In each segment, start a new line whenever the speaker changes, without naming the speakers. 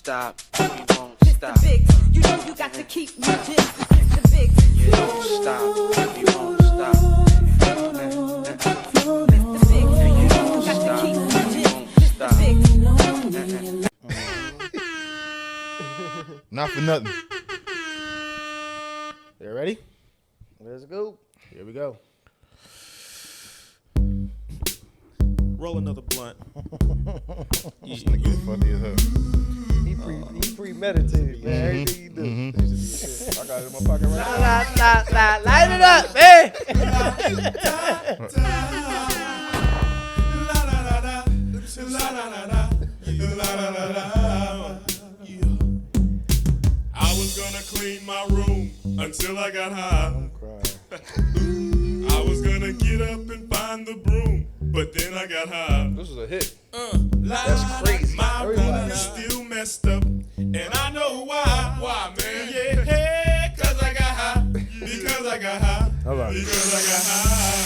stop. We won't stop.
You know you got to keep moving. Mr. Big.
You don't stop. We won't stop.
Mr. Big. You know you got to keep moving. Mr. Big.
Not for nothing.
You ready? Let's go. Here we go.
Roll another blunt.
This nigga is funny as hell.
He premeditated, man. Everything you do. I got it in my pocket right now. Light it up,
I was gonna clean my room until I got high.
I'm crying.
I was gonna get up and find the broom, but then I got high.
This is a hit.
That's
crazy.
My
Everybody.
room is still messed up, and I know why. Why, man? Yeah, cause I got high. Because I got high.
All right.
Because I got high.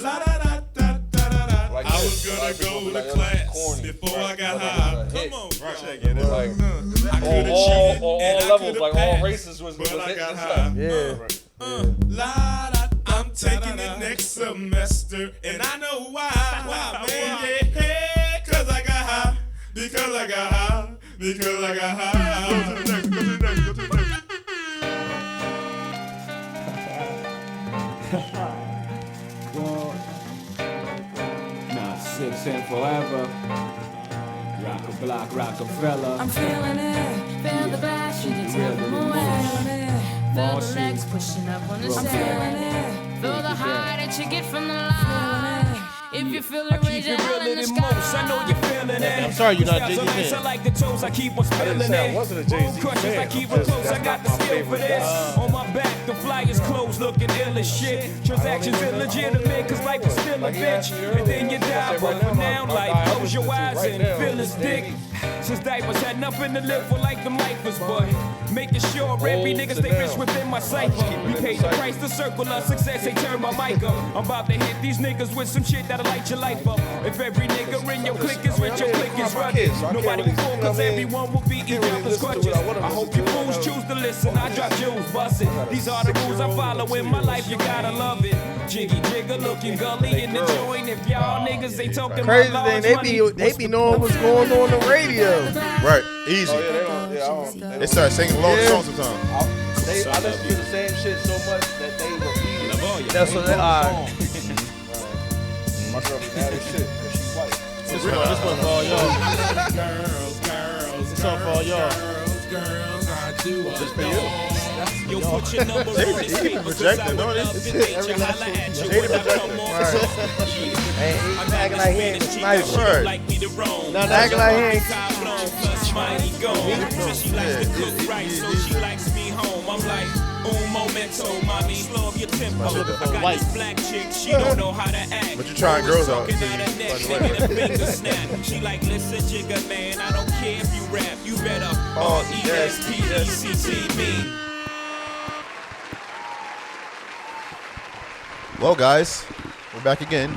La da da da da da da.
Like
I was
this.
gonna
Like
go
people
to
like
class
corny.
before
Right.
I got
Like
high.
a hit.
Come on,
Right.
check it out.
Like,
I could have cheated
all
and I
levels,
coulda
like all
passed,
races was
but I
hitting
got
this
high.
time.
Yeah.
La da, I'm taking it next semester, and I know why. Why, man? Yeah, cause I got high. Because I got high. Because I got high. Go to the next. Go to the next. Go to the next.
Nah, 6 and forever. Rock a block, Rockefeller.
I'm feeling it, feel the bash, you just
Real
have
little
more
motion.
Feel the
Motion.
legs pushing up on the
I'm
sand. Feel the high that you get from the line. If you feel it, raise your
Keep it
hand in
realer
the
than most. I know
sky.
you're feeling it.
I'm sorry you're not
Styles
Jay-Z
are nice,
fan.
I like the toes, I keep on
I didn't
spilling
say I
it.
wasn't a Jay-Z
Bone crushes, I
fan.
keep
I'm
it
just-
close, I
that's
got
not
the
my
skill for
favorite.
this. On my back, the flyers closed, looking ill as shit. Transactions illegitimate, cause life is still a
Like he
bitch.
asked me
And then you
earlier. I
die,
said
but
right
for
now,
now,
my
like,
guy I
close your
listen to
eyes
right
and
now
feel
is
his dick.
Jay-Z.
Since diapers had nothing to live for like them lifers, but making sure every nigga stay rich within my cycle. We paid the price to circle of success, they turn my mic up. I'm about to hit these niggas with some shit that'll light your life up. If every nigga in your clique is rich, your clique is running. Nobody will fall, cause everyone will be eating out the crutches. I hope you fools choose to listen, I drop jewels, bust it. These are the rules I follow in my life, you gotta love it. Jiggy jigger looking gully in the joint. If y'all niggas ain't talking
Crazy
about
thing,
large
they
money,
be knowing what's going on the radio.
Right, easy. They start singing along the song sometimes.
I listen to the same shit so much that they repeat it.
That's what they are.
My girl be mad as shit because she's white.
This one for all y'all.
Girls,
This one for all y'all.
girls, I do
Just for you.
Yo, put your number on this
He
paper,
projecting, no,
love
this
and
is
nature, holla at you
Jada
when I
projecting.
come on.
Hey, he acting like he ain't sniper.
Right.
Like me to roam.
Not acting like he ain't.
Plus mighty gone. Says she likes to cook right, so she likes me home. I'm like, un momento, mommy, slow up your tempo. I got this black chick, she don't know how to act.
But you trying girls out.
Talking out her neck, making a finger snap. She like, listen, jigger man, I don't care if you rap, you better R-E-S-P-E-C-T me.
Well, guys, we're back again.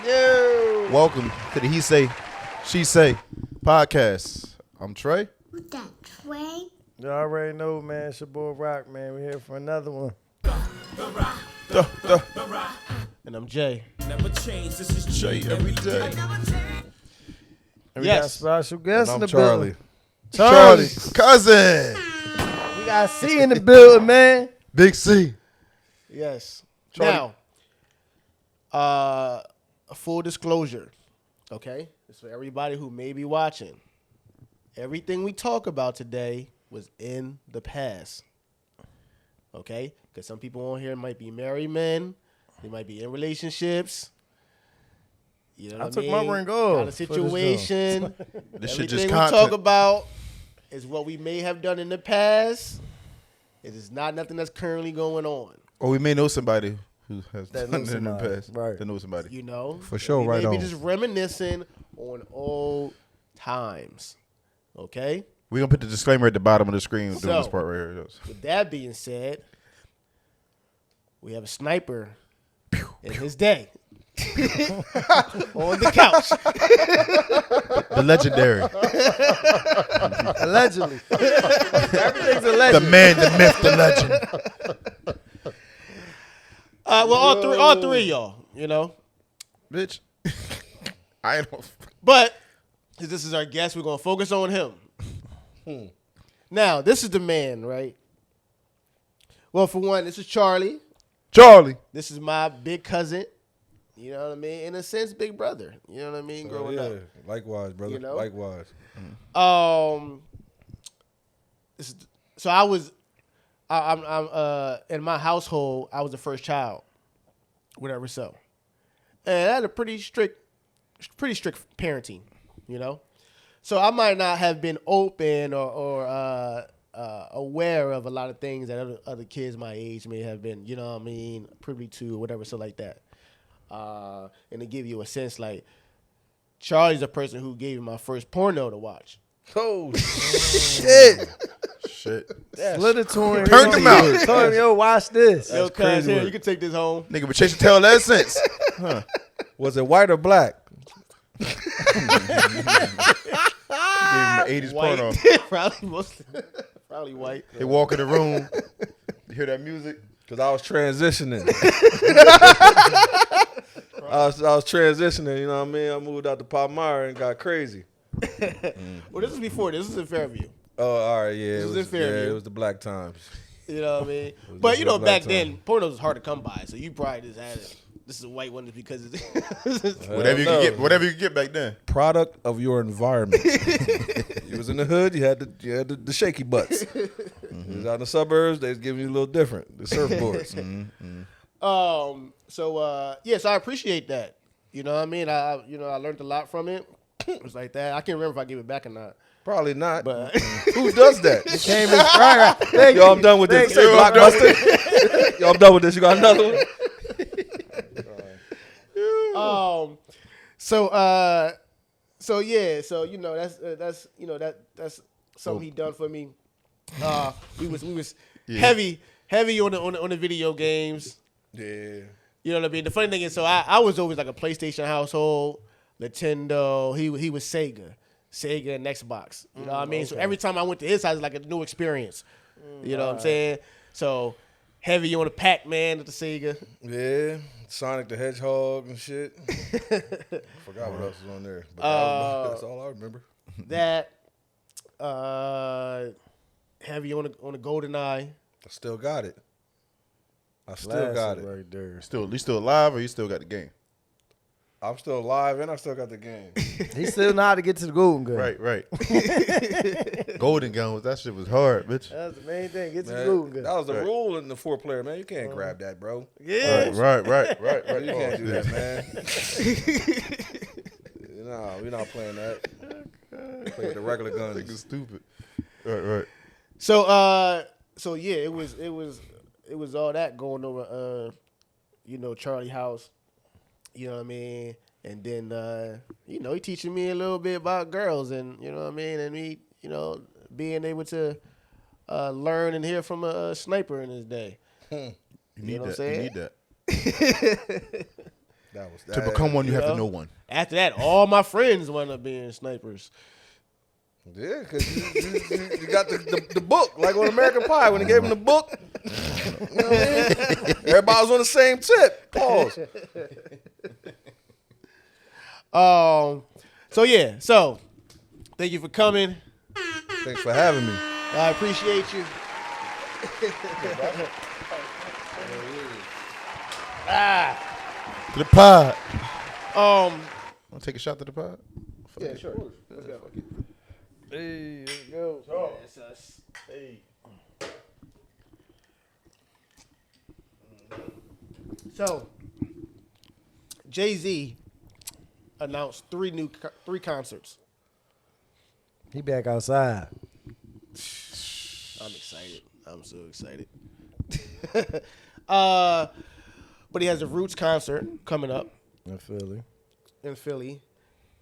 Yo.
Welcome to the He Say, She Say podcast. I'm Trey.
Who's that, Trey?
You already know, man. It's your boy Rock, man. We're here for another one. And I'm Jay.
Never change, this is
Jay every day.
And we got a special guest in
I'm
the
Charlie.
building.
Charlie, cousin.
We got C in the building, man.
Big C.
Yes.
Charlie.
Now, a full disclosure, okay? It's for everybody who may be watching. Everything we talk about today was in the past, okay? Because some people on here might be married men. They might be in relationships. You know what I
took
mean?
my ring off
Kind of
for this
situation.
This shit
Everything
just
we
content.
talk about is what we may have done in the past. It is not nothing that's currently going on.
Or we may know somebody who has
That
done
knows
it in the
somebody.
past.
Right.
That knows somebody.
You know,
For sure,
we
right
may be
on.
just reminiscing on old times. Okay.
We're going to put the disclaimer at the bottom of the screen doing
So-
this part right here.
With that being said, we have a sniper in his day on the couch.
The legendary.
Allegedly. Everything's
The
alleged.
man, the myth, the legend.
Well, all three of y'all, you know.
Bitch. I ain't.
But since this is our guest, we're gonna focus on him. Now, this is the man, right? Well, for one, this is Charlie.
Charlie.
This is my big cousin. You know what I mean? In a sense, big brother. You know what I mean? Growing up.
Likewise, brother.
You know?
Likewise.
So I'm in my household, I was the first child, whatever. So, and I had a pretty strict parenting, you know. So I might not have been open or aware of a lot of things that other kids my age may have been, you know what I mean, privy to or whatever, so like that. And to give you a sense, like Charlie's the person who gave me my first porno to watch.
Oh shit!
Shit.
Slid it to him.
Turned him out.
Told him, yo, watch this.
Yo, cuz, here, you can take this home.
Nigga been chasing tail ever since.
Was it white or black?
Gave him the 80s porno.
Probably white.
They walk in the room. You hear that music?
Because I was transitioning. I was transitioning, you know what I mean? I moved out to Palmyra and got crazy.
Well, this is before. This is in Fairview.
Oh, all right, yeah.
This was in Fairview.
it was the black times.
You know what I mean? But you know,
black
back then, pornos was hard to come by, so you probably just had it. This is a white one because it's
Whatever you could get back then.
Product of your environment. You was in the hood, you had the shaky butts. You was out in the suburbs, they was giving you a little different. The surfboards.
So I appreciate that. You know what I mean? I learned a lot from it. It was like that. I can't remember if I gave it back or not.
Probably not.
But
who does that?
Came in, right. Thank
Yo, I'm done with this. Say Blockbuster. Yo, I'm done with this. You got another one?
So you know that's something he done for me. We was heavy on the video games.
Yeah.
You know what I mean? The funny thing is, so I was always like a PlayStation household, Nintendo. He was Sega and Xbox. You know what I mean? Okay. So every time I went to his house, it was like a new experience. You know what I'm saying? So heavy on the Pac-Man at the Sega.
Yeah, Sonic the Hedgehog and shit. Forgot what else was on there. But that's all I remember.
That heavy on the GoldenEye.
I still got it. Got it.
Right there. You still alive or you still got the game?
I'm still alive and I still got the game.
He still know how to get to the golden gun.
Right. Golden gun that shit was hard, bitch.
That's the main thing. Get to the
Man,
golden gun.
that was the rule in the 4-player, man. You can't grab that, bro.
Yeah.
Right.
You can't do that, man. No, we're not playing that. Play with the regular guns.
Nigga stupid. Right.
So yeah, it was all that going over Charlie house. You know what I mean? And then he teaching me a little bit about girls and you know what I mean, and me, being able to learn and hear from a sniper in his day.
You need
know what I'm
that.
saying?
You need that.
That
To become one, you have to know one.
After that, all my friends wound up being snipers.
Yeah, because you got the book, like on American Pie, when they gave him the book. You know what I mean? Everybody was on the same tip. Pause.
So thank you for coming.
Thanks for having me.
I appreciate you.
To the pod.
Um,
Want to take a shot to the pod?
yeah, sure. Let's go.
Hey, let's go.
Oh, that's us. Hey. So, Jay-Z announced three concerts.
He back outside.
I'm excited. I'm so excited. But he has a Roots concert coming up
In Philly.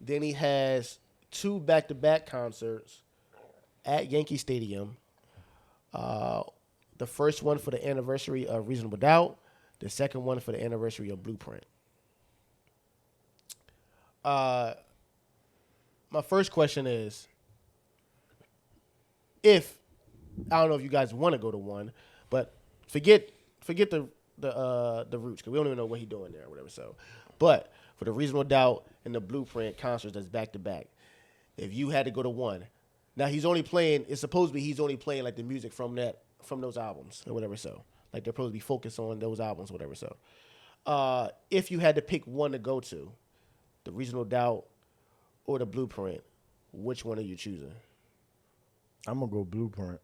Then he has 2 back-to-back concerts at Yankee Stadium. The first one for the anniversary of Reasonable Doubt. The second one for the anniversary of Blueprint. My first question is, if I don't know if you guys want to go to one, but forget the Roots, because we don't even know what he's doing there or whatever. So, but for the Reasonable Doubt and the Blueprint concerts that's back to back, if you had to go to one, now he's only playing. It's supposed to be he's only playing like the music from those albums or whatever. So, like they're supposed to be focused on those albums or whatever. So, if you had to pick one to go to, the Reasonable Doubt or the Blueprint, which one are you choosing?
I'm gonna go Blueprint.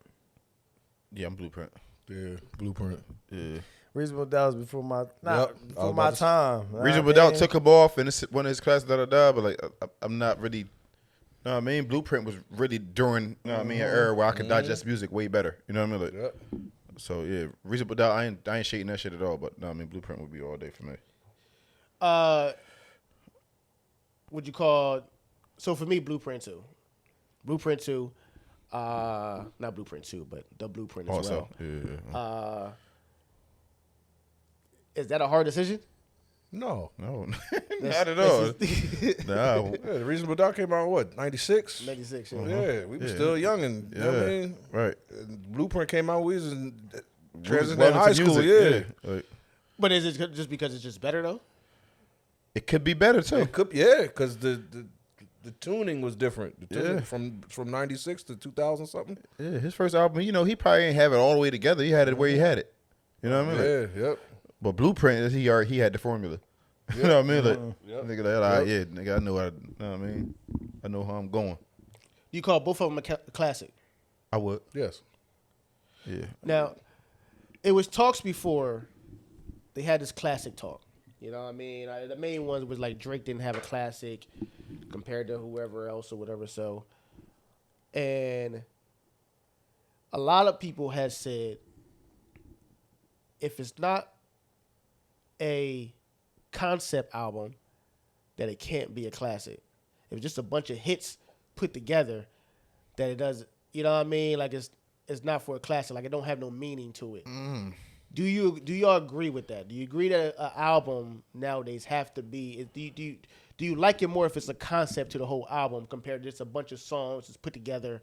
Yeah, I'm Blueprint.
Yeah, Blueprint.
Yeah.
Reasonable Doubt was before my
Yep, I was
before
about
my
to-
time.
Reasonable Doubt took him off, and it's one of his classes, but like I'm not really. You know what I mean? Blueprint was really during, you know what I mean, an era where I could digest music way better. You know what I mean? Like,
Yep.
so yeah, Reasonable Doubt, I ain't shading that shit at all. But no, I mean, Blueprint would be all day for me.
Would you call? So for me, Blueprint 2. Blueprint 2. Not Blueprint 2, but the Blueprint as
Also,
well.
yeah.
Is that a hard decision?
No.
No, not at all. Nah,
Yeah, the Reasonable Doubt came out in what, 96?
96.
Yeah, we were
Yeah.
still young, and you know what I mean?
right.
And Blueprint came out, we was in
We was
transitioning
well
in high
into
school,
music,
yeah.
Like,
But is it just because it's just better though?
it could be better too.
It could, yeah, because the tuning was different. The tuning
Yeah.
from 96 to 2000 something.
Yeah, his first album, you know, he probably ain't have it all the way together. He had it where he had it. You know what I mean? Like,
Yeah, yep.
but Blueprint, he had the formula. You know what I mean? Like,
Yep.
nigga, like, all right, yeah, nigga, I know you know what I mean? I know how I'm going.
You call both of them a classic.
I would.
Yes.
Yeah.
Now, it was talks before. They had this classic talk. You know what I mean? The main ones was like Drake didn't have a classic compared to whoever else or whatever. So, and a lot of people had said, if it's not a concept album, that it can't be a classic. If it's just a bunch of hits put together, that it does. You know what I mean? Like it's not for a classic. Like it don't have no meaning to it. Do y'all agree with that? Do you agree that an album nowadays have to be? Do you like it more if it's a concept to the whole album compared to just a bunch of songs just put together?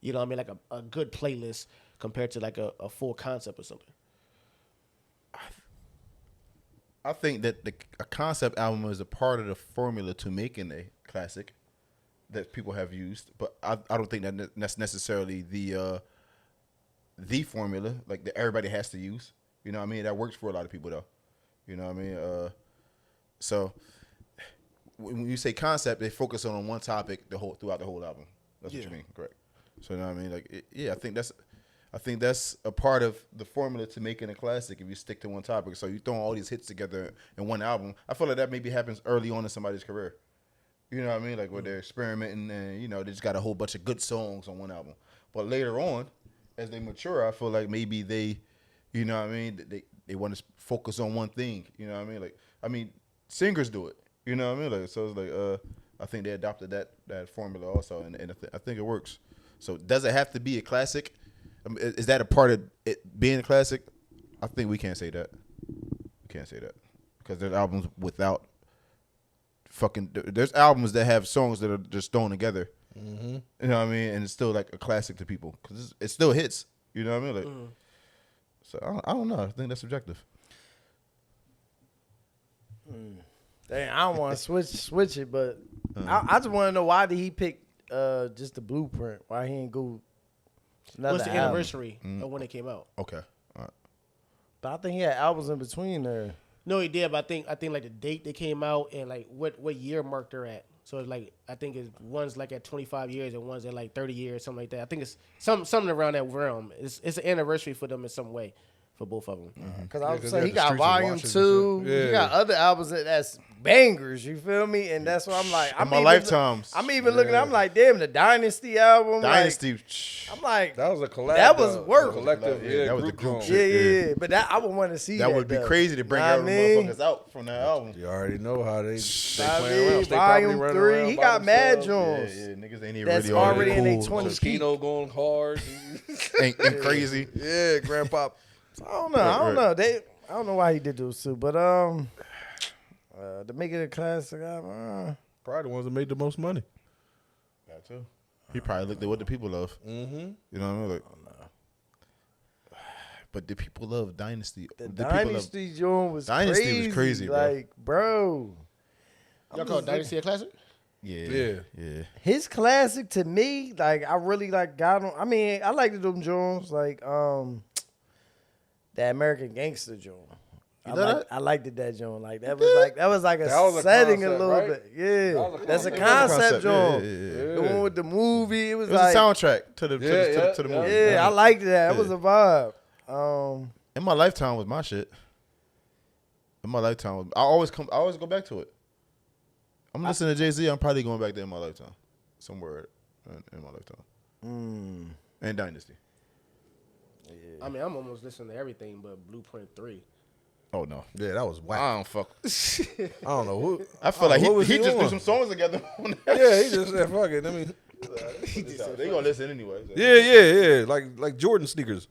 You know what I mean? Like a good playlist compared to like a full concept or something.
I think that a concept album is a part of the formula to making a classic that people have used, but I don't think that's necessarily the formula like that everybody has to use. You know what I mean? That works for a lot of people though. You know what I mean? So when you say concept, they focus on one topic throughout the whole album. That's what you mean, correct? So you know what I mean? Like I think that's a part of the formula to making a classic if you stick to one topic. So you throw all these hits together in one album. I feel like that maybe happens early on in somebody's career. You know what I mean? Like where they're experimenting and, you know, they just got a whole bunch of good songs on one album. But later on, as they mature, I feel like maybe they, you know what I mean, they want to focus on one thing. You know what I mean? Like, I mean, singers do it. You know what I mean? Like, so it's like, I think they adopted that formula also, and I think it works. So does it have to be a classic? I mean, is that a part of it being a classic? I think we can't say that. We can't say that because there's albums without there's albums that have songs that are just thrown together. Mm-hmm. You know what I mean? And it's still like a classic to people because it still hits. You know what I mean? Like, so I don't know. I think that's subjective.
Dang, I don't want to switch it, but I just want to know why did he pick just the Blueprint? Why he ain't go?
What's the
album?
anniversary of when it came out?
Okay. All right.
But I think he had albums in between there.
No, he did, but I think like the date they came out and like what year mark they're at. So it's like I think it's one's like at 25 years and one's at like 30 years, something like that. I think it's something around that realm. It's an anniversary for them in some way, for both of them.
Because I was
'cause
saying
they
he
had the
got
Streets of
Volume
Washington
2.
and shit.
He
Yeah.
got other albums that's bangers. You feel me? And that's why I'm like,
In my lifetimes.
I'm even looking. I'm like, damn, the Dynasty album.
Dynasty.
Like, I'm like,
That was a collab.
That was work.
Collective,
Yeah, that was the group
joint.
shit.
yeah. But that I would want to see that.
That would be
though.
crazy to bring
Know what
all
I
the
mean?
motherfuckers out from that album.
You already know how they
I
playing around.
mean,
They probably
Volume
running
3,
around
he
by
got mad
themselves.
joints.
Yeah, niggas ain't even
That's
really
already in
cool.
they 20
Mosquito going hard.
and crazy.
Yeah, Grandpa.
I don't know. I don't know. I don't know why he did those two, but to make it a classic album,
Probably the ones that made the most money.
That too. He probably looked at what the people love. Mm-hmm. You know what I mean? Like, but the people love Dynasty.
The
people love-
Dynasty joint was
Dynasty
crazy.
was crazy, bro.
Like, bro.
Y'all call Dynasty a classic?
Yeah.
His classic to me, like I really like got on. I mean, I liked them Jones, like that American Gangster joint. I liked it, that joint. Like that was like a
That was a
setting
concept,
a little
right?
bit. Yeah,
That was a
that's a
concept.
concept joint.
Yeah.
The one with the movie, it was
It was
like
a soundtrack to the movie.
yeah, I liked that. It
Yeah.
was a vibe.
In my lifetime was my shit. In my lifetime, I always go back to it. I'm listening to Jay-Z. I'm probably going back there in my lifetime, somewhere in my lifetime. And Dynasty.
I mean, I'm almost listening to everything but Blueprint 3.
Oh no,
Yeah, that was whack.
I don't fuck.
I don't know who.
I feel like
what was
he just
on?
threw some songs together.
Yeah, he just said, "Fuck it." Let me.
They gonna listen anyway. So.
Yeah. Like Jordan sneakers.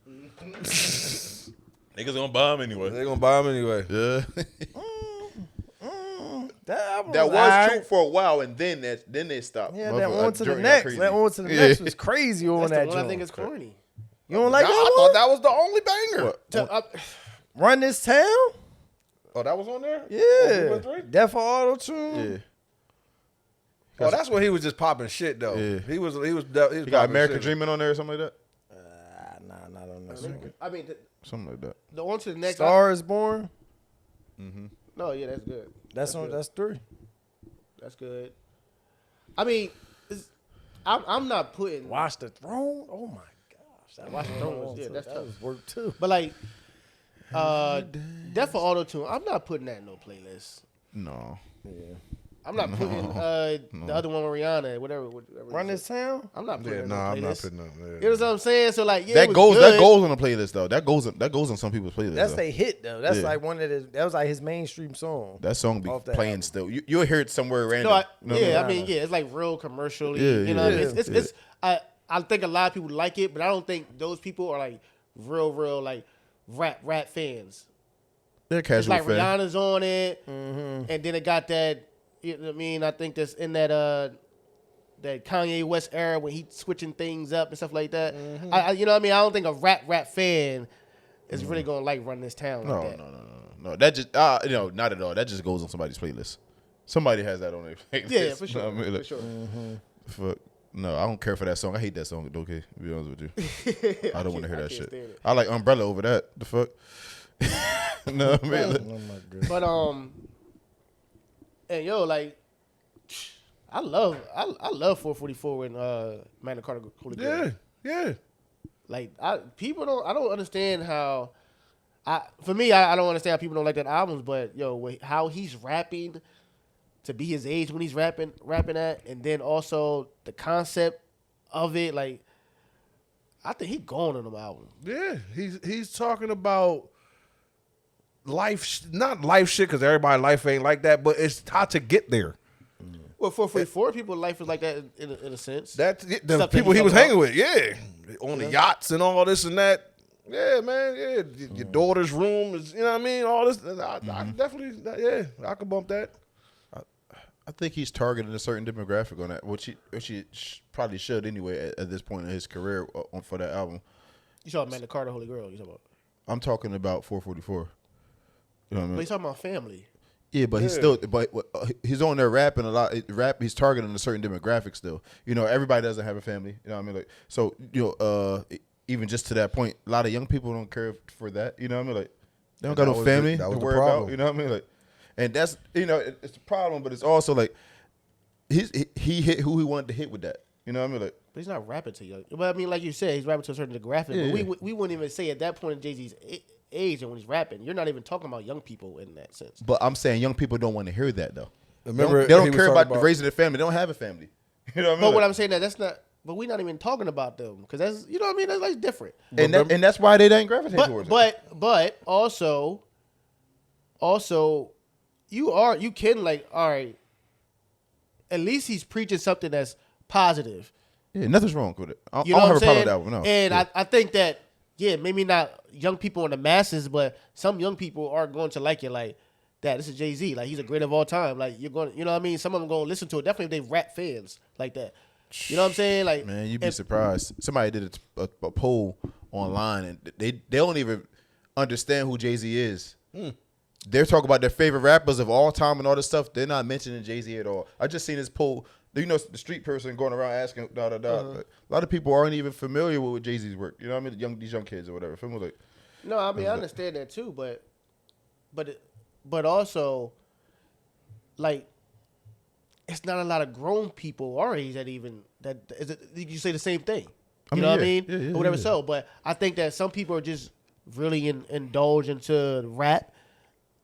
Niggas gonna buy them anyway.
They gonna buy them anyway.
Yeah.
That
That was
alright.
true for a while, and then they stopped.
Yeah, that
Motherfucker,
on to the
during that
next.
crazy.
That on to the
Yeah.
next was crazy on
That's
that
the one
joint.
I think is corny.
You don't like
I
that
thought
one?
that was the only banger.
What?
Run This Town?
Oh, that was on there.
Yeah.
Blueprint 3?
Death for Auto Tune?
Yeah.
Oh, that's when he was just popping shit though.
Yeah.
He was.
You got
popping
American
shit.
Dreaming on there or something like that.
Nah, not on that song.
I mean,
Something like that.
the on to the next.
Star is Born?
No, yeah, that's good.
That's on. That's 3.
That's good. I mean, I'm not putting.
Watch the Throne? Oh my gosh. That
Watch the Throne was- yeah, that's
that
tough.
was work too.
But like, Death for Auto Tune, I'm not putting that in no playlist.
No.
I'm not putting the other one with Rihanna, whatever.
Run This Town?
I'm not putting
Yeah,
it in
nah,
no
I'm not
playlist.
putting nothing there.
You know what I'm saying? So like, yeah,
That
it was
goes
good.
on the playlist though. That goes on some people's playlist.
That's
though.
they hit though. That's
Yeah.
like one of the. That was like his mainstream song.
That song be
Off that
playing
album.
still. You'll hear it somewhere random.
No,
You know what
yeah,
I
I
mean?
mean, yeah, it's like real commercially.
Yeah,
you know, what I
yeah,
mean? It's I think a lot of people like it, but I don't think those people are like real like rap fans.
They're
It's
casual
like
fan.
Rihanna's on it, and then it got that. You know what I mean? I think that's in that that Kanye West era when he switching things up and stuff like that. I you know what I mean? I don't think a rap fan is really gonna like Run This Town like that.
No. That just not at all. That just goes on somebody's playlist. Somebody has that on their playlist.
Yeah, for
You
sure.
know what I mean?
For
Like,
sure.
fuck. No, I don't care for that song. I hate that song. Okay, to be honest with you, I don't want to hear
I
that
can't
shit.
stand it.
I like Umbrella over that. The fuck. No, what I mean, like,
Oh my god.
But and yo, like, I love 444 and Magna Carta Holy Grail.
Yeah.
Like, I don't understand how. For me, I don't understand how people don't like that album. But yo, how he's rapping to be his age when he's rapping at, and then also the concept of it, like, I think he going on them album.
Yeah, he's talking about life, not life shit, because everybody's life ain't like that, but it's how to get there.
Well, 444 people's life is like that in a sense.
That's the
Stuff that
people
he
he was
talking
hanging with, yeah, on the yachts and all this and that. Yeah, man, yeah, your daughter's room is, you know what I mean, all this. I definitely, yeah, I could bump that.
I think he's targeting a certain demographic on that, which he probably should anyway at this point in his career for that album.
You talking Magna Carta Holy Grail? You talking about?
I'm talking about 444. You know what I
But
mean?
he's talking about family.
Yeah, but he's on there rapping a lot. He's targeting a certain demographic still. You know, everybody doesn't have a family. You know what I mean? Like, so even just to that point, a lot of young people don't care for that. You know what I mean? Like, they don't got no family to worry about. You know what I mean? Like, and that's it's a problem, but it's also like he hit who he wanted to hit with that. You know what I mean? Like,
But he's not rapping to young. But I mean, like you said, he's rapping to a certain demographic.
Yeah,
but we wouldn't even say at that point in Jay-Z's age and when he's rapping, you're not even talking about young people in that sense.
but I'm saying young people don't want to hear that though.
Remember,
they don't
he was
care
talking
about raising their family. They don't have a family. You know what I mean?
But what
Like,
I'm saying that's not. But we're not even talking about them because that's you know what I mean. That's like different.
and that's why they didn't gravitate towards it.
But also, you can like all right. At least he's preaching something that's positive.
Yeah, nothing's wrong with it. I
You know
don't
what
have
I'm
a problem
saying?
with that one. No.
And
Yeah.
I think that maybe not young people in the masses, but some young people are going to like it. Like that. This is Jay-Z. Like he's a great of all time. Like you're going. You know what I mean? Some of them going to listen to it. Definitely if they rap fans like that. You know what I'm saying? Like,
Man, you'd be surprised. Somebody did a poll online, and they don't even understand who Jay-Z is. They're talking about their favorite rappers of all time and all this stuff. They're not mentioning Jay-Z at all. I just seen this poll. You know, the street person going around asking A lot of people aren't even familiar with Jay-Z's work. You know what I mean? These young kids or whatever. Feel me? Like,
no, I mean I understand that too, but also, like, it's not a lot of grown people our age that even that is it, you say the same thing. You know what I mean?
Yeah,
or whatever. So, but I think that some people are just really indulge into rap,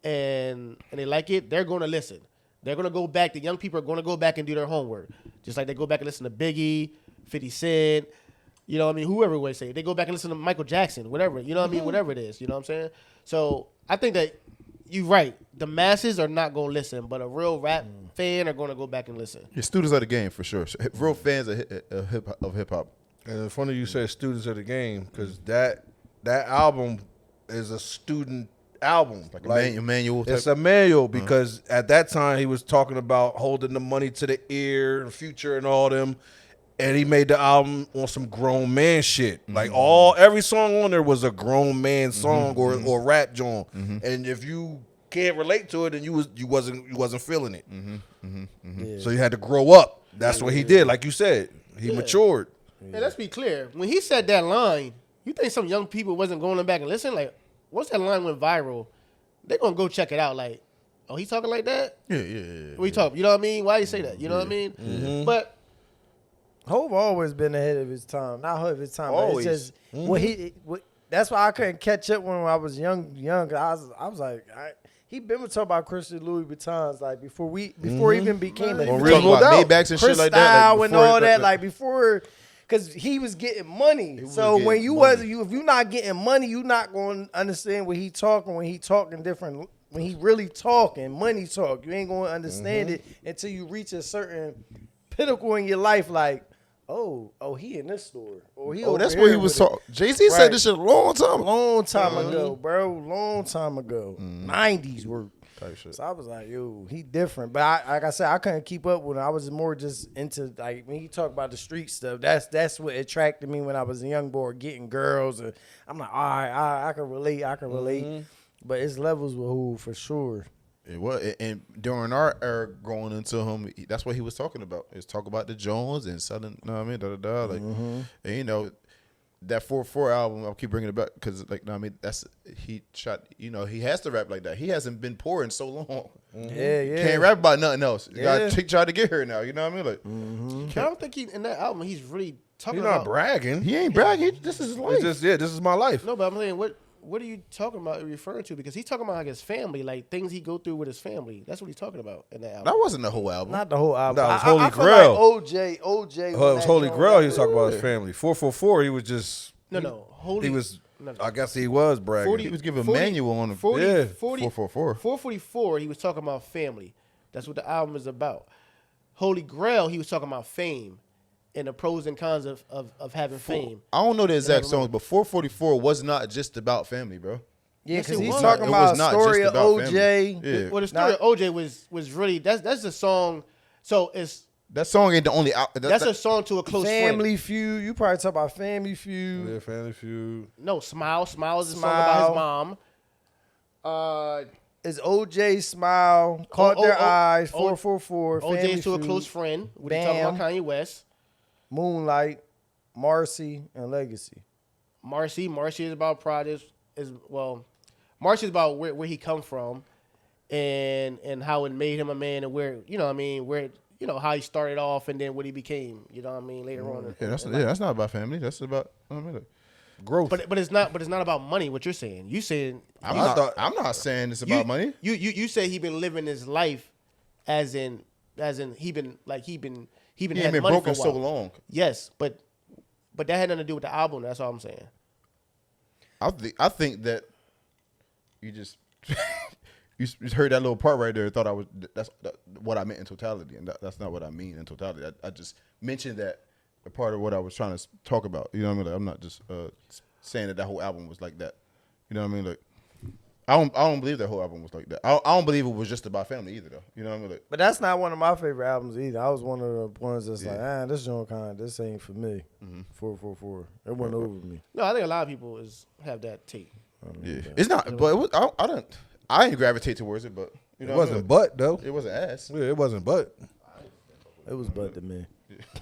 and they like it. They're going to listen. They're going to go back. The young people are going to go back and do their homework, just like they go back and listen to Biggie, 50 Cent. You know what I mean? Whoever would say. They go back and listen to Michael Jackson, whatever. You know what I mean? Whatever it is. You know what I'm saying? So I think that you're right. The masses are not going to listen, but a real rap fan are going to go back and listen.
yeah, students of the game for sure. Real fans of hip hop.
And it's funny you said students of the game, because that album is a student album.
Like a manual type.
It's a manual, because at that time he was talking about holding the money to the ear and Future and all them. And he made the album on some grown man shit. Like every song on there was a grown man song or rap joint. And if you can't relate to it, then you wasn't feeling it.
Yeah.
So you had to grow up. That's what he did. Like you said, he matured.
And let's be clear. When he said that line, you think some young people wasn't going back and listen? Like, once that line went viral, they're going to go check it out. Like, oh, he talking like that?
Yeah.
What he talking? You know what I mean? Why you say that? You know what I mean? But
Hov always been ahead of his time. Not ahead of his time,
Always.
but it's just that's why I couldn't catch up when I was young. I was like, he been talking about Christian Louis Vuittons like before he even became a
Talking
Reasonable
about
Doubt.
Maybachs and shit like
Cristal
that. Like
and all that, like before, because he was getting money. So
getting
when
money.
if you're not getting money, you're not going to understand what he talking. When he talking different, when he really talking money talk, you ain't going to understand it until you reach a certain pinnacle in your life. Like, oh, he in this store, or he.
Oh,
over
that's
here
what he was
with it.
talking. Jay-Z
Right.
said this shit a long time.
Long time ago, bro. Long time ago. 90s work.
Type shit.
So I was like, yo, he different. But like I said, I couldn't keep up with him. I was more just into, like, when you talk about the street stuff, that's what attracted me when I was a young boy, getting girls. And I'm like, all right, I can relate. But it's levels with who for sure.
It was, and during our era growing into him, that's what he was talking about. Is talk about the Jones and selling, you know what I mean, like, and you know, that 4/4 album, I'll keep bringing it back because, like, I mean, that's he shot. You know, he has to rap like that. He hasn't been poor in so long.
Yeah.
Can't rap about nothing else. You
Yeah.
gotta try to get her now. You know what I mean? Like,
I don't think in that album he's really talking
He's not
about.
bragging.
he ain't bragging. This is his life.
It's just, this is my life.
No, but I'm saying, what are you talking about, referring to? Because he's talking about like his family, like things he go through with his family. That's what he's talking about in that album.
That wasn't the whole album.
Not the whole album.
That was
I
Holy
feel
Grail.
Like OJ.
It
when
was
that
Holy
joint
Grail.
got-
He was talking about his family. 444. He was just.
No. Holy.
He was.
No.
I guess he was bragging.
40
he was giving
40
manual on the
40,
Yeah.
40,
444.
444, he was talking about family. That's what the album is about. Holy Grail, he was talking about fame and the pros and cons of having fame.
I don't know the exact songs, but 444 was not just about family, bro.
Yeah,
Yes,
because
it
he's
was.
talking
It
about
was
a
not
story
just
of
about
OJ.
family. Yeah.
Well, the story of OJ was really that's the song. So
That song ain't the only.
that's a song to a close
Family Feud. You probably talk about Family Feud.
Yeah, Family Feud.
friend. No, Smile. Smile is a song
Smile.
about his mom.
Is OJ Smile, Caught
oh,
Their
oh,
Eyes,
oh,
444,
OJ
Family
is to a
Feud,
close friend. What he talking about Kanye West.
Moonlight, Marcy, and Legacy.
Marcy is about projects. Marcy is about where he come from, and how it made him a man, and where how he started off, and then what he became. You know what I mean later on.
Yeah, that's not about family. That's about
Growth.
But it's not about money. What you're saying? You saying
I'm
thought-
not saying it's about money.
You say he been living his life as in he been
He
had
ain't been
money
broken
for a while.
so long.
Yes, but that had nothing to do with the album. That's all I'm saying.
I think that you just you heard that little part right there. Thought that's what I meant in totality, and that's not what I mean in totality. I just mentioned that a part of what I was trying to talk about. You know what I mean? Like, I'm not just saying that whole album was like that. You know what I mean? Like I don't believe that whole album was like that. I don't believe it was just about family either, though. You know what I mean? Like,
But that's not one of my favorite albums either. I was one of the ones that's like, this joint this ain't for me. 444. It went over me.
No, I think a lot of people have that take.
yeah, it's not. But it was, I didn't gravitate towards it, but you know,
It wasn't butt though.
It wasn't ass.
Yeah, it wasn't butt.
It was Bud to me.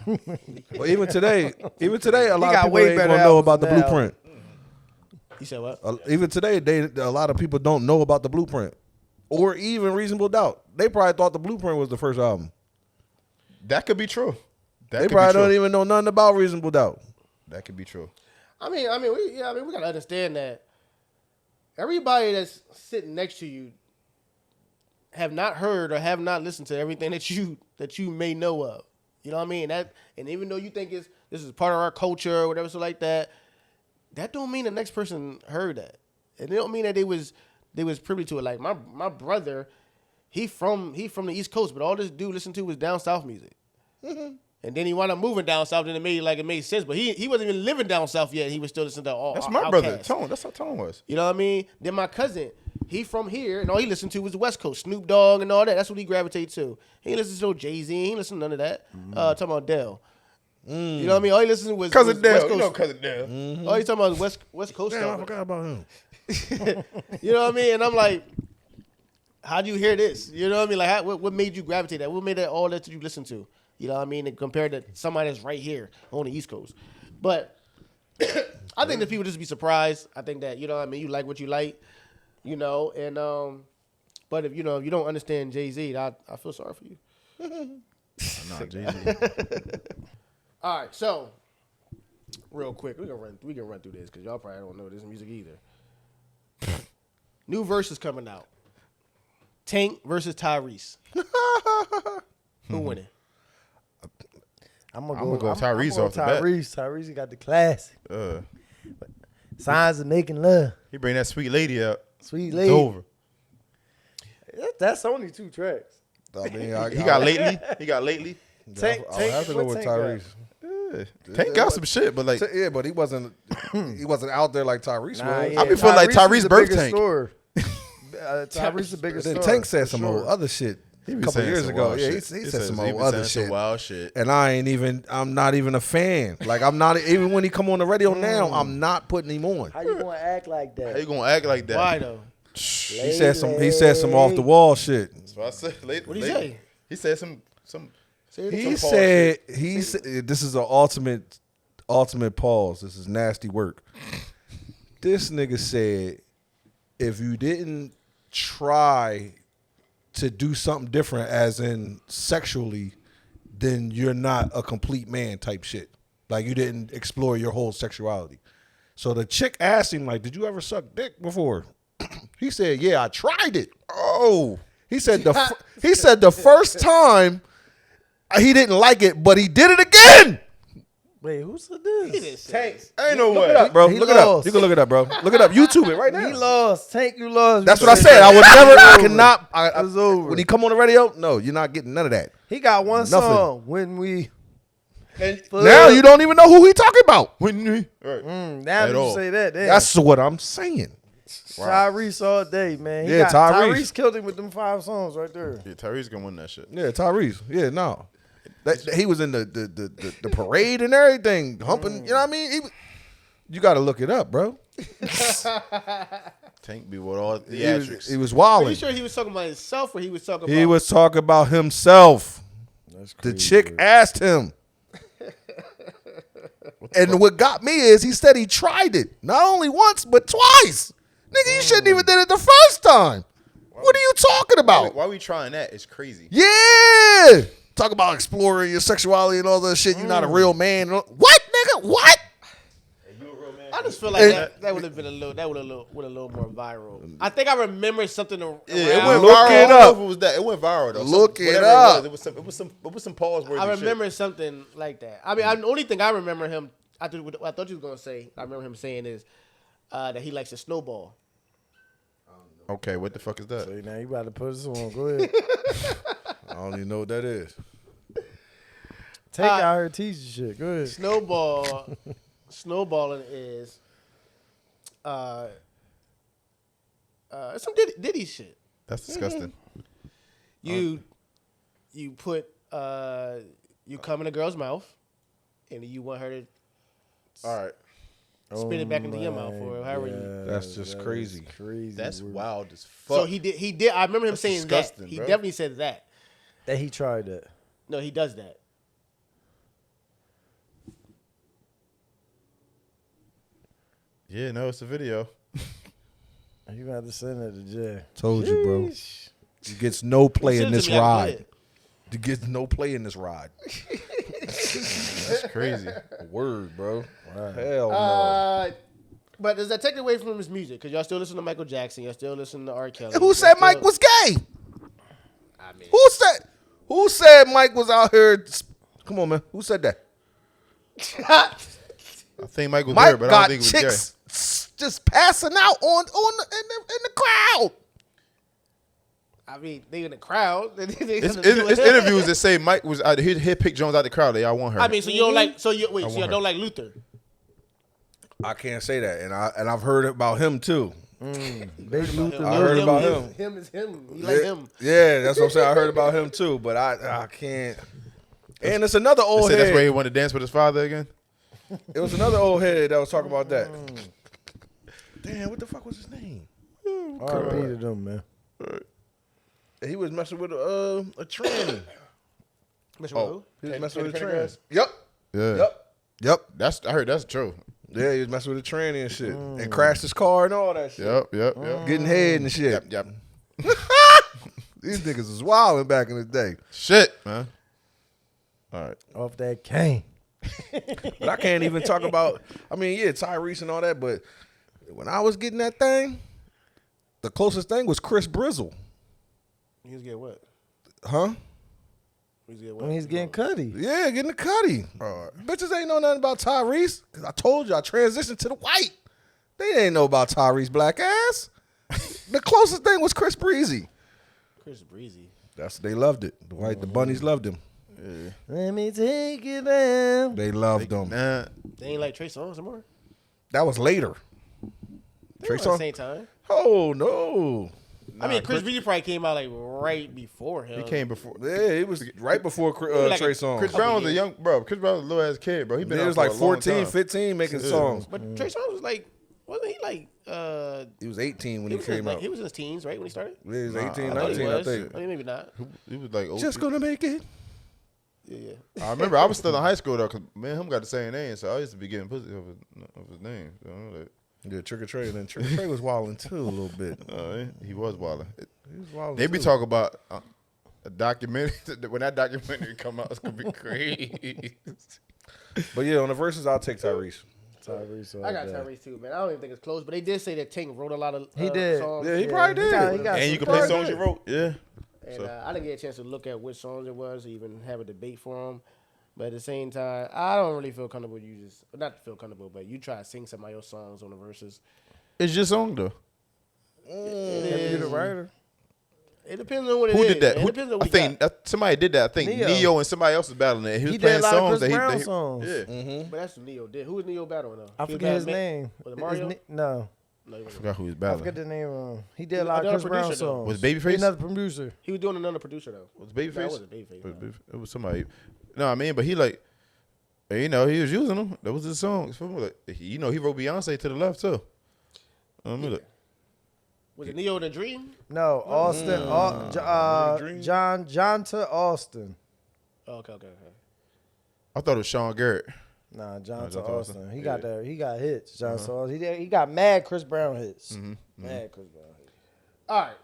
Well, even today, a lot
got
of people
way
ain't
better
gonna know
albums
about the
now.
Blueprint.
You said what?
Even today, a lot of people don't know about the Blueprint, or even Reasonable Doubt. They probably thought the Blueprint was the first album.
That could be true. That
They
could
probably
be true.
don't even know nothing about Reasonable Doubt.
That could be true.
We gotta understand that everybody that's sitting next to you have not heard or have not listened to everything that you may know of. You know what I mean? And even though you think this is part of our culture or whatever, so like that don't mean the next person heard that. And it don't mean that they was privy to it. Like my brother, he from the East Coast, but all this dude listened to was down south music. Mm-hmm. And then he wound up moving down south, and it made sense. But he wasn't even living down south yet. He was still listening to all.
That's my brother, Tone. That's how Tone was.
You know what I mean? Then my cousin, he from here, and all he listened to was the West Coast, Snoop Dogg and all that. That's what he gravitated to. He didn't listen to no Jay-Z. He didn't listen to none of that. Talking about Dell. You know what I mean? All he listened to was
Cousin
West
Dell.
Coast.
You know Cousin Dell.
All he talking about was West Coast
Damn, I
stuff.
forgot about him.
You know what I mean? And I'm like, how do you hear this? You know what I mean? Like, what made you gravitate that? What made that all that you listen to? You know what I mean? And compared to somebody that's right here on the East Coast. But I think that people just be surprised. I think that, you know what I mean? You like what you like, you know, and but if you don't understand Jay-Z, I feel sorry for you.
Nah, Jay-Z.
All right, so real quick, we can run through this because y'all probably don't know this music either. New verse is coming out. Tank versus Tyrese. Who winning?
I'm
I'ma
gonna
go Tyrese
I'm
off the bat.
Tyrese got the classic.
Uh,
Signs of Making Love.
he bring that sweet lady out.
Sweet
It's
lady.
over.
That's only 2 tracks.
I mean,
He got lately. He got lately.
I'll have to go with
what Tank got?
Tyrese.
Yeah. Tank got some shit, but like
Yeah, but he wasn't out there like Tyrese
Nah,
was.
yeah.
I be feeling like
is
Tyrese
the
birth
biggest
tank.
story. Tyrese the biggest
Then
story.
Tank said
for
some
sure.
old other shit
He
a
be
couple
saying
years
some
ago.
wild
Yeah, he
shit.
said some
he
old
be
other
saying some
shit.
wild shit.
And I'm not even a fan. Like I'm not even when he come on the radio now, I'm not putting him on.
How you gonna act like that?
How you gonna act like that?
Why though?
He said some off the wall shit.
That's what I said.
What'd he say?
He said some.
He said this is an ultimate pause. This is nasty work. This nigga said if you didn't try to do something different as in sexually, then you're not a complete man type shit. Like you didn't explore your whole sexuality. So the chick asked him like, did you ever suck dick before? He said, yeah, I tried it. Oh. He said the first time he didn't like it, but he did it again.
Wait, who said this?
Tank.
Ain't no way.
Look it up, bro.
He
Look it up.
lost.
You can look it up, bro. Look it up. YouTube it right now.
He lost. Tank, you lost.
That's
You
what I said. I would never. I cannot.
It's over.
When he come on the radio, no, you're not getting none of that.
He got one
Nothing.
song. When we.
Now you don't even know who he talking about.
Right.
Now
At
that you
all.
say that, damn.
That's what I'm saying.
Tyrese all day, man.
Yeah, Tyrese.
Tyrese killed him with them 5 songs right there.
Yeah, Tyrese gonna win that shit.
Yeah, Tyrese. Yeah, no. He was in the parade and everything, humping. You know what I mean? You got to look it up, bro.
Tank be with all
He
theatrics.
was
Are
wilding.
you sure he was talking about himself or he was talking
He
about?
was talking about himself. The chick asked him. And what got me is he said he tried it. Not only once, but twice. Nigga, you shouldn't even did it the first time. What are you talking about?
Why we trying that? It's crazy.
Yeah. Talk about exploring your sexuality and all that shit. You're not a real man. What, nigga? What?
I just feel like that would have been a little more viral. I think I remember something.
Yeah, it went
Look
viral.
it
I don't know
up.
if it was that. It went viral though.
Look it
Whatever
up.
It was some pause worthy
I
shit.
remember something like that. I mean, the only thing I remember him. I thought you was gonna say. I remember him saying is that he likes to snowball.
Okay, what the fuck is that?
Now you about to put this on. Go ahead.
I don't even know what that is.
Take out her teacher shit. Go ahead.
Snowballing is It's some Diddy shit.
That's disgusting.
You put you come in a girl's mouth, and you want her to
All right.
spit it back into your mouth or however you.
That's just crazy.
Crazy.
That's
word.
wild as fuck.
So he did. I remember him
That's
saying
disgusting,
that. He
bro.
definitely said that.
That he tried that.
No, he does that.
Yeah, no, it's a video.
You gonna have to send it to Jay.
Told you, bro. You gets no play
Send
in
it to
this
me, I'll play
ride.
it.
You get no play in this ride.
That's crazy.
Word, bro. Hell no.
But does that take away from his music? Because y'all still listen to Michael Jackson. Y'all still listen to R. Kelly.
Who
y'all
said
still-
Mike was gay?
I mean,
Who said Mike was out here? Come on, man. Who said that?
I think Mike was
Mike
there, but I
got
don't think it was
chicks just passing out in the crowd.
I mean, they in the crowd.
It's interviews that say Mike was out. He picked Jones out the crowd. They all want her.
I mean, so you don't like. So you wait.
I
So you
want
don't
her.
like Luther.
I can't say that, and I've heard about him too.
Big Luther.
I heard about him.
Him is him. You like him.
Yeah, that's what I'm saying. I heard about him too, but I can't. And it's another
They
old
said that's where he
head.
wanted to dance with his father again.
It was another old head that was talking about that. Damn, what the fuck was his name?
R.I.P. to them, man.
He was messing with a tranny.
Mr.
Oh.
Who?
He was messing with a
Pendergrass?
tranny. Yep.
Yeah.
Yep.
I heard that's true.
Yeah, he was messing with a tranny and shit, and crashed his car and all that shit.
Yep.
Getting head and shit.
Yep.
These niggas was wilding back in the day.
Shit, man. All right.
Off that cane.
But I can't even talk about. I mean, yeah, Tyrese and all that. But when I was getting that thing, the closest thing was Chris Brizzle,
He was getting what?
huh?
He was getting
When
what?
he's getting cutty.
Yeah, getting the cutty. Bitches ain't know nothing about Tyrese because I told you I transitioned to the white. They ain't know about Tyrese black ass. The closest thing was Chris Breezy.
Chris Breezy.
They loved it. The bunnies loved him.
Let me take you down.
They loved him.
Nah.
They ain't like Trey Songz anymore.
That was later. Trey
At the
Songz.
same time.
Oh no.
I mean, Chris Breezy probably came out like right before him.
He came before.
Yeah, it was right before
like
Trey
a-
Songz.
Chris Brown was a young bro. Chris Brown was a little ass kid, bro. He been
He
out
was
for
like
a long
14,
time.
15 making songs.
But Trey Songz was like, wasn't he like?
He was 18 when
He
he
was
came
like,
out.
he was in his teens, right, when he started.
He was 18,
I thought
19,
he
I
was.
think.
I mean, maybe not.
He was like old.
Just gonna make it.
Yeah.
I remember I was still in high school though, cause me and him got the same name, so I used to be getting pussy of his name. So I'm like,
Yeah, Trick or Trey. And then Trick or Trey was wilding too a little bit.
he was wilding.
He was wilding
They be
too.
talking about a documentary. When that documentary come out, it's gonna be crazy.
But yeah, on the verses, I'll take Tyrese.
Tyrese.
I got Tyrese too, man. I don't even think it's close, but they did say that Tank wrote a lot of
He did.
songs.
Yeah, he probably did.
He got
And
some
you can play
songs.
songs you wrote. Yeah.
And I didn't get a chance to look at which songs it was, or even have a debate for them. But at the same time, I don't really feel comfortable. Not feel comfortable, but you try to sing some of your songs on the verses.
It's your song though.
You the writer.
It depends on what it
Who
is.
did that?
man. It
Who,
depends on what
I
we
think
got.
somebody did that. I think
Neo.
Neo and somebody else was battling it. He was
He did
playing
a lot of
songs
Chris
that
Brown
he
songs.
Yeah.
But that's what Neo did. Who was Neo battling though?
I
He was
forget his
battling-
name.
Was it Mario?
No.
No, he wasn't.
Forgot who he was
I
battling.
forget the name. He did a
He-
lot of
another
Chris Brown
producer, though.
songs.
Was Babyface?
He another producer.
He was doing another producer though.
Was
No, it
Babyface?
wasn't Babyface. no.
It was somebody. No, I mean, but he like, he was using them. That was his songs. Like, he wrote Beyonce to the left too. Look.
Was it Neo the Dream?
No, Austin. John to Austin.
Oh, okay.
I thought it was Sean Garrett.
Nah, John
John
to
to
Austin.
Austin.
He got that. He got hits. John to Austin. He got mad Chris Brown hits. Mad Chris Brown hits.
All right.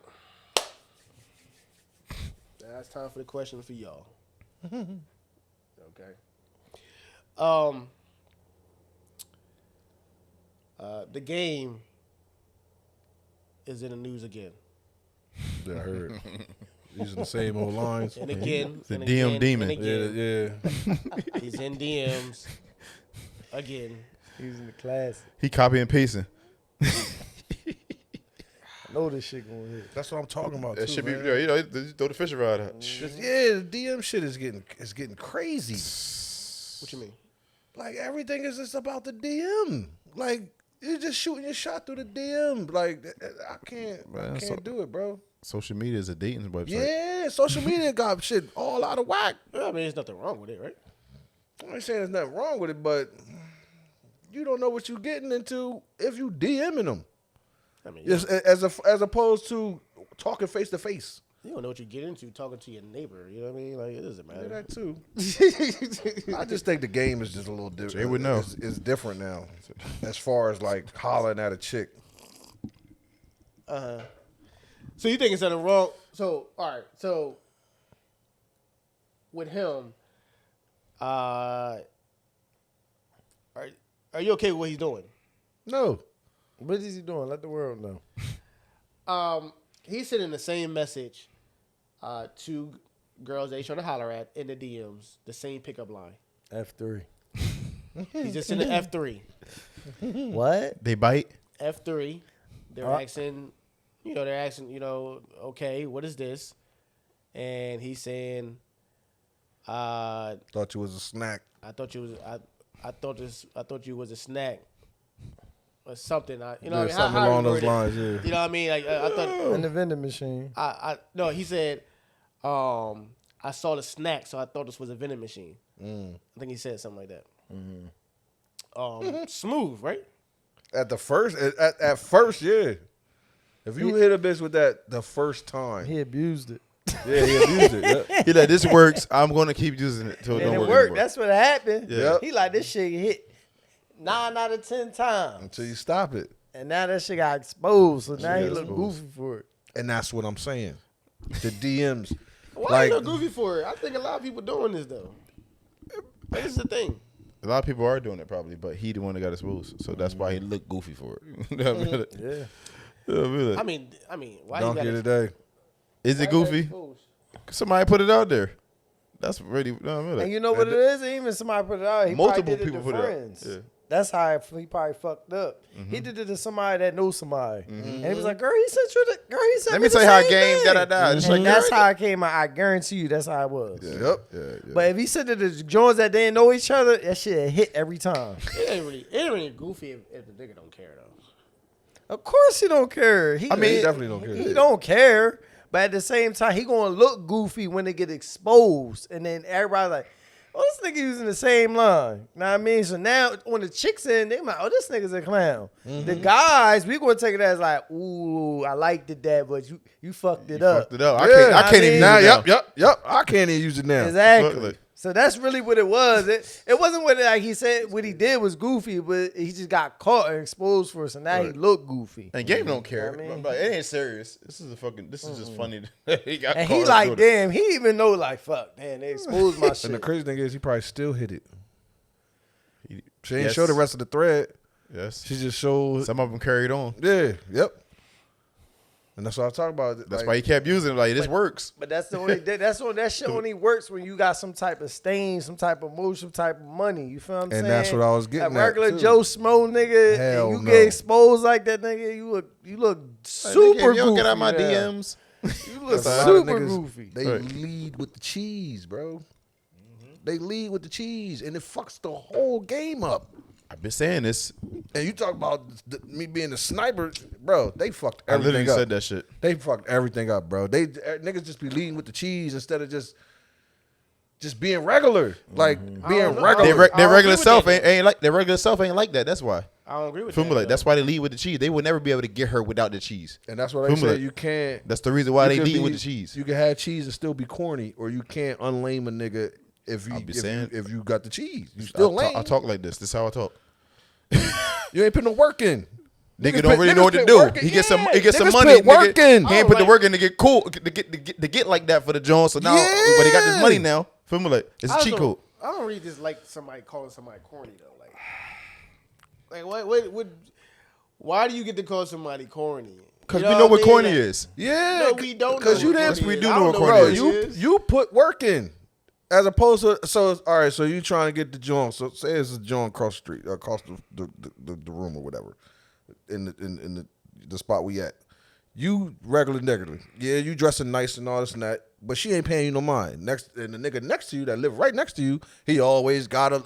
Now it's time for the question for y'all. Okay. The game is in the news again.
Yeah, I heard. Using the same old lines.
And again.
The
and
DM
again,
demon.
and
Yeah,
again.
yeah.
He's in DMs. Again.
He's in the class.
He copy and pasting.
I know this shit gonna hit.
That's what I'm talking about.
That
too,
should be,
man.
just throw the fisher rod out.
Just- yeah, the DM shit is getting crazy.
What you mean?
Like everything is just about the DM. Like You're just shooting your shot through the DM. Like I can't
Man,
do it, bro.
Social media is a dating website.
Yeah, social media got shit all out of whack.
I mean, there's nothing wrong with it, right?
I ain't saying there's nothing wrong with it, but you don't know what you're getting into if you DMing them.
I mean,
Just as opposed to talking face to face.
you don't know what you get into talking to your neighbor. You know what I mean? Like, it doesn't matter.
That too. I just think the game is just a little different.
Jay would know.
It's different now, as far as like hollering at a chick.
So you think it's nothing wrong? So all right. So with him, are you okay with what he's doing?
No,
What is he doing? Let the world know.
He's sending the same message to girls that he's trying to holler at in the DMs, the same pickup line.
F3.
He's just in the F3.
What?
They bite.
F3. They're asking, okay, what is this? And he's saying,
thought you was a snack.
I thought you was a snack. Or something.
Something along those lines. Yeah.
You know what I mean? Like I thought
In the vending machine.
no, he said, I saw the snack, so I thought this was a vending machine. I think he said something like that. Smooth, right?
At first, yeah. If you hit a bitch with that the first time,
He abused it.
yeah, he abused it. Yeah.
He like, this works. I'm going to keep using it till it
And
don't
it
work
worked.
anymore.
That's what happened.
Yep.
He like, this shit hit 9 out of 10 times.
Until you stop it,
And now that shit got exposed. So now he
got
look
exposed.
goofy for it.
and that's what I'm saying. The DMs,
Why
like,
you look goofy for it? I think a lot of people doing this though. This is the thing.
A lot of people are doing it probably, but he the one that got exposed, so that's why he looked goofy for it.
Yeah.
I mean, why
donkey
you
of
got
the day.
Is it goofy? Somebody put it out there. That's really
And you know what it is? Even somebody put it out. He
Multiple
probably did
people
it
put
to
it out.
friends.
Yeah.
That's how he probably fucked up. He did it to somebody that knows somebody. And he was like, girl, he sent you the girl, he sent
Let
me
me
the
tell you how
same
a game
thing.
da. It's like,
And that's how it came out. I guarantee you that's how it was.
Yep.
Yeah.
But if he said to the Jones that they didn't know each other, that shit hit every time.
It ain't really goofy if the nigga don't care though.
Of course he don't care. He
definitely don't care.
He don't care. But at the same time, he gonna look goofy when they get exposed. And then everybody like, oh, this nigga using the same line. Know what I mean? So now when the chicks in, they like, oh, this nigga's a clown. The guys, we gonna take it as like, ooh, I liked it that, but you fucked it up.
Fucked it up.
Yeah,
I can't even
now.
use it now.
Yep. I can't even use it now.
Exactly.
Look.
So that's really what it was. It wasn't what like he said what he did was goofy, but he just got caught and exposed for it. So now he looked goofy.
And Game don't care.
You know what I mean?
Like, it ain't serious. This is just funny. He got
And
caught
he like,
doing it.
damn, he even know like, fuck, man, they exposed my
And the
shit.
crazy thing is, he probably still hit it. She ain't
Yes.
show the rest of the thread.
Yes.
She just showed.
Some of them carried on.
Yeah. Yep. And that's what I talk about.
That's
like,
why he kept using it. Like, this works.
But that's the only that shit only works when you got some type of stain, some type of motion, some type of money. You feel what I'm saying?
And that's what I was getting
A regular
at, too.
Joe Smo nigga,
Hell
and you
no.
get exposed like that nigga, you look super
Nigga, if you don't
goofy.
get out my
now.
DMs.
You look
That's a lot of
super
niggas,
goofy.
They
Right.
lead with the cheese, bro. They lead with the cheese, and it fucks the whole game up.
I've been saying this.
And you talk about me being the sniper, bro. They fucked
I
everything
literally
up.
said that shit.
They fucked everything up, bro. They niggas just be leading with the cheese instead of just being regular, like being regular.
Their regular
with
self
that,
ain't like their regular self ain't like that. That's why.
I don't agree with
Feel
that.
me? Like
though.
that's why they lead with the cheese. They would never be able to get her without the cheese.
And that's what I
Feel me?
said.
Like,
You can't.
That's the reason why
you
they
could
lead
be-
with the cheese.
You can have cheese and still be corny, or you can't unlame a nigga if
I'll be saying-
if you got the cheese. You still lame.
I talk like this. This is how I talk.
You ain't put no work in.
Nigga
Niggas
don't
put-
really know what to
niggas
do.
put work in.
He gets some.
Yeah,
He gets some
niggas
money.
put work
nigga.
in.
He ain't put the work in to get cool to get like that for the Jones. So now, but he got this money now. Feel me? Like it's a cheat code.
I don't really just like somebody calling somebody corny though. Like what? Why do you get to call somebody corny?
Because
You
we know what
I mean?
corny
Like,
is.
Yeah,
No, we don't know
Because you
what
didn't.
corny
we
is.
do
I
know
don't
what corny
Bro,
is.
you put work in, as opposed to all right. So you trying to get the joint. So say it's a joint across the street, across the room or whatever, in the spot we at. You regular nigga. Yeah, you dressing nice and all this and that, but she ain't paying you no mind. And the nigga next to you that live right next to you, he always got a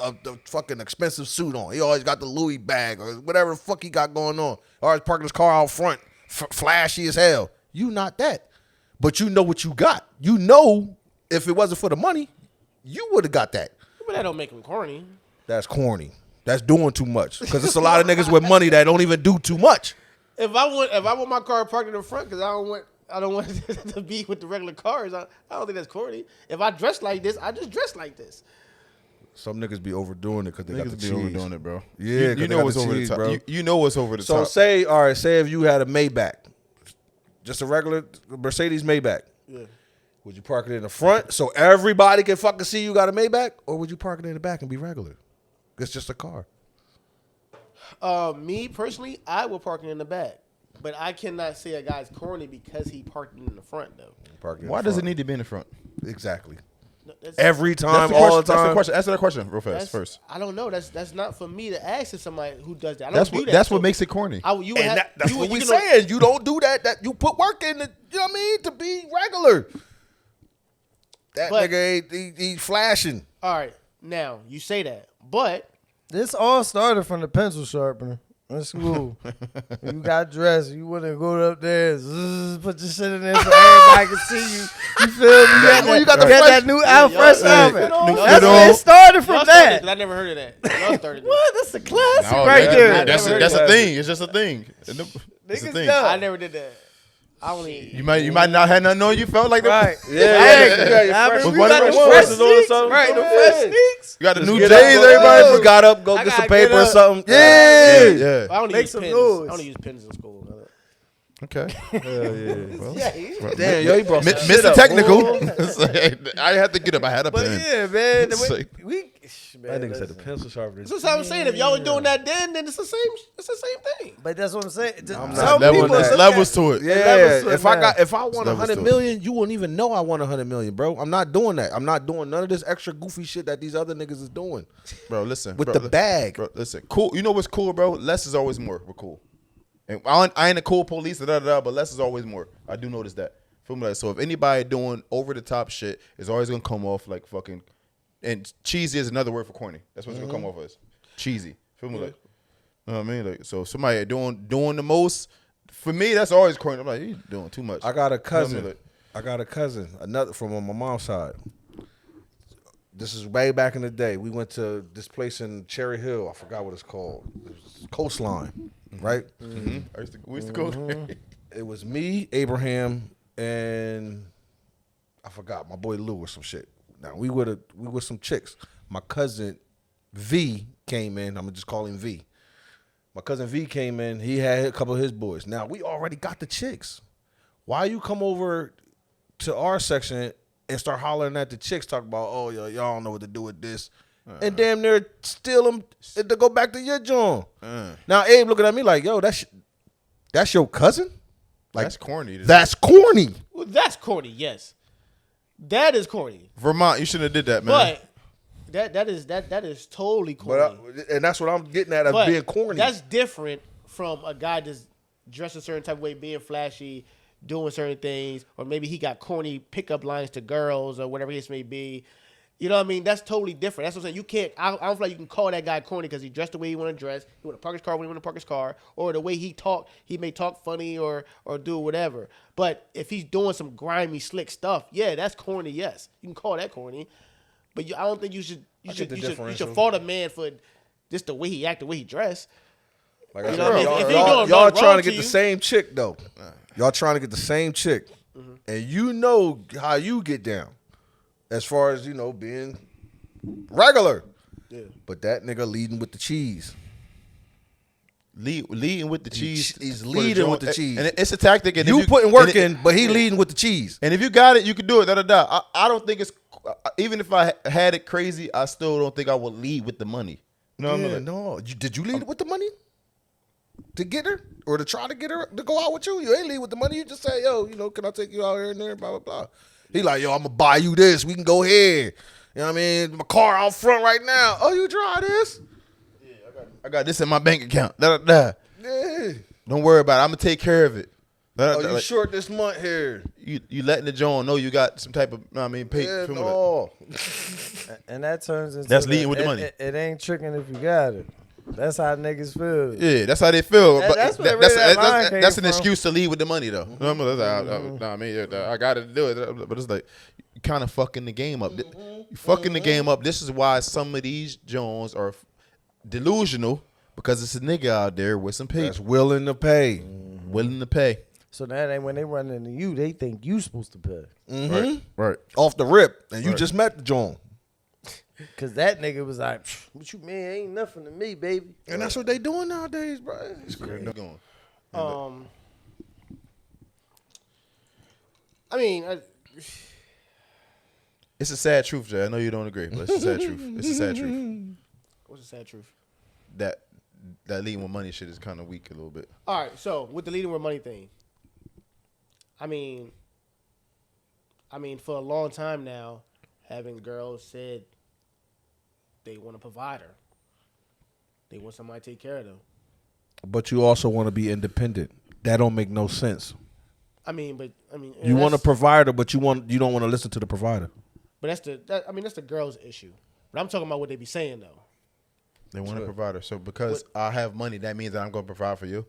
fucking expensive suit on. He always got the Louis bag or whatever the fuck he got going on. Always parking his car out front, flashy as hell. You not that. But you know what you got. You know if it wasn't for the money, you would have got that.
But that don't make him corny.
That's corny. That's doing too much. Because it's a lot of niggas with money that don't even do too much.
If I want my car parked in the front because I don't want it to be with the regular cars, I don't think that's corny. If I dress like this, I just dress like this.
Some niggas be overdoing it because they got the
Niggas
cheese.
be overdoing it, bro.
Yeah,
you know what's over the top.
bro.
You know what's over the
So
top.
say if you had a Maybach, just a regular Mercedes Maybach.
Yeah.
Would you park it in the front so everybody can fucking see you got a Maybach, or would you park it in the back and be regular? It's just a car.
Me personally, I will park it in the back, but I cannot say a guy's corny because he parked it in the front though.
Park it in
Why
the
does it
front.
need to be in the front?
Exactly.
No, that's-
Every
That's
time,
the
all
question.
the time.
That's the question. Answer that question real fast
that's-
first.
I don't know. That's not for me to ask if somebody who does that. I don't
That's
do
what
that.
that's
So
what makes it corny.
you would
And
have,
that's
you
what
would-
we
you know-
saying. You don't do that. That you put work in it. You know what I mean? To be regular. That
But-
nigga ain't he flashing.
All right, now you say that, but
This all started from the pencil sharpener. That's cool. You got dressed. You wouldn't go up there, put your shit in there so everybody can see you. You feel me? You got that new fresh outfit. That's where it started from
y'all started
that.
it, I never heard of that. Y'all started it.
What? That's a classic
No,
right
that-
there.
That's
Never
a
heard
thing. It's just a thing. It's a
Niggas
thing.
know.
I never did that. I only.
You might not have nothing on. You felt like that.
Right.
Yeah.
Was
We
one
got
of
the
the
fresh
ones
on
sneaks.
something?
Right, the
Yeah.
fresh sneaks.
You got the new
Get
J's.
up,
Everybody
just got up, go
I
get some
gotta get
paper or
up.
something.
Yeah,
Yeah.
yeah.
I only
Make
use
some
pens.
noise.
I only use pens in school.
Okay. Well,
Damn, yo, he brought some shit
Mr.
up,
Technical.
boy.
It's like, I had to get up. I had a
But
pen.
yeah, man.
It's like-
That nigga said the pencil sharpener.
That's what I'm saying. If y'all were doing that then it's the same. It's the same thing.
But that's what I'm saying.
I'm
Some
not
people
doing that.
look
Levels
at-
to it.
Yeah,
levels to it
if I
now.
won
Levels
100
to it.
million, you wouldn't even know I won 100 million, bro. I'm not doing that. I'm not doing none of this extra goofy shit that these other niggas is doing
Bro, listen.
with
bro,
the bag.
Bro, listen. Cool. You know what's cool, bro? Less is always more. We're cool. And I ain't a cool police, but less is always more. I do notice that. Feel me? Like, so if anybody doing over the top shit, it's always gonna come off like fucking. And cheesy is another word for corny. That's what it's gonna come off as. Cheesy. Feel me? Like, you know what I mean? Like, so somebody doing the most. For me, that's always corny. I'm like, you doing too much.
I got a
You
cousin.
know what
Another from on my mom's side. This is way back in the day. We went to this place in Cherry Hill. I forgot what it's called. It was Coastline, right?
I mean? We used to go there.
It was me, Abraham, and I forgot my boy Lou or some shit. Now we were some chicks. My cousin V came in. I'm gonna just call him V. My cousin V came in. He had a couple of his boys. Now we already got the chicks. Why you come over to our section and start hollering at the chicks, talking about, oh, y'all don't know what to do with this, and damn near steal them to go back to your joint. Now Abe looking at me like, yo, that's your cousin. Like,
That's corny.
That's corny.
Well, that's corny. Yes, that is corny.
Vermont, you shouldn't have did that, man.
But that is totally corny.
But and that's what I'm getting at as
But
being corny.
That's different from a guy that's dressed a certain type of way, being flashy, doing certain things, or maybe he got corny pickup lines to girls or whatever this may be. You know what I mean? That's totally different. That's what I'm saying. You can't. I don't feel like you can call that guy corny because he dressed the way he want to dress. He want to park his car when he want to park his car, or the way he talk. He may talk funny or do whatever. But if he's doing some grimy, slick stuff, yeah, that's corny. Yes, you can call that corny. But I don't think you should. You
get the
should
differential.
fault a man for just the way he act, the way he dress.
Like I
You
said,
know what I mean?
y'all,
If he
y'all-
doing
y'all
nothing
trying
wrong
to get
to
the
you-
same chick though. Y'all trying to get the same chick, and you know how you get down, as far as being regular. Yeah. But that nigga leading with the cheese.
Leading with the cheese.
He's
for the
leading
joint.
with the cheese.
And it's a tactic. And
You
if
putting work
and it-
in, but he leading with the cheese.
And if you got it, you can do it. I don't think it's even if I had it crazy, I still don't think I would lead with the money. You know what I mean? Like,
No, did you lead with the money to get her, or to try to get her to go out with you? You ain't lead with the money. You just say, yo, can I take you out here and there? Blah blah blah. He like, yo, I'm gonna buy you this. We can go here. You know what I mean? My car out front right now. Oh, you drive this?
I got this in my bank account. Da, da, da.
Yeah.
Don't worry about it. I'm gonna take care of it.
Oh, you short this month here.
You letting the John know you got some type of, pay.
Yeah, no.
And that turns into
That's leading with the money.
It ain't tricking if you got it. That's how niggas feel.
Yeah, that's how they feel. But
that's where that line came
that's an
from.
excuse to lead with the money, though. I got to do it. But it's like, you kind of fucking the game up. You fucking the game up. This is why some of these Jones are delusional, because it's a nigga out there with some pay.
That's willing to pay.
Willing to pay.
So now when they run into you, they think you supposed to pay.
Right.
Off the rip. And you just met the John.
Cause that nigga was like, what you mean? Ain't nothing to me, baby.
And that's what they doing nowadays, bro. It's crazy.
I mean,
It's a sad truth, Jay. I know you don't agree, but it's a sad truth. It's a sad truth.
what's the sad truth?
That leading with money shit is kind of weak a little bit.
All right, so with the leading with money thing, I mean, for a long time now, having girls said they want a provider, they want somebody to take care of them.
But you also want to be independent. That don't make no sense.
You
want a provider, but you don't want to listen to the provider.
But that's the girl's issue. But I'm talking about what they be saying though.
They want a provider. So because I have money, that means that I'm going to provide for you?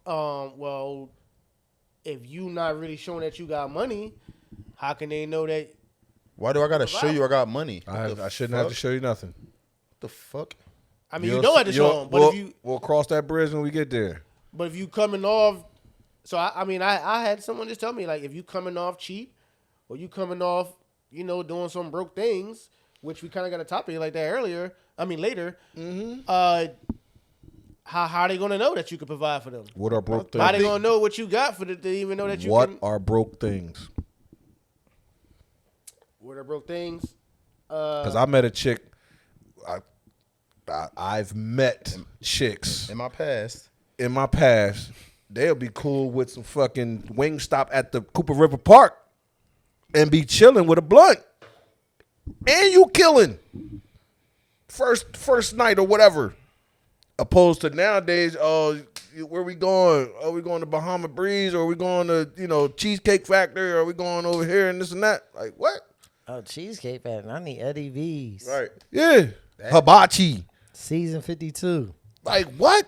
Well, if you not really showing that you got money, how can they know that?
Why do I got to show you I got money?
I shouldn't have to show you nothing.
What the fuck?
I mean, you don't have to show them. But
we'll cross that bridge when we get there.
But if you coming off, so I had someone just tell me, like, if you coming off cheap, or you coming off, doing some broke things, which we kind of got a topic like that later. How are they gonna know that you can provide for them?
What are broke things?
How they gonna know what you got for them to even know that you
What
can?
are broke things?
What are broke things?
Because I met a chick. I've met chicks
In my past.
They'll be cool with some fucking Wingstop at the Cooper River Park and be chilling with a blunt. And you killing first night or whatever. Opposed to nowadays, where we going? Are we going to Bahama Breeze, or are we going to, Cheesecake Factory, or are we going over here and this and that? Like, what?
Oh, Cheesecake Factory. I need Eddie V's.
Right.
Yeah. Hibachi.
Season 52.
Like, what?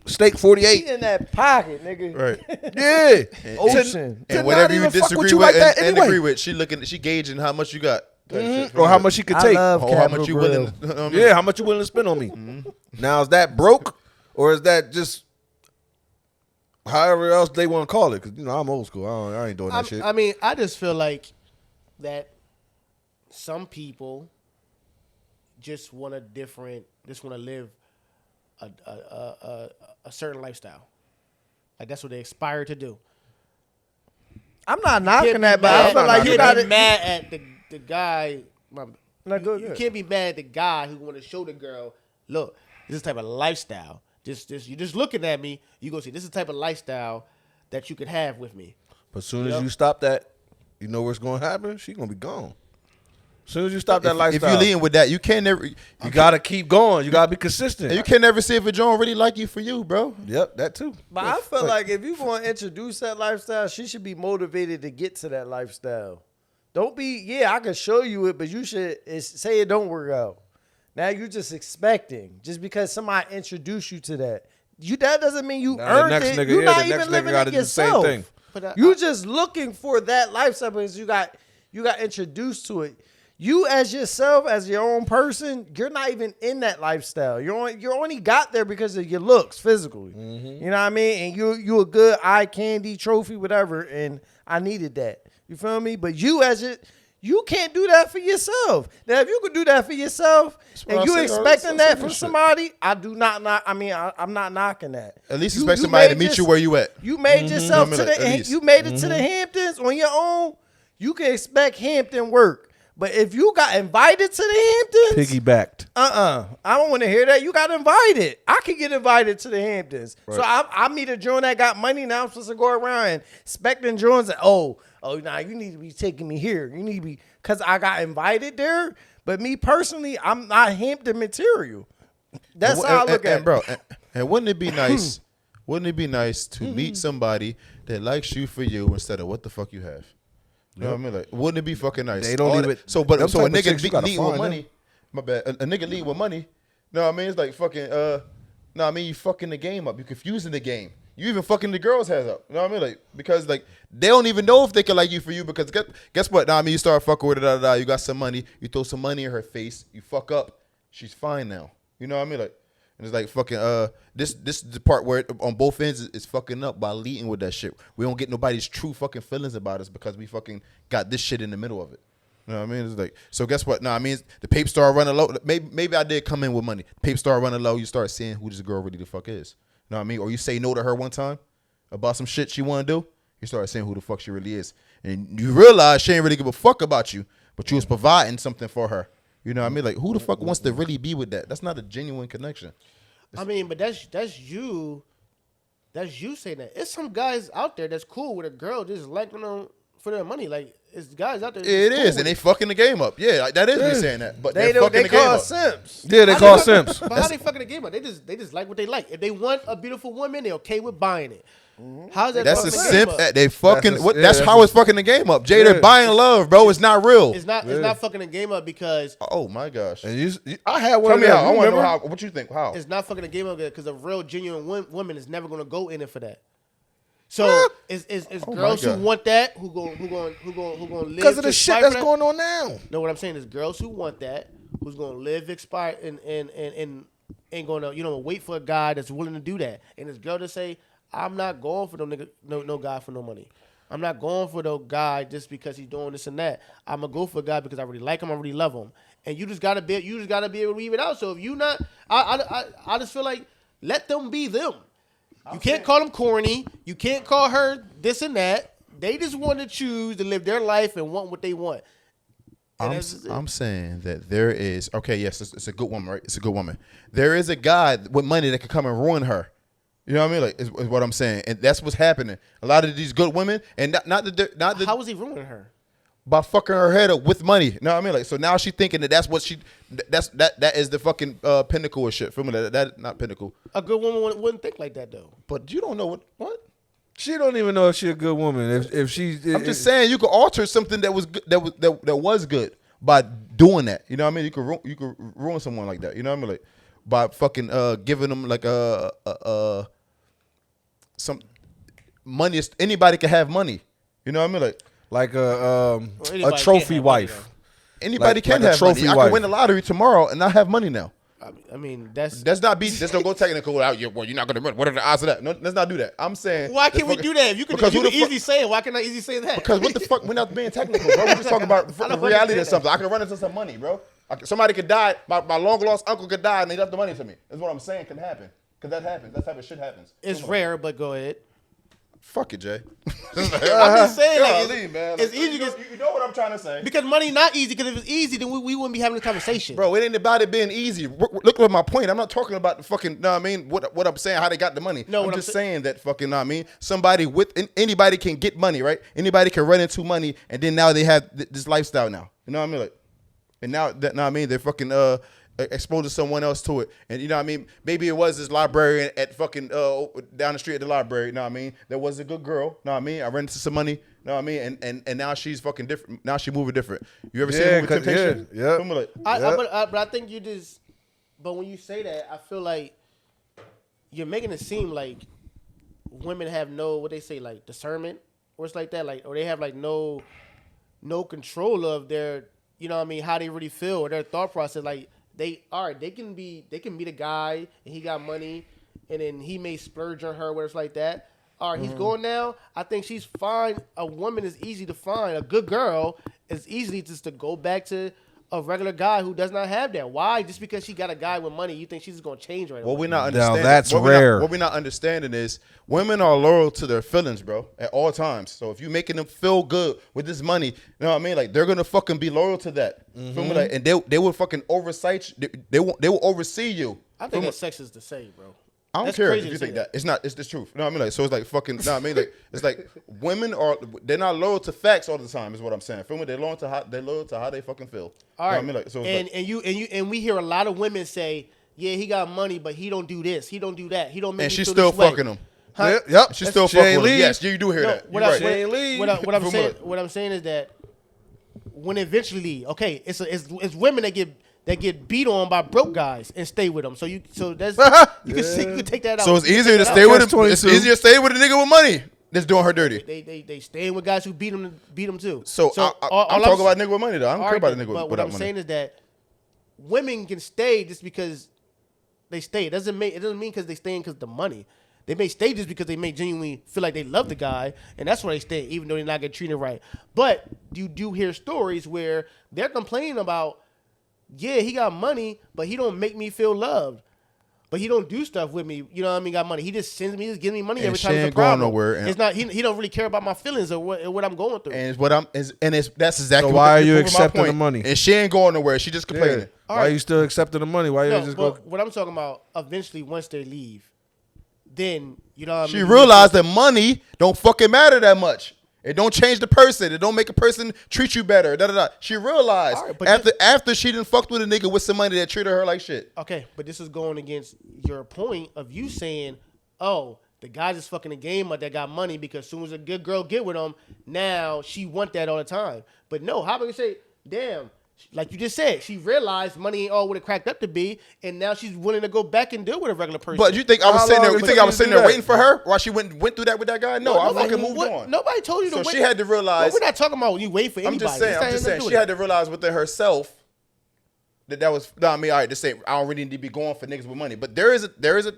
Steak 48.
In that pocket, nigga.
Right.
Yeah.
Ocean.
And whatever you disagree with
like that
and
anyway.
agree with, she gauging how much you got.
Or how much she could take.
I love
Or how
Capital
much you
Grill.
willing to,
Yeah, how much you willing to spend on me? Now, is that broke, or is that just however else they want to call it? Because, I'm old school. I ain't doing that shit.
I just feel like that some people just want to live a certain lifestyle. Like, that's what they aspire to do.
I'm not knocking that, but I feel like you got
to mad at the guy.
You
can't be mad at the guy who want to show the girl, look, this is the type of lifestyle. You're just looking at me. You go see this is the type of lifestyle that you could have with me.
But as soon as you stop that, you know what's going to happen? She's going to be gone. As soon as you stop that lifestyle.
If you're leading with that, you can't never.
You got to keep going. You got to be consistent.
And you can never see if a John really like you for you, bro.
Yep, that too.
But I feel like if you want to introduce that lifestyle, she should be motivated to get to that lifestyle. Don't be, I can show you it, but you should say it don't work out. Now you're just expecting, just because somebody introduced you to that. That doesn't mean you earned it. You're not even living it yourself.
Same thing.
You're just looking for that lifestyle because you got introduced to it. You as yourself, as your own person, you're not even in that lifestyle. You only got there because of your looks physically. You know what I mean? And you a good eye candy trophy, whatever. And I needed that. You feel me? But you can't do that for yourself. Now, if you could do that for yourself and you expecting that from somebody, I'm not knocking that.
At least expect somebody to meet you where you at.
You made yourself you made it to the Hamptons on your own. You can expect Hampton work. But if you got invited to the Hamptons,
piggybacked.
I don't want to hear that. You got invited. I can get invited to the Hamptons. Right. So I meet a Joan that got money. Now I'm supposed to go around and expecting Jones that, you need to be taking me here. You need to be, because I got invited there. But me personally, I'm not Hampton material. That's how I look at it.
Bro, and wouldn't it be nice? Wouldn't it be nice to meet somebody that likes you for you instead of what the fuck you have? You know what I mean? Like, wouldn't it be fucking nice?
They don't
All
even-
that- so,
them
so a
type of
nigga
chicks, you gotta
lead with
find
money. My bad. A nigga lead with money. No, I mean it's like fucking. No, I mean you fucking the game up. You confusing the game. You even fucking the girls' heads up. You know what I mean? Like because like they don't even know if they can like you for you because guess what? Now I mean you start fucking with her. You got some money. You throw some money in her face. You fuck up. She's fine now. You know what I mean? Like. And it's like fucking this is the part where on both ends is fucking up by leading with that shit. We don't get nobody's true fucking feelings about us because we fucking got this shit in the middle of it. You know what I mean? It's like so. Guess what? No, I mean the pape star running low. Maybe I did come in with money. Pape star running low. You start seeing who this girl really the fuck is. You know what I mean? Or you say no to her one time about some shit she want to do. You start seeing who the fuck she really is, and you realize she ain't really give a fuck about you, but you was providing something for her. You know what I mean? Like, who the fuck wants to really be with that? That's not a genuine connection.
I mean, but that's you. That's you saying that. It's some guys out there that's cool with a girl just liking them for their money. Like, it's guys out there.
It
cool
is, and they fucking the game up. Yeah, like, that is me saying that. But
They
they're fucking the game
call
up.
simps.
Yeah, they call simps.
But how they fucking the game up? They just like what they like. If they want a beautiful woman, they're okay with buying it. How's that?
That's a
fucking the
simp.
game up?
They fucking.
That's a-
What,
yeah,
that's
that's
how
a-
it's fucking the game up. Jay,
Yeah.
they're buying love, bro. It's not real.
It's not fucking the game up because
Oh my gosh.
And I had one.
Tell
of
me
them.
how. I
You
want to know
remember?
how. What you think? How?
it's not fucking the game up because a real genuine woman is never gonna go in it for that. So it's
Oh,
girls
my
who
God.
want that who gonna live
Because of the
to
shit
aspire
that's
for that.
going on now.
No, what I'm saying is girls who want that, who's gonna live, expire, and ain't gonna wait for a guy that's willing to do that. And this girl to say, I'm not going for no guy for no money. I'm not going for no guy just because he's doing this and that. I'm gonna go for a guy because I really like him, I really love him. And you just gotta be able to weave it out. So if you not, I just feel like let them be them. You can't call them corny. You can't call her this and that. They just want to choose to live their life and want what they want. And that's just it.
I'm saying that there is yes, it's a good woman, right? It's a good woman. There is a guy with money that could come and ruin her. You know what I mean? Like is what I'm saying, and that's what's happening. A lot of these good women, and not the
How was he ruining her?
by fucking her head up with money. You know what I mean? Like so now she's thinking that that's what that is the fucking pinnacle of shit. Feel me? That not pinnacle.
A good woman wouldn't think like that though.
But you don't know what?
She don't even know if she a good woman. If she,
I'm just saying you could alter something that was good, that was good by doing that. You know what I mean? You could ruin someone like that. You know what I mean? Like by fucking giving them like some money. Anybody can have money. You know what I mean? Like
a
anybody can't
trophy
have money,
wife.
anybody
Like-
can
like a
have
trophy
money. I
wife.
can win the lottery tomorrow and not have money now.
I mean, that's
That's don't go technical out. Well, you're not gonna run. What are the odds of that? No, let's not do that. I'm saying.
why can't we do that? If you can,
Because
you
who
can
the fuck-
easily say it. Why can't I easily say that?
Because what the fuck? We're not being technical, bro. We're just talking about
don't
reality or
understand
something. I can run into some money, bro. Somebody could die. My long lost uncle could die, and they left the money to me. That's what I'm saying can happen. Because that happens. That type of shit happens.
it's rare, but go ahead.
Fuck it, Jay.
I'm just saying, like,
Golly, man.
it's easy
You
because
know what I'm trying to say.
because money not easy. Because if it's easy, then we wouldn't be having this conversation,
Bro, it ain't about it being easy. Look at my point. I'm not talking about the fucking, know what I mean? What I'm saying, how they got the money.
No,
I'm
what I'm
just saying that fucking, know what I mean? Somebody anybody can get money, right? Anybody can run into money, and then now they have this lifestyle now. You know what I mean? Like, and now, know what I mean? They're fucking exposing someone else to it. And you know what I mean? Maybe it was this librarian at fucking down the street at the library, you know what I mean? There was a good girl, know what I mean? I ran into some money, you know what I mean? And now she's fucking different. Now she moving different. You ever seen the movie Temptation?
yeah.
Feel me? Like,
but I think you just. But when you say that, I feel like you're making it seem like women have no what they say like discernment or it's like that, like or they have like no control of their you know what I mean how they really feel or their thought process. Like they can be the guy and he got money and then he may splurge on her where it's like that. All right, he's going now. I think she's fine. A woman is easy to find. A good girl is easily just to go back to a regular guy who does not have that. Why? Just because she got a guy with money, you think she's just gonna change right
What
away?
we're not
Now,
understanding.
that's
what we're not-
rare.
what we're not understanding is women are loyal to their feelings, bro, at all times. So if you're making them feel good with this money, you know what I mean? Like they're gonna fucking be loyal to that. Feel me? Like, and they will fucking oversight you. They will oversee you.
I
Feel
think
me?
that sex is the same, bro.
I don't
That's
care
crazy
if
to
you
say
think that. It's not. It's the truth. You know what I mean? Like, so it's like fucking. You know what I mean? Like, it's like women they're not loyal to facts all the time. Is what I'm saying. Feel me? They're loyal to how they fucking feel.
All right.
You know what I mean? Like, so it's
and we hear a lot of women say, "Yeah, he got money, but he don't do this, he don't do that, he don't make
And
me
she's
feel
still
this way."
fucking him.
Yep.
She still
She
fuck
ain't
with him.
leave.
Yes, you do hear
No,
that.
what,
You're
I,
right.
She ain't leave.
what I'm saying is that when eventually, okay, it's women that get beat on by broke guys and stay with them. So that's you can take that out.
So it's
You can
easier to
take that
stay
out.
with him.
Catch
It's
22.
easier to stay with a nigga with money that's doing her dirty.
They staying with guys who beat them too.
So I'm talking about a nigga with money though. I don't care about a nigga
But what
without
I'm
money.
saying is that women can stay just because they stay. It doesn't mean because they staying because of the money. They may stay just because they may genuinely feel like they love the guy, and that's why they stay, even though they're not getting treated right. But you do hear stories where they're complaining about, yeah, he got money, but he don't make me feel loved. But he don't do stuff with me. You know what I mean? Got money. He just sends me, just gives me money
And
every
she
time it's a
ain't going
problem.
nowhere, and-
It's not. He don't really care about my feelings or what I'm going through.
And that's exactly.
So why
what
are you
proving my
accepting the
point.
money?
And she ain't going nowhere. She just complaining.
Why are you still accepting the money? Why you
No,
just
but
go?
what I'm talking about, eventually once they leave, then you know what I
She
mean.
realized that money don't fucking matter that much. It don't change the person. It don't make a person treat you better. Da da da. She realized
All right, but
after she done fucked with a nigga with some money that treated her like shit.
Okay, but this is going against your point of you saying, oh, the guy just fucking a game that got money because as soon as a good girl get with him, now she want that all the time. But no, how about you say, damn, like you just said, she realized money ain't all what it cracked up to be, and now she's willing to go back and deal with a regular person.
But you think I was
How
sitting there?
long
You
it
think
took
I
you
was
to
sitting
do
there
that? waiting
waiting for her while she went through that with that guy? No, I fucking moved on.
Nobody told you to
So
wait.
she had to realize.
We're not talking about when you wait for
I'm
anybody.
just saying. She had to realize within herself that was. No, I mean, all right. This ain't. I don't really need to be going for niggas with money. But there is a,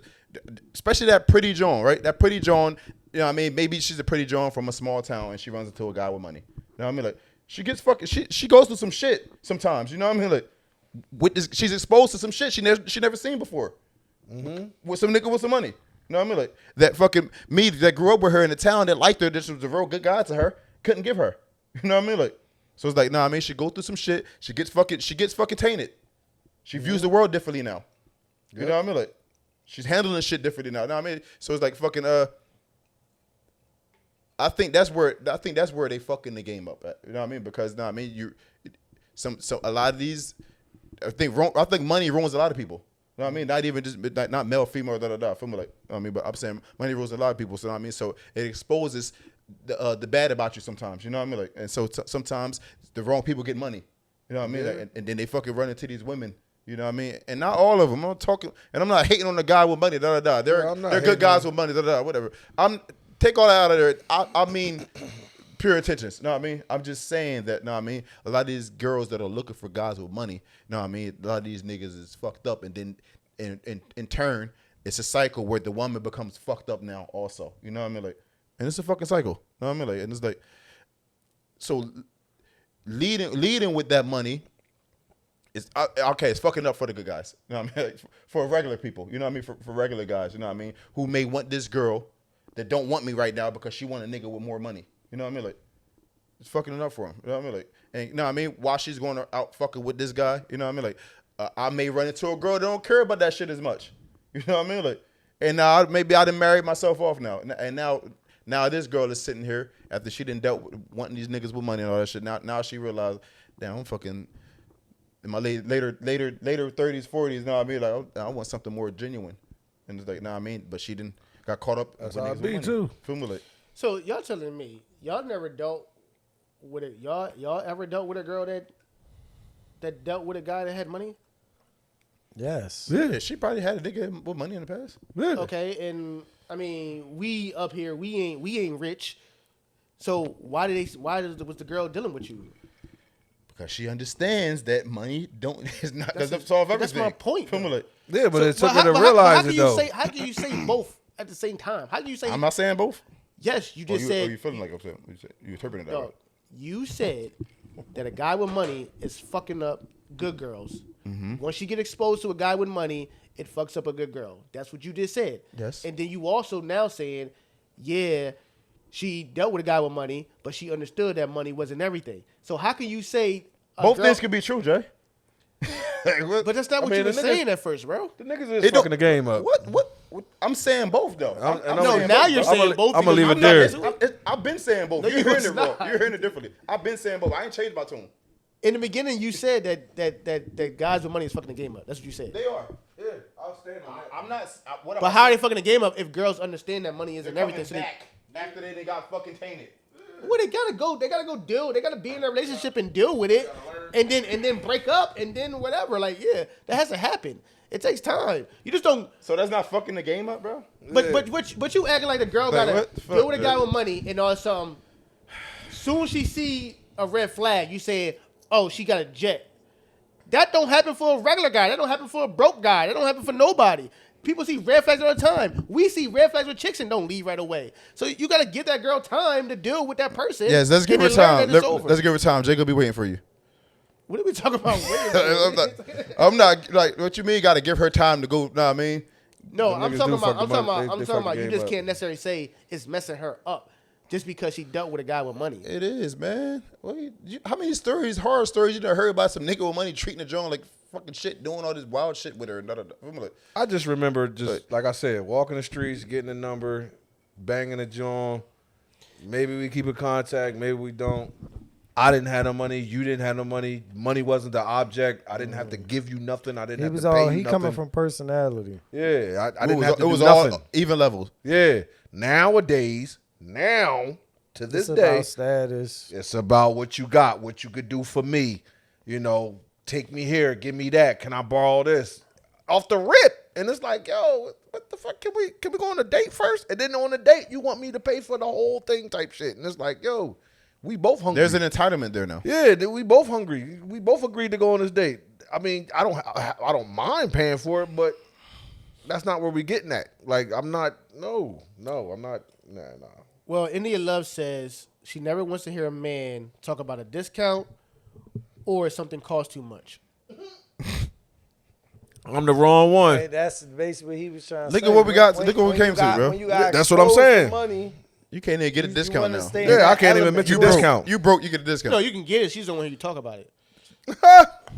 especially that pretty Joan, right? That pretty Joan. You know what I mean? Maybe she's a pretty Joan from a small town and she runs into a guy with money. You know what I mean? Like she gets fucking. She goes through some shit sometimes. You know what I mean? Like with this, she's exposed to some shit she never seen before. With some nigga with some money. You know what I mean? Like that fucking me that grew up with her in the town that liked her, this was a real good guy to her, couldn't give her. You know what I mean? Like, so it's like, nah, I mean, she go through some shit. She gets fucking tainted. She views the world differently now. You know what I mean? Like, she's handling shit differently now. Know what I mean? So it's like fucking I think that's where they fucking the game up at. You know what I mean? Because I mean, a lot of these, I think money ruins a lot of people. You know what I mean? Not even just not male, female, da da da. Feel me? Like, I mean, but I'm saying money ruins a lot of people. So you know what I mean, so it exposes the bad about you sometimes. You know what I mean? Like, and so sometimes the wrong people get money. You know what I mean? Like, and then they fucking run into these women. You know what I mean? And not all of them. I'm talking, and I'm not hating on the guy with money. Da da da. They're good guys with money. Da da da. Whatever. Take all that out of there. I mean, pure intentions. You know what I mean? I'm just saying that. You know what I mean? A lot of these girls that are looking for guys with money. You know what I mean? A lot of these niggas is fucked up, and then in turn, it's a cycle where the woman becomes fucked up now also. You know what I mean? Like, and it's a fucking cycle. You know what I mean? Like, and it's like, so leading with that money is okay. It's fucking up for the good guys. You know what I mean? Like, for regular people. You know what I mean? For regular guys. You know what I mean? Who may want this girl that don't want me right now because she want a nigga with more money. You know what I mean? Like, it's fucking enough for him. You know what I mean? Like, and you know what I mean? While she's going out fucking with this guy, you know what I mean? Like, I may run into a girl that don't care about that shit as much. You know what I mean? Like, and now maybe I done married myself off now. And now this girl is sitting here after she done dealt with wanting these niggas with money and all that shit. Now she realized, damn, I'm fucking in my later 30s, 40s. You know what I mean? Like, I want something more genuine. And it's like, nah, I mean, but she didn't got caught up.
That's
with
how
niggas
it
with
be
money.
too.
Feel me? Like,
So y'all telling me y'all never dealt with it? Y'all ever dealt with a girl that dealt with a guy that had money?
Yes.
yeah, she probably had a nigga with money in the past.
Yeah.
Okay, and I mean, we up here, we ain't rich. So why was the girl dealing with you?
Because she understands that money doesn't
That's
solve
my
everything.
point,
Feel me?
though.
Like,
Yeah, but it took
But
her to
how
realize
can
it
you
though.
how can you say both at the same time? How can you say?
I'm not saying both.
Yes, you just
Or
said.
you feeling like I'm saying? You interpreting it that
Dog,
way.
you said that a guy with money is fucking up good girls.
Mm-hmm.
Once you get exposed to a guy with money, it fucks up a good girl. That's what you just said.
Yes.
And then you also now saying, yeah, she dealt with a guy with money, but she understood that money wasn't everything. So how can you say
Both things could be true, Jay.
But that's not what you were saying at first, bro.
The niggas is fucking the game up.
What? I'm saying both though.
Now you're saying both.
I'm gonna leave it there.
I've been saying both.
No,
You're
you
hearing
was
it wrong.
not.
You're hearing it differently. I've been saying both. I ain't changed my tune.
In the beginning, you said that guys with money is fucking the game up. That's what you said.
They are. Yeah, I'll stand I'm not.
But how are they fucking the game up if girls understand that money isn't everything? So
after they got fucking tainted.
well, they gotta go. They gotta go deal. They gotta be in a relationship and deal with it, and then break up, and then whatever. Like, yeah, that has to happen. It takes time. You just don't.
So that's not fucking the game up, bro.
But you acting like the girl
Like,
gotta
what the fuck,
deal with a guy
man?
with money, and all some. Soon she see a red flag, you say, "Oh, she got a jet." That don't happen for a regular guy. That don't happen for a broke guy. That don't happen for nobody. People see red flags all the time. We see red flags with chicks and don't leave right away. So you gotta give that girl time to deal with that person.
Yes, let's give her
and then learn
time.
that it's over.
Let's give her time. Jake will be waiting for you.
What are we talking about?
I'm not like what you mean. Got to give her time to go. Know what I mean?
No,
Them
I'm
niggas
talking
do
about.
fuck
I'm
the
talking
money.
about. I'm
They
talking
fuck
about.
the
You
game
just
up.
can't necessarily say it's messing her up just because she dealt with a guy with money.
It is, man. How many stories, horror stories, you done heard about some nigga with money treating a joint like fucking shit, doing all this wild shit with her? I'm like,
I just remember, like I said, walking the streets, getting a number, banging a joint. Maybe we keep in contact, maybe we don't. I didn't have no money. You didn't have no money. Money wasn't the object. I didn't have to give you nothing. I didn't
He
have
was
to pay
all
you
he
nothing.
coming from personality.
Yeah, I didn't have to
it
do
was
nothing.
all even levels.
Yeah. Nowadays, to this
It's
day,
about status.
it's about what you got, what you could do for me. You know, take me here, give me that. Can I borrow this? Off the rip. And it's like, yo, what the fuck? Can we go on a date first? And then on a date, you want me to pay for the whole thing type shit. And it's like, yo, we both hungry.
There's an entitlement there now.
Yeah, we both hungry. We both agreed to go on this date. I mean, I don't mind paying for it, but that's not where we getting at. Like, I'm not. No, I'm not. Nah.
Well, India Love says she never wants to hear a man talk about a discount or something costs too much.
I'm the wrong one.
Hey, that's basically what he was trying to
Look
say.
at what we got-
When-
look at what we
when
came
you
to,
got-
bro.
when you got
That's what I'm
exposed to
saying.
Money,
You can't even get a
you
discount
wanna
now.
stay in
Yeah,
that
I can't even
element.
mention
You broke.
discount.
You broke. You get a discount.
No, you can get it. She's the one who talk about it.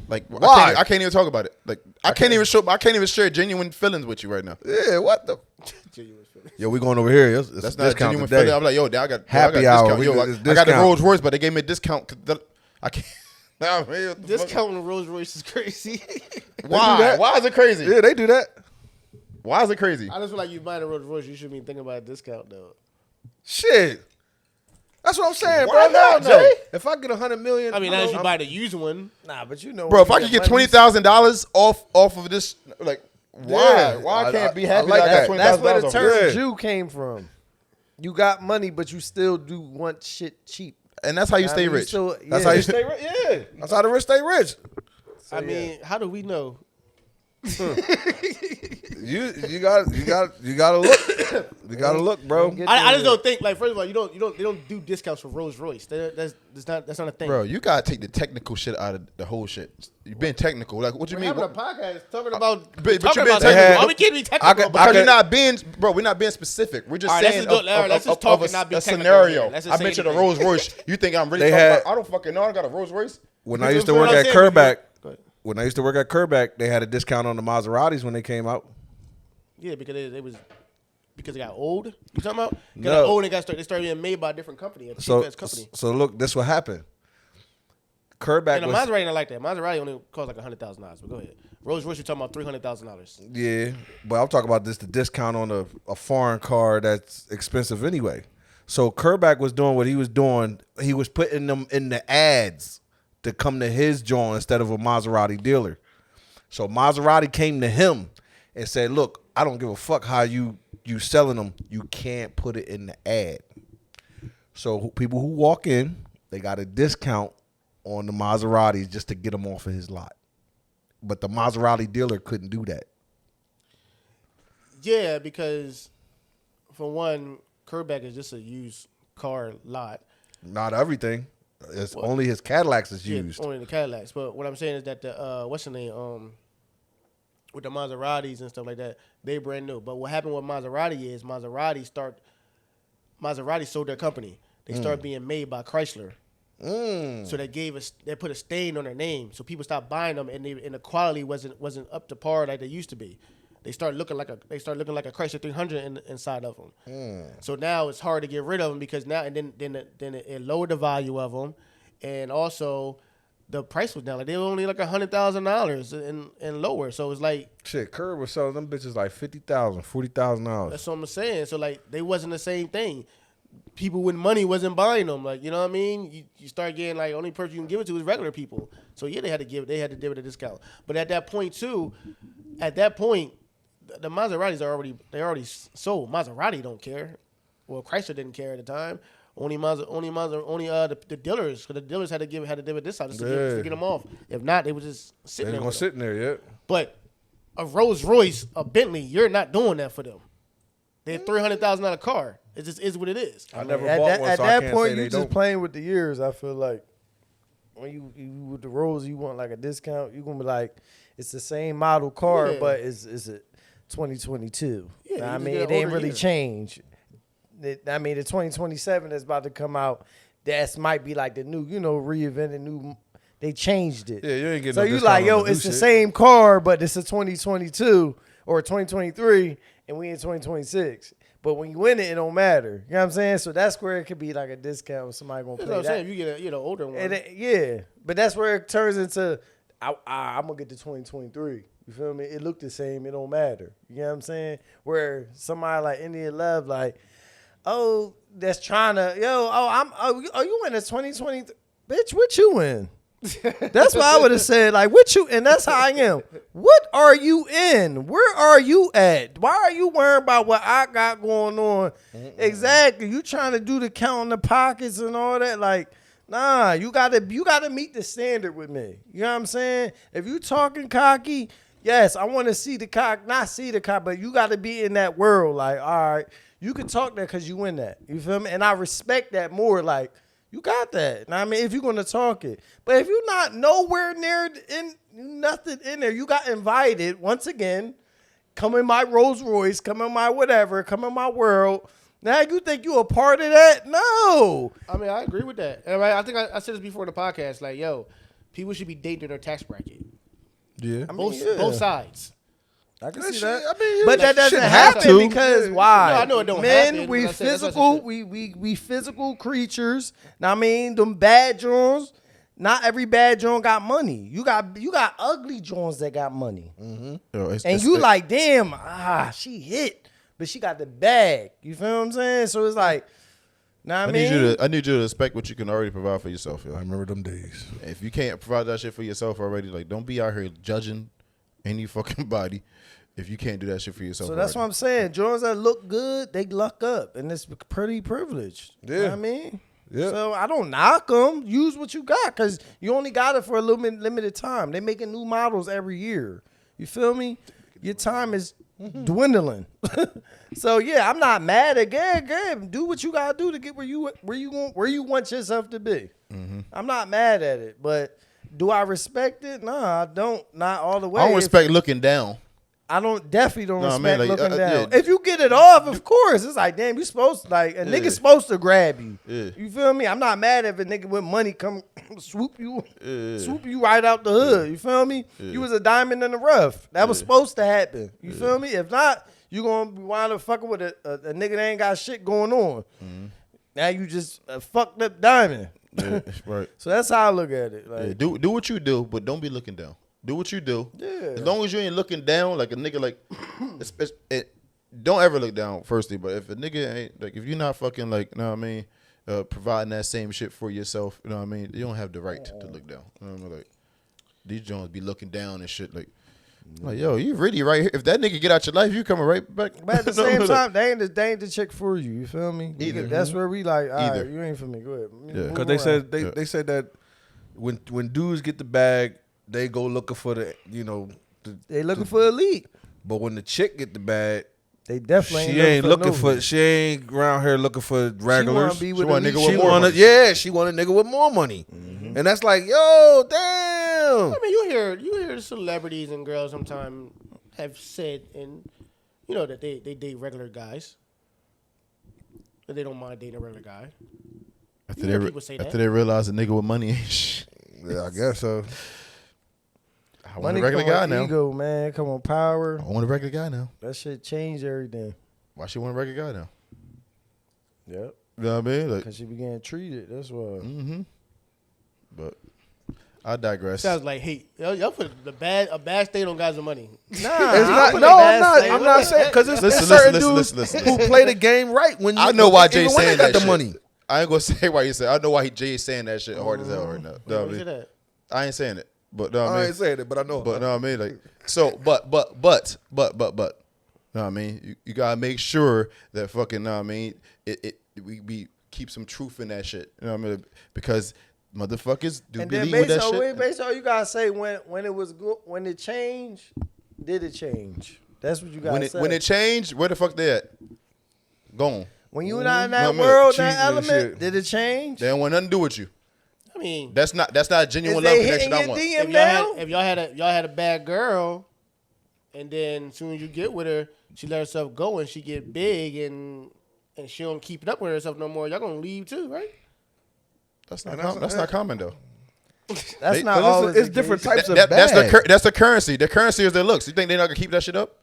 Like
Why?
I can't even talk about it. Like I can't even share genuine feelings with you right now.
Yeah, what the? Yo, we going over here. It's
That's
a
not
discount
genuine
today.
feeling. I'm like, yo, I got
Happy
I got
hour.
discount.
We
Yo,
do
I
this
got the
discount.
Rolls Royce, but they gave me a discount. I can't. Nah, man, what the fuck?
Discount on Rolls Royce is crazy.
Why?
that.
Why is it crazy?
Yeah, they do that.
Why is it crazy?
I just feel like you buying a Rolls Royce, you should be thinking about a discount though.
Shit. That's what I'm saying,
Why
bro.
not,
No.
Jay?
If I get $100 million,
I mean, as you buy the used one,
Nah, but you know,
Bro,
when
if I
you
could get
got money,
$20,000 off of this, like, why?
Yeah,
Why I can't be
I
happy
like
that I got
that.
That's
$20,000
where the
off
term
this?
Yeah.
Jew came from. You got money, but you still do want shit cheap.
And that's how you
I
stay
mean,
rich.
That's how you stay rich. Yeah, that's how the rich stay rich.
I mean, how do we know?
You got to look. You got to look, bro.
I just don't think like first of all, they don't do discounts for Rolls Royce. That's not a thing.
Bro, you gotta take the technical shit out of the whole shit. You've been technical. Like, what you
We're
mean?
having a podcast talking about
But you
talking
been
about
technical.
technical. Why we can't be technical?
Because you're not being, bro. We're not being specific. We're just
All right,
saying
let's just talk and not be
a
technical
scenario.
here. Let's just
I
say
mentioned a
anything.
Rolls Royce. You think I'm really
They
talking
had-
about? I don't fucking know. I got a Rolls Royce.
When
You
I
know
used to
what
work
I'm
at
saying?
Kerback,
Go ahead.
when I used to work at Kerback, they had a discount on the Maseratis when they came out.
Yeah, because they got old. You talking about? They
No.
got old and they started being made by a different company, a
So,
cheap-ass company.
so look, this what happened. Kerback
And the
was
Maserati not like that. Maserati only costs like $100,000. But go ahead. Rolls Royce, you're talking about $300,000.
yeah, but I'm talking about the discount on a foreign car that's expensive anyway. So Kerback was doing what he was doing. He was putting them in the ads to come to his joint instead of a Maserati dealer. So Maserati came to him and said, "Look, I don't give a fuck how you selling them. You can't put it in the ad." So people who walk in, they got a discount on the Maseratis just to get them off of his lot. But the Maserati dealer couldn't do that.
Yeah, because for one, Kerback is just a used car lot.
Not everything. It's only his Cadillacs is
Yeah,
used.
only the Cadillacs. But what I'm saying is that the what's the name? With the Maseratis and stuff like that, they brand new. But what happened with Maserati is Maserati sold their company. They started being made by Chrysler. So they put a stain on their name. So people stopped buying them, and the quality wasn't up to par like they used to be. They started looking like a Chrysler 300 inside of them. So now it's hard to get rid of them because now and then it lowered the value of them, and also the price was down. Like they were only like $100,000 and lower. So it's like
Shit, Curb was selling them bitches like $50,000, $40,000.
that's what I'm saying. So like they wasn't the same thing. People with money wasn't buying them. Like, you know what I mean? You start getting like only person you can give it to is regular people. So yeah, they had to give it a discount. But at that point too, the Maseratis they already sold. Maserati don't care. Well, Chrysler didn't care at the time. Only the dealers, because the dealers had to give a discount just to get them off. If not, they was just sitting
They
there.
ain't gonna sit in there yet.
But a Rolls Royce, a Bentley, you're not doing that for them. They're $300,000 car. It just is what it is.
I never
At
bought
that,
one,
at
so I
that
can't
point,
say
you
they
just
don't.
playing with the years. I feel like when you with the Rolls, you want like a discount. You gonna be like, it's the same model car,
Yeah.
but it's a 2022.
Yeah, you
I
just
mean,
get
it
an
ain't
older
really
year.
changed. I mean, the 2027 that's about to come out, that's might be like the new, reinvented new. They changed it.
Yeah, you ain't getting
So
no
you
discount
like,
on
yo,
the new
it's the
shit.
same car, but it's a 2022 or 2023, and we in 2026. But when you win it, it don't matter. You know what I'm saying? So that's where it could be like a discount when somebody gonna
That's
play
what I'm
that.
saying. If you get an older one.
Yeah, but that's where it turns into. I'm gonna get the 2023. You feel me? It looked the same. It don't matter. You know what I'm saying? Where somebody like Indian Love, like, oh, that's trying to, you in the 2020? Bitch, what you in? That's what I would have said. Like, what you, and that's how I am. What are you in? Where are you at? Why are you worrying about what I got going on? Exactly. You trying to do the count in the pockets and all that? Like, nah, you gotta meet the standard with me. You know what I'm saying? If you talking cocky, yes, I want to see the cock, not see the cock, but you gotta be in that world. Like, all right, you can talk that because you in that. You feel me? And I respect that more. Like, you got that. Now, I mean, if you're gonna talk it, but if you're not nowhere near in nothing in there, you got invited once again. Come in my Rolls Royce, come in my whatever, come in my world. Now you think you a part of that? No.
I mean, I agree with that. And I think I said this before in the podcast. Like, yo, people should be dating their tax bracket.
Yeah.
Both sides.
I can
That
see
shit,
that.
I mean,
but that doesn't
shit have
happen
to.
because
Yeah.
why?
No, I know it don't
Men,
happen,
we
but I said that's how it
physical.
should.
We physical creatures. Now I mean, them bad Jones. Not every bad Jones got money. You got ugly Jones that got money, and you like, damn, she hit, but she got the bag. You feel what I'm saying? So it's like, I
need
mean,
you to respect what you can already provide for yourself. Yo.
I remember them days.
If you can't provide that shit for yourself already, like don't be out here judging any fucking body if you can't do that shit for yourself.
so that's what I'm saying. Jones that look good, they luck up, and it's pretty privileged. You know what I mean.
Yeah.
So I don't knock them. Use what you got because you only got it for a limited time. They making new models every year. You feel me? Your time is dwindling. So yeah, I'm not mad at Gab. Do what you gotta do to get where you want yourself to be. I'm not mad at it, but do I respect it? Nah, I don't. Not all the way.
I don't respect looking down.
I definitely don't
No,
respect
man, like,
looking down.
yeah.
If you get it off, of course, it's like, damn, you supposed to, like, a nigga supposed to grab you.
Yeah.
You feel me? I'm not mad if a nigga with money come swoop you right out the hood. You feel me? You was a diamond in the rough. That was supposed to happen. You feel me? If not, you gonna wind up fucking with a nigga that ain't got shit going on. Now you just a fucked up diamond.
Yeah, right.
So that's how I look at it. Like,
Yeah, do what you do, but don't be looking down. Do what you do.
Yeah.
As long as you ain't looking down like a nigga, like, don't ever look down, firstly. But if a nigga ain't, like, if you're not fucking, like, you know what I mean, providing that same shit for yourself, you know what I mean, you don't have the right to look down. You know what I mean? Like, these Jones be looking down and shit. Like, yo, you really right here. If that nigga get out your life, you coming right back.
but at the same time, they ain't the chick for you. You feel me?
Either.
That's where we like, all right,
Either.
you ain't for me. Go ahead.
Yeah.
Move
Because they
around.
said they said that when dudes get the bag, they go looking for the
They looking for elite.
but when the chick get the bag,
They definitely
she ain't looking
no
for
one.
she ain't around here looking for regulars.
Be
She
with
want a
elite.
nigga with
She
more
want
money.
she want a nigga with more money, and that's like, yo, damn.
I mean, you hear celebrities and girls sometimes have said, and you know that they date regular guys, and they don't mind dating a regular guy.
After
You hear people say that.
they realize a nigga with money ain't shit.
Yeah, I guess so.
I want
Money
a regular
come
guy
on
now.
ego, man. Come on, power.
I want a regular guy now.
That shit changed everything.
Why she want a regular guy now?
Yep.
You know what I mean? Like,
Because she began treated. That's why.
but I digress.
Sounds like hate. Y'all put a bad state on guys with money.
Nah,
It's not, no, I'm not saying because it's
Listen,
certain
listen,
dudes
listen.
who play the game right. When
I know why
even
Jay's
when they
saying
got
that
the
shit.
money.
I ain't gonna say why you say. I know why Jay is saying that shit hard as hell right now. Know what I
Where's
mean?
it at?
I ain't saying it, but know what I
I
mean?
ain't saying it, but I know.
But know what I mean? Like, so, but, know what I mean? You gotta make sure that fucking, know what I mean? We keep some truth in that shit. You know what I mean? Because motherfuckers do
And then
believe with
based
that
on
shit.
based on you gotta say when it was good, when it changed, did it change? That's what you gotta say.
When it changed, where the fuck they at? Gone.
When you not in that
No, I mean,
world,
cheating
that
and
element,
shit.
did it change?
They don't want nothing to do with you.
I mean,
That's not genuine
Is
love
they
connection
hitting
I
your
want.
DM now?
if y'all had a bad girl, and then as soon as you get with her, she let herself go and she get big and she don't keep it up with herself no more. Y'all gonna leave too, right?
That's not common though.
That's
They-
not
But
always
it's
the
different
case.
types of
That's
bad.
that's the currency. The currency is their looks. You think they're not gonna keep that shit up?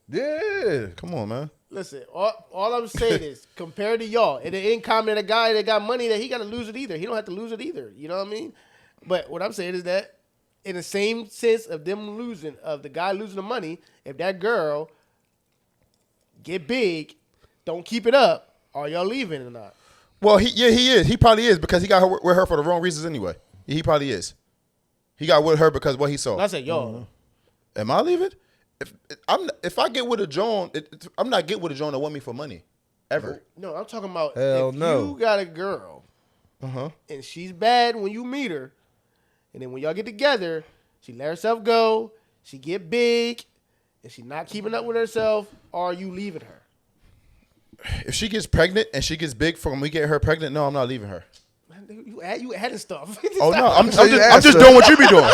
Yeah.
Come on, man.
Listen, all I'm saying is compared to y'all, it ain't common a guy that got money that he got to lose it either. He don't have to lose it either. You know what I mean? But what I'm saying is that in the same sense of them losing, of the guy losing the money, if that girl get big, don't keep it up, are y'all leaving or not?
Well, he is. He probably is because he got with her for the wrong reasons anyway. He probably is. He got with her because what he saw.
I said y'all.
Am I leaving? If I get with a Joan, I'm not getting with a Joan that want me for money, ever.
No, I'm talking about
Hell
if
no.
you got a girl and she's bad when you meet her, and then when y'all get together, she let herself go, she get big, and she not keeping up with herself, are you leaving her?
If she gets pregnant and she gets big from me getting her pregnant, no, I'm not leaving her.
You adding stuff.
Oh no, I'm
asked
just
her.
doing what you be doing.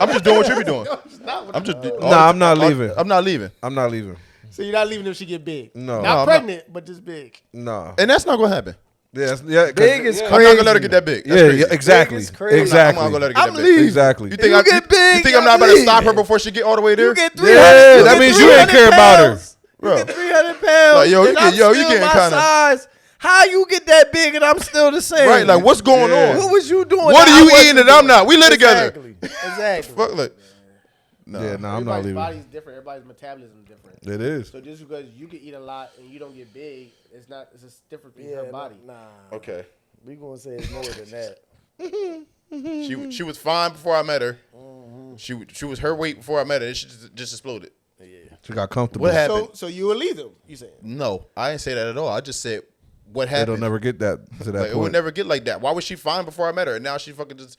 I'm just doing what you be doing. I'm just.
Nah, I'm not leaving.
I'm not leaving.
I'm not leaving.
So you're not leaving if she get big.
No.
Not
No, I'm
pregnant, but just big.
No.
And that's not gonna happen.
Yeah.
Big is
I'm
crazy.
not gonna let her get that big. That's
Yeah,
crazy.
exactly.
Big is crazy.
Exactly.
I'm not gonna let her get
I'm
that big.
leaving.
Exactly.
You think
You get big,
You think I'm not
I'm
about to stop her
leaving.
before she get all the way there?
You get 300.
Yeah,
you
that
get
means you ain't
300
care about her.
pounds.
Bro.
You get 300 pounds.
Like, yo, you
and
get-
I'm
yo, you
still
getting
my
kinda-
size. How you get that big and I'm still the same?
Right? Like, what's going on?
What was you doing?
What
that
are
I
you
wasn't
eating that I'm
doing?
not? We live together.
Exactly.
Fuck, like, no.
Yeah, no, I'm not
Everybody's
leaving.
body's different. Everybody's metabolism is different.
It is.
So just because you can eat a lot and you don't get big, it's just different in
Yeah,
her body.
Nah.
Okay.
We gonna say it's more than that.
She was fine before I met her.
Mm-hmm.
She was her weight before I met her. It just exploded.
She got comfortable.
What happened?
So you will leave them? You saying?
No, I didn't say that at all. I just said what happened.
It'll never get that to that
Like, it would
point.
never get like that. Why was she fine before I met her, and now she fucking just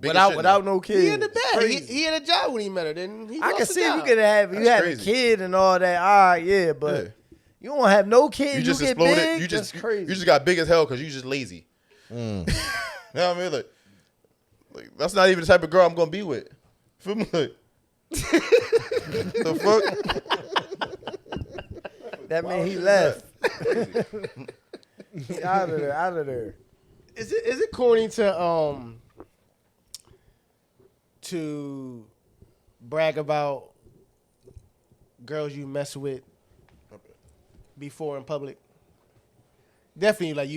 big as shit
Without
now?
no kids.
He in the bed. He,
Crazy.
he had a job when he met her. Then he
I
lost
can
the
see if you
job.
could have you
That's
had
crazy.
a kid and all that. All right, yeah, but
Yeah.
you don't have no kids.
You just
get
exploded.
big.
You just
That's crazy.
You just got big as hell because you just lazy. You know what I mean? Like that's not even the type of girl I'm gonna be with. Feel me? Like, the fuck?
That mean he left. He out of there. Out of there.
Is it corny to brag about girls you mess with before in public? Definitely, like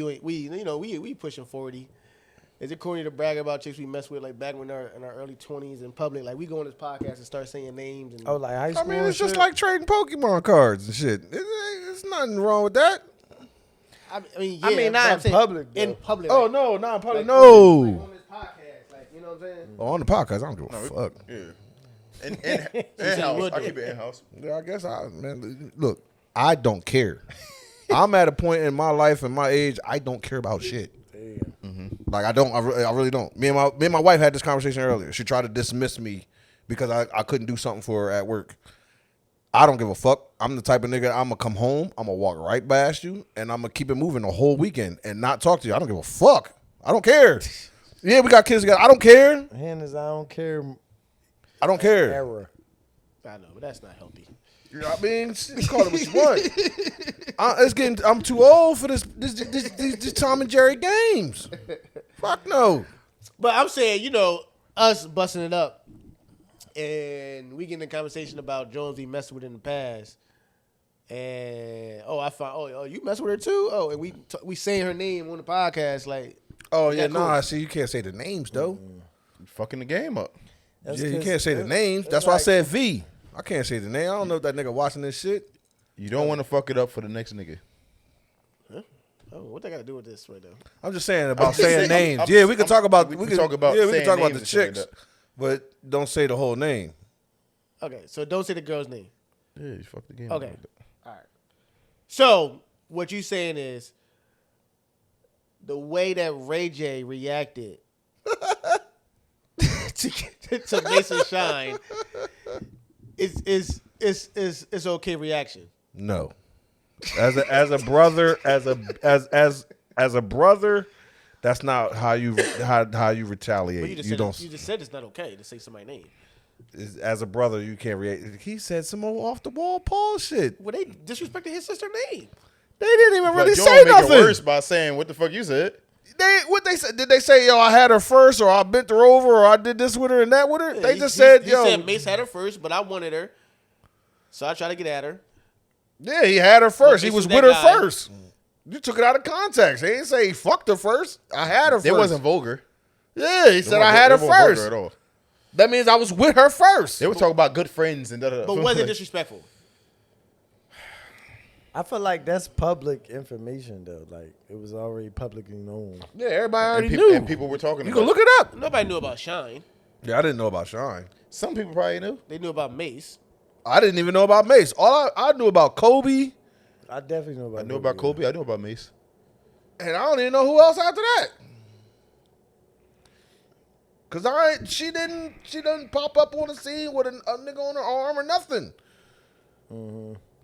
we pushing 40. Is it corny to brag about chicks we mess with like back when they're in our early 20s in public? Like we go on this podcast and start saying names and
Oh, like high
I
school.
mean,
and
it's just
shit?
like trading Pokemon cards and shit. There's nothing wrong with that.
I mean, yeah,
I mean, not
but I'm
in
saying
public,
In
though.
public.
Oh
like-
no, not in public.
like,
No.
like on this podcast, like you know what I'm saying?
Oh, on the podcast, I don't give a fuck.
Yeah. In house. I keep it in house.
Yeah, I guess man. Look, I don't care. I'm at a point in my life and my age, I don't care about shit. Like I don't, I really don't. Me and my wife had this conversation earlier. She tried to dismiss me because I couldn't do something for her at work. I don't give a fuck. I'm the type of nigga, I'm gonna come home, I'm gonna walk right past you, and I'm gonna keep it moving the whole weekend and not talk to you. I don't give a fuck. I don't care. Yeah, we got kids together. I don't care.
Him is I don't care.
I don't care.
Era.
I know, but that's not healthy.
You know what I mean? Call it what you want. I'm too old for this Tom and Jerry games. Fuck no.
But I'm saying, us busting it up, and we get in a conversation about Jones we messed with in the past, and I found you messed with her too. Oh, and we saying her name on the podcast like.
Oh yeah,
Yeah, cool.
nah. See, you can't say the names though.
fucking the game up.
That's
Yeah, you
'cause
can't say the
it's-
names.
it's
That's why I
like-
said V. I can't say the name. I don't know if that nigga watching this shit.
You don't want to fuck it up for the next nigga.
Oh, what they got to do with this right now?
I'm just saying about
just
saying
saying-
names. Yeah, we can talk about
we can talk about
yeah, we can
saying
talk about
names
the
and shit like
chicks,
that.
but don't say the whole name.
Okay, so don't say the girl's name.
Yeah, you fuck the game.
Okay.
up like that.
All right. So what you saying is the way that Ray J reacted to Mason Shine is okay reaction.
No, as a brother, as a brother, that's not how you retaliate.
But you just said it's not okay to say somebody's name.
As a brother, you can't react. He said some more off the wall Paul shit.
Well, they disrespected his sister's name.
They didn't even
But
really
you
say
don't make
nothing.
it worse by saying what the fuck you said.
What they said? Did they say, yo, I had her first, or I bent her over, or I did this with her and that with her?
Yeah,
They
he
just said,
he
yo,
said Mace had her first, but I wanted her, so I tried to get at her.
yeah, he had her first. He
Mace
was
was
with
that
her
guy.
first. You took it out of context. He didn't say he fucked her first. I had her
It
first.
wasn't vulgar.
Yeah, he said I had her
It wasn't vulgar
first.
at all.
That means I was with her first.
They were talking about good friends and da-da-da.
But was it disrespectful?
I feel like that's public information though. Like it was already publicly known.
Yeah, everybody already
and,
knew.
and people were talking
You
about
can look it up.
Nobody knew about Shine.
Yeah, I didn't know about Shine.
Some people probably knew.
They knew about Mace.
I didn't even know about Mace. All I knew about Kobe,
I definitely know about.
I knew about Kobe. I knew about Mace.
and I don't even know who else after that. Cause she didn't pop up on the scene with a nigga on her arm or nothing.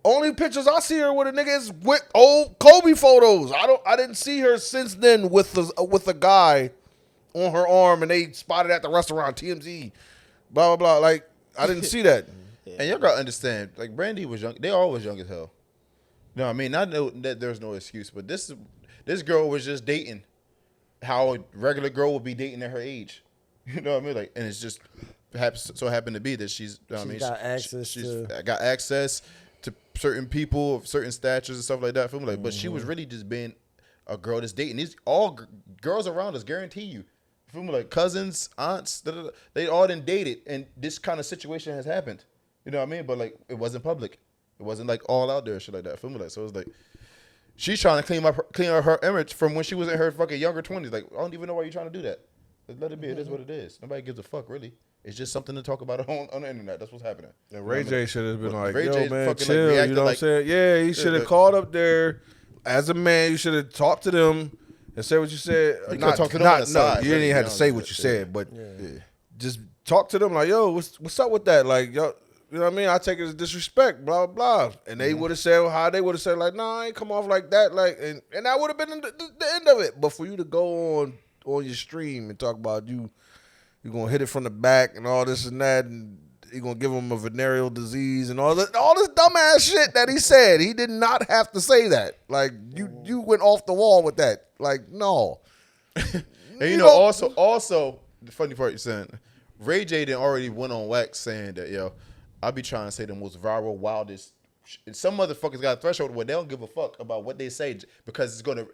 Only pictures I see her with a nigga is with old Kobe photos. I didn't see her since then with a guy on her arm, and they spotted at the restaurant TMZ, blah blah blah. Like I didn't see that.
And y'all gotta understand, like Brandy was young. They all was young as hell. You know what I mean? Not that there's no excuse, but this girl was just dating how a regular girl would be dating at her age. You know what I mean? Like, and it's just so happened to be that she's
got access
she's
to-
got access to certain people of certain statures and stuff like that. Feel me? Like, but she was really just being a girl that's dating. These all girls around us, guarantee you. Feel me? Like cousins, aunts, they all done dated, and this kind of situation has happened. You know what I mean? But like, it wasn't public. It wasn't like all out there, shit like that. Feel me? Like, so it was like she's trying to clean up her image from when she was in her fucking younger 20s. Like, I don't even know why you're trying to do that. Let it be. It is what it is. Nobody gives a fuck, really. It's just something to talk about on the internet. That's what's happening.
And Ray J should have been
Well,
like,
Ray
yo,
J
man,
fucking, like,
chill. You
reacted
know what I'm
like-
saying? Yeah, he should have
but-
called up there as a man. You should have talked to them and said what you said.
You could've talked to them on the side,
you didn't
really,
even have to
you
say
know,
what you
yeah.
said, but just talk to them like, yo, what's up with that? Like, yo, you know what I mean? I take it as disrespect, blah, blah, blah. And they would have said how they would have said, like, nah, I ain't come off like that. Like, and that would have been the end of it. But for you to go on your stream and talk about you're going to hit it from the back and all this and that, and you're going to give him a venereal disease and all this dumbass shit that he said. He did not have to say that. Like, you went off the wall with that. Like, no.
And you know, also the funny part you're saying, Ray J done already went on wax saying that, yo, I be trying to say the most viral, wildest. Some motherfuckers got a threshold where they don't give a fuck about what they say because it's gonna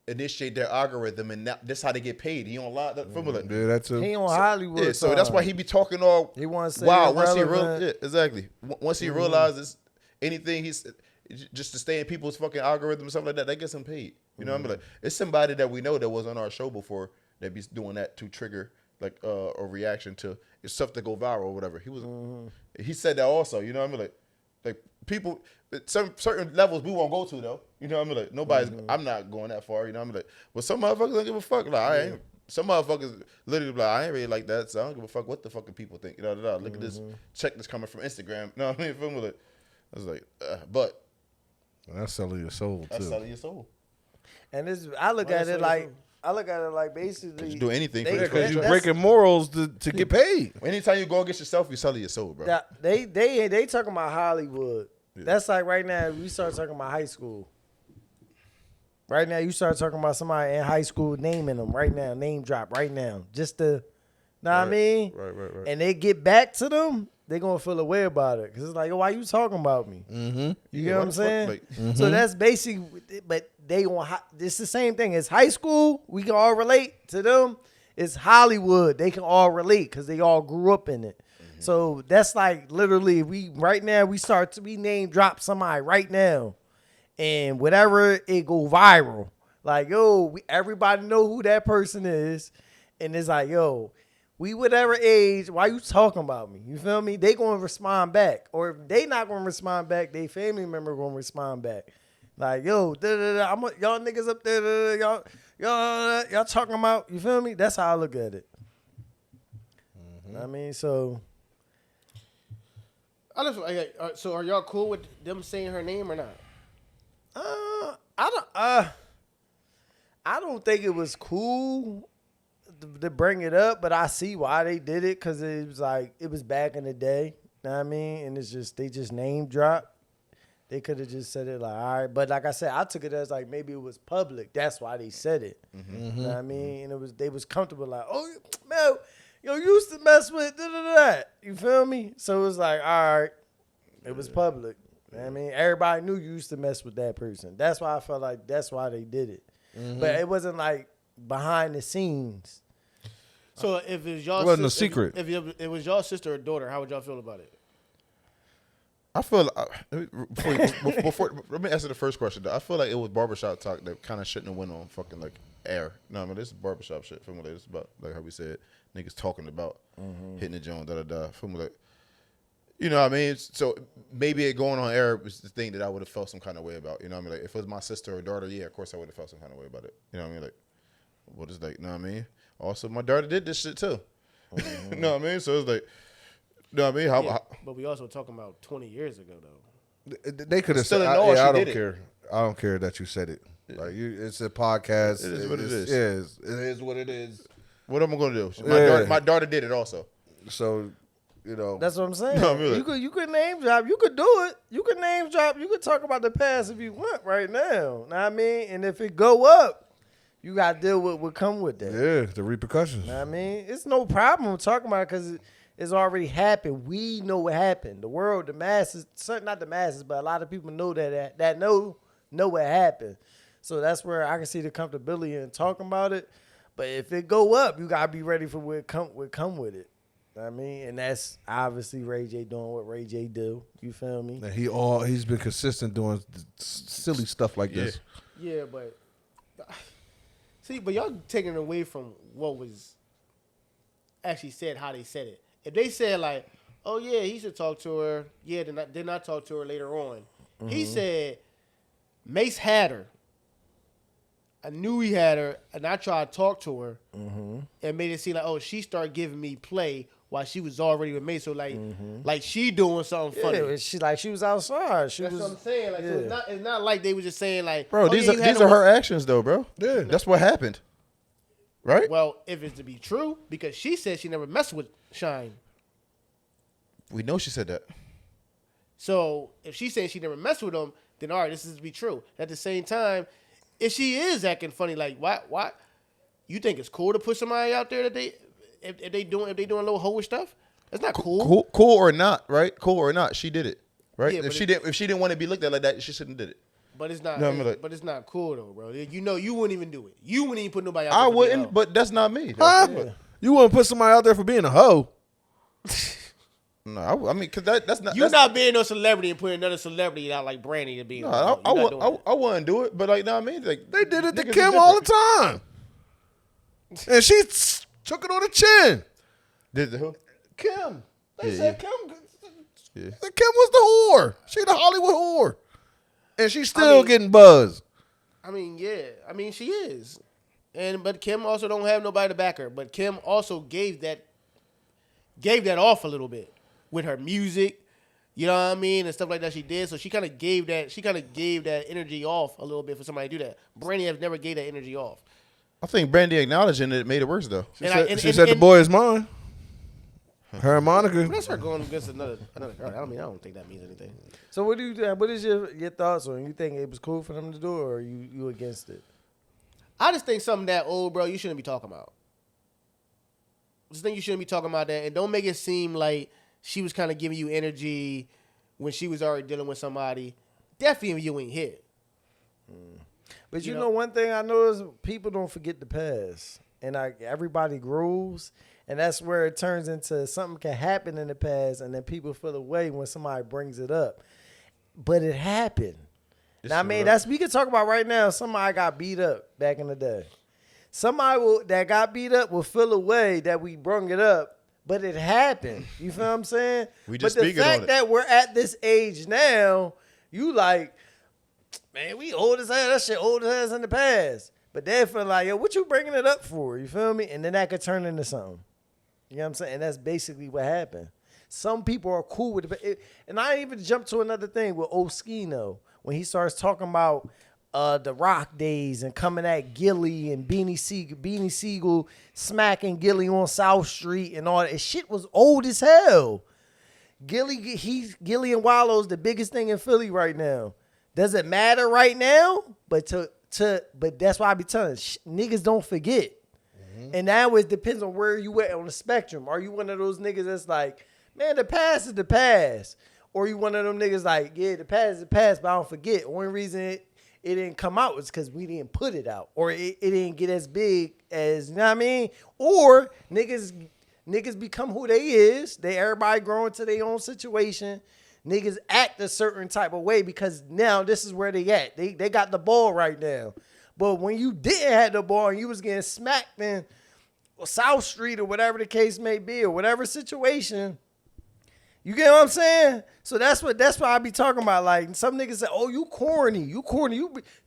initiate their algorithm, and that's how they get paid. He on live.
Yeah, that's
He on Hollywood.
Yeah, so that's why he be talking all.
He wanna say
wow. Once he
irrelevant.
exactly. Once he realizes anything he's just to stay in people's fucking algorithm and stuff like that, that gets him paid. You know what I mean? Like, it's somebody that we know that was on our show before that be doing that to trigger like a reaction to stuff that go viral or whatever. He was he said that also. You know what I mean? Like people, some certain levels we won't go to though. You know what I mean? Like nobody's. I'm not going that far. You know what I mean? Like, but some motherfuckers don't give a fuck. Like I ain't. Some motherfuckers literally be like, I ain't really like that, so I don't give a fuck what the fucking people think. You know, look at this check that's coming from Instagram. You know what I mean? Feel me? Like, I was like, but
That's selling your soul,
that's
too.
selling your soul.
And this, I look at it like basically
You do anything for
they-
the
Because you're
that's-
breaking morals to get paid.
Anytime you go against yourself, you're selling your soul, bro.
that they talking about Hollywood. That's like right now we start talking about high school. Right now you start talking about somebody in high school, naming them right now, name drop right now, just to, know what I mean?
Right.
And they get back to them, they gonna feel a way about it because it's like, yo, why you talking about me? You get what I'm saying?
Like,
So that's basically, but they on. It's the same thing. It's high school. We can all relate to them, it's Hollywood. They can all relate because they all grew up in it. So that's like literally we name drop somebody right now, and whatever it go viral. Like yo, everybody know who that person is, and it's like yo, we whatever age. Why you talking about me? You feel me? They gonna respond back, or if they not gonna respond back, they family member gonna respond back. Like yo, y'all niggas up there, y'all talking about. You feel me? That's how I look at it. I mean, so.
So are y'all cool with them saying her name or not?
I don't think it was cool to bring it up, but I see why they did it because it was like it was back in the day. Know what I mean? And they just name drop. They could have just said it like, all right. But like I said, I took it as like maybe it was public. That's why they said it. You know what I mean? And they was comfortable like, oh man, yo, used to mess with that. You feel me? So it was like, all right, it was public. You know what I mean, everybody knew you used to mess with that person. That's why I felt like that's why they did it. But it wasn't like behind the scenes.
So if it was y'all,
It wasn't a secret.
If it was y'all sister or daughter, how would y'all feel about it?
I feel let me answer the first question. Though. I feel like it was barbershop talk that kind of shouldn't have went on fucking like air. No, I mean this is barbershop shit. Feel me? Like, this is about like how we said niggas talking about hitting the joint, Feel me? Like, you know what I mean? So maybe it going on air was the thing that I would have felt some kind of way about. You know what I mean? Like if it was my sister or daughter, yeah, of course I would have felt some kind of way about it. You know what I mean? Like what is like? You know what I mean? Also, my daughter did this shit too. You know what I mean? So it's like. You know what I mean? How,
but we also talking about 20 years ago, though.
They could have said, I don't care. I don't care that you said it. Like it's a podcast.
It is what it is.
It is what it is.
What am I going to do? My daughter did it also.
So, you know.
That's what I'm saying.
No, really.
You could name drop. You could do it. You could name drop. You could talk about the past if you want right now. Know what I mean? And if it go up, you got to deal with what come with that.
Yeah, the repercussions.
Know what I mean? It's no problem talking about it because it's already happened. We know what happened. The world, the masses, not the masses, but a lot of people know that know what happened. So that's where I can see the comfortability in talking about it. But if it go up, you gotta be ready for what come with it. Know what I mean, and that's obviously Ray J doing what Ray J do. You feel me?
And he's been consistent doing silly stuff like this.
Yeah, but see, but y'all taking it away from what was actually said, how they said it. If they said like, "Oh yeah, he should talk to her," yeah, then I talk to her later on. He said Mace had her. I knew he had her, and I tried to talk to her, and made it seem like, oh, she started giving me play while she was already with Mace. So like she doing something funny.
Yeah, she was outside. That's
what I'm saying. Like so it's not like they were just saying like,
bro, these are her actions though, bro. Yeah, that's what happened. Right?
Well, if it's to be true, because she said she never messed with Shine.
We know she said that.
So if she's saying she never messed with him, then all right, this is to be true. At the same time, if she is acting funny, like why you think it's cool to put somebody out there that if they doing a little hoish stuff? That's not cool.
Cool or not, right? Cool or not, she did it. Right?
Yeah,
if she didn't want to be looked at like that, she shouldn't have did it.
But it's not. But it's not cool though, bro. You know, you wouldn't even do it. You wouldn't even put nobody out.
I wouldn't, but that's not me.
Huh? You wouldn't put somebody out there for being a hoe.
No, I mean, cause that's not.
You're not being no celebrity and putting another celebrity out like Brandy to be.
No, I wouldn't do it. But like, no, I mean, like
they did it to Kim all the time, and she took it on the chin.
Did the who?
Kim. They said Kim.
Yeah.
Kim was the whore. She the Hollywood whore, and she's still getting buzzed.
I mean, yeah. I mean, she is, but Kim also don't have nobody to back her. But Kim also gave that off a little bit with her music, you know what I mean, and stuff like that she did. So she kind of gave that energy off a little bit for somebody to do that. Brandy has never gave that energy off.
I think Brandy acknowledging it made it worse though.
She said the boy is mine. Her and Monica.
That's her going against another girl. I don't think that means anything.
So what is your thoughts on? You think it was cool for them to do it, or you against it?
I just think something that old, bro, you shouldn't be talking about. I just think you shouldn't be talking about that, and don't make it seem like she was kind of giving you energy when she was already dealing with somebody. Definitely you ain't here.
But you know one thing I know is people don't forget the past. and everybody grows, and that's where it turns into something can happen in the past, and then people feel away when somebody brings it up. But it happened. Now, I mean, we can talk about right now. Somebody got beat up back in the day. Somebody that got beat up will feel away that we brung it up, but it happened. You feel what I'm saying?
We just
but the
speaking on
fact
it.
that we're at this age now, you like, man, we old as hell. That shit old as hell in the past. But they feel like, yo, what you bringing it up for? You feel me? And then that could turn into something. You know what I'm saying? And that's basically what happened. Some people are cool with it. And I even jump to another thing with Oskino when he starts talking about the Rock days and coming at Gilly and Beanie Siegel smacking Gilly on South Street and all that. Shit was old as hell. Gilly and Wallow's the biggest thing in Philly right now. Does it matter right now? But that's why I be telling niggas don't forget. And now it depends on where you at on the spectrum. Are you one of those niggas that's like, man, the past is the past? Or you one of them niggas like, yeah, the past is the past, but I don't forget. Only reason it didn't come out was because we didn't put it out. Or it didn't get as big as, you know what I mean? Or niggas become who they is. Everybody grow into their own situation. Niggas act a certain type of way because now this is where they at. They got the ball right now. But when you didn't have the ball and you was getting smacked in South Street or whatever the case may be or whatever situation, you get what I'm saying? So that's what I be talking about. Like some niggas say, "Oh, you corny, you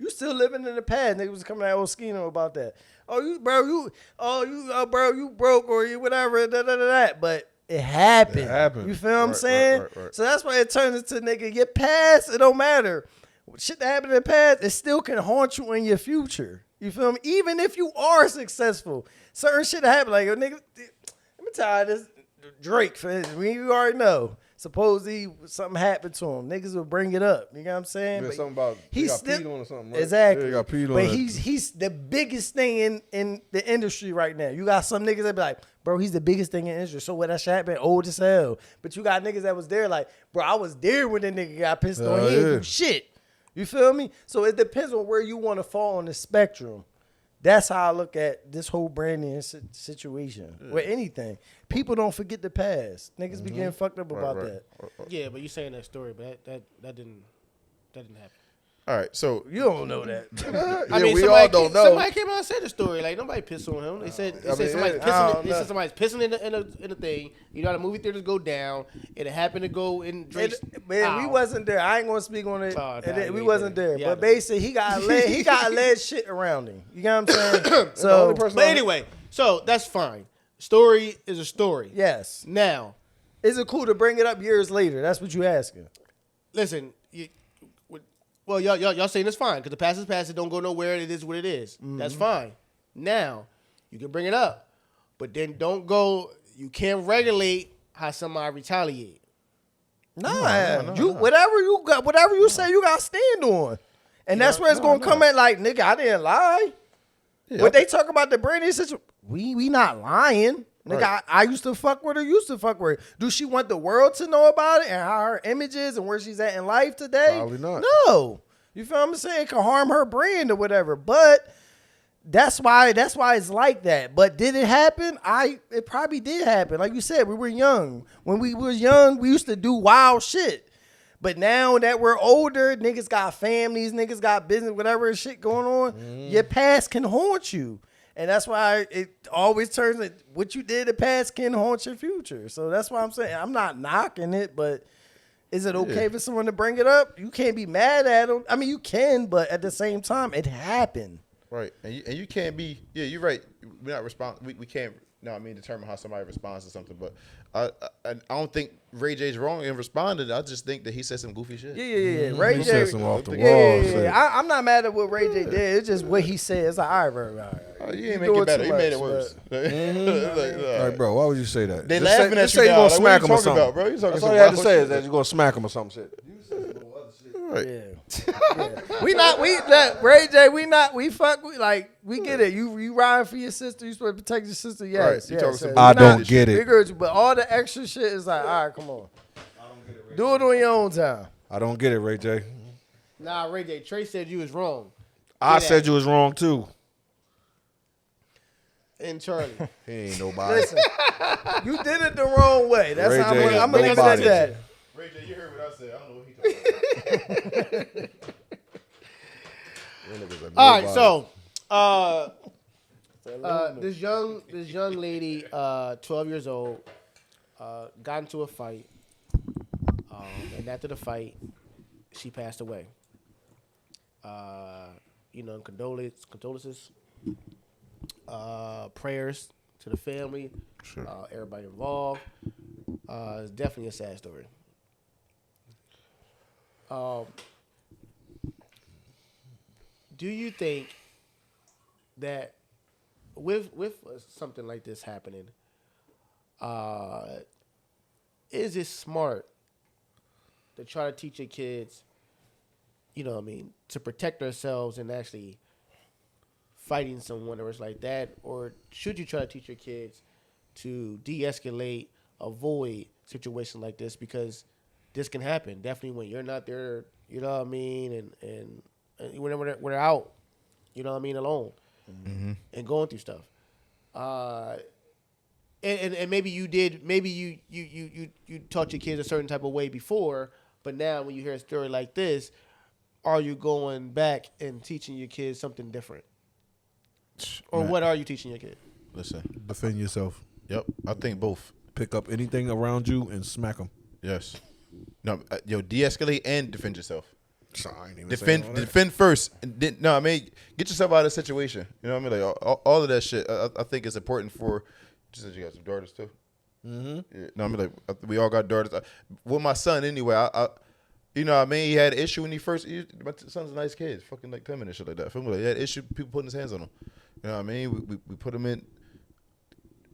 still living in the past." Niggas was coming at Oskino about that. "Oh, you broke or you whatever." But it happened. You feel what I'm saying?
Right.
So that's why it turns into nigga. Your past, it don't matter. Shit that happened in the past, it still can haunt you in your future. You feel me? Even if you are successful, certain shit that happen. Like, yo, nigga, let me tell you this. Drake, for instance, you already know. Supposedly something happened to him. Niggas will bring it up. You know what I'm saying?
Yeah,
but
something about he got peed on or something, right?
Exactly.
Yeah, he got peed on.
But he's the biggest thing in the industry right now. You got some niggas that be like, bro, he's the biggest thing in the industry. So what, that shit happened old as hell. But you got niggas that was there like, bro, I was there when that nigga got pissed on. He didn't do shit. You feel me? So it depends on where you want to fall on the spectrum. That's how I look at this whole branding situation. With anything. People don't forget the past. Niggas be getting fucked up about that.
Yeah, but you saying that story, but that didn't happen.
All right, so
You don't know that.
I mean,
we all don't know.
Somebody came out and said the story. Like nobody pissed on him. They said somebody's pissing in the thing. You know how the movie theaters go down. It happened to go in Drake's.
Man, we wasn't there. I ain't gonna speak on it.
Oh,
We wasn't there.
Yeah,
But basically, he got alleged shit around him. You know what I'm saying? So,
but anyway, so that's fine. Story is a story.
yes.
Now,
Is it cool to bring it up years later? That's what you asking.
listen. Well, y'all saying it's fine because the past is past. It don't go nowhere. It is what it is. That's fine. Now, you can bring it up, but then don't go. You can't regulate how somebody retaliate.
Nah, you whatever you got, whatever you say, you got to stand on, and that's where it's gonna come at. Like, nigga, I didn't lie. What they talk about the Brandy situation, we not lying. Nigga, I used to fuck with her, used to fuck with her. Do she want the world to know about it and how her image is and where she's at in life today?
Probably not.
No. You feel what I'm saying? It can harm her brand or whatever. But that's why it's like that. But did it happen? It probably did happen. Like you said, we were young. When we was young, we used to do wild shit. But now that we're older, niggas got families, niggas got business, whatever shit going on, your past can haunt you. And that's why it always turns it, what you did in the past can haunt your future. So that's why I'm saying, I'm not knocking it, but is it okay for someone to bring it up? You can't be mad at them. I mean, you can, but at the same time, it happened.
right, and you can't be. Yeah, you're right. We're not we can't. No, I mean determine how somebody responds to something, but I don't think Ray J's wrong in responding. I just think that he said some goofy shit.
Yeah. Ray
He
J.
said some off the wall shit.
I'm not mad at what Ray J did. It's just what he said. It's like, all right.
You ain't make it better. You made it worse.
Like, bro, why would you say that?
They
Just
laughing
say,
at
just
you
say
now.
you're gonna
Like,
smack
what
him or
you talking
something.
about, bro? You talking
That's
some
all you had to
wild
say is
shit.
that you're gonna smack him or some shit.
Right.
Look, Ray J, we get it. You riding for your sister, you supposed to protect your sister, yes.
Right, you talking
yes.
some
I
bullshit
don't
shit.
get it.
Bigger, but all the extra shit is like, all right, come on. Do it on your own time.
I don't get it, Ray J.
Nah, Ray J. Trey said you was wrong.
I said you was wrong too.
and Charlie.
He ain't nobody.
Listen, you did it the wrong way. That's
Ray
how
J
I'm
is
gonna leave it at
nobody.
that.
Ray J, you heard what I said. I don't know what he talking about.
All right, so this young lady, 12 years old, got into a fight, and after the fight, she passed away. Condolences, prayers to the family, everybody involved. It's definitely a sad story. Do you think that with something like this happening, is it smart to try to teach your kids, to protect ourselves and actually fighting someone or it's like that? Or should you try to teach your kids to de-escalate, avoid situations like this? Because this can happen. Definitely when you're not there, you know what I mean? And when they're out, you know what I mean, alone and going through stuff. And maybe you taught your kids a certain type of way before, but now when you hear a story like this, are you going back and teaching your kids something different? Or what are you teaching your kid?
Listen.
Defend yourself.
Yep. I think both.
Pick up anything around you and smack them.
Yes. No, de-escalate and defend yourself.
I ain't even saying all that.
Defend first. And then, get yourself out of the situation. You know what I mean? Like all of that shit. I think it's important for. Just as you got some daughters too. Mm-hmm. Yeah, no, I mean, like we all got daughters. With my son, anyway, I you know what I mean? He had an issue when my son's a nice kid, fucking like 10 minutes, shit like that. Feel me? Like, he had an issue, people putting his hands on him. You know what I mean? We put him in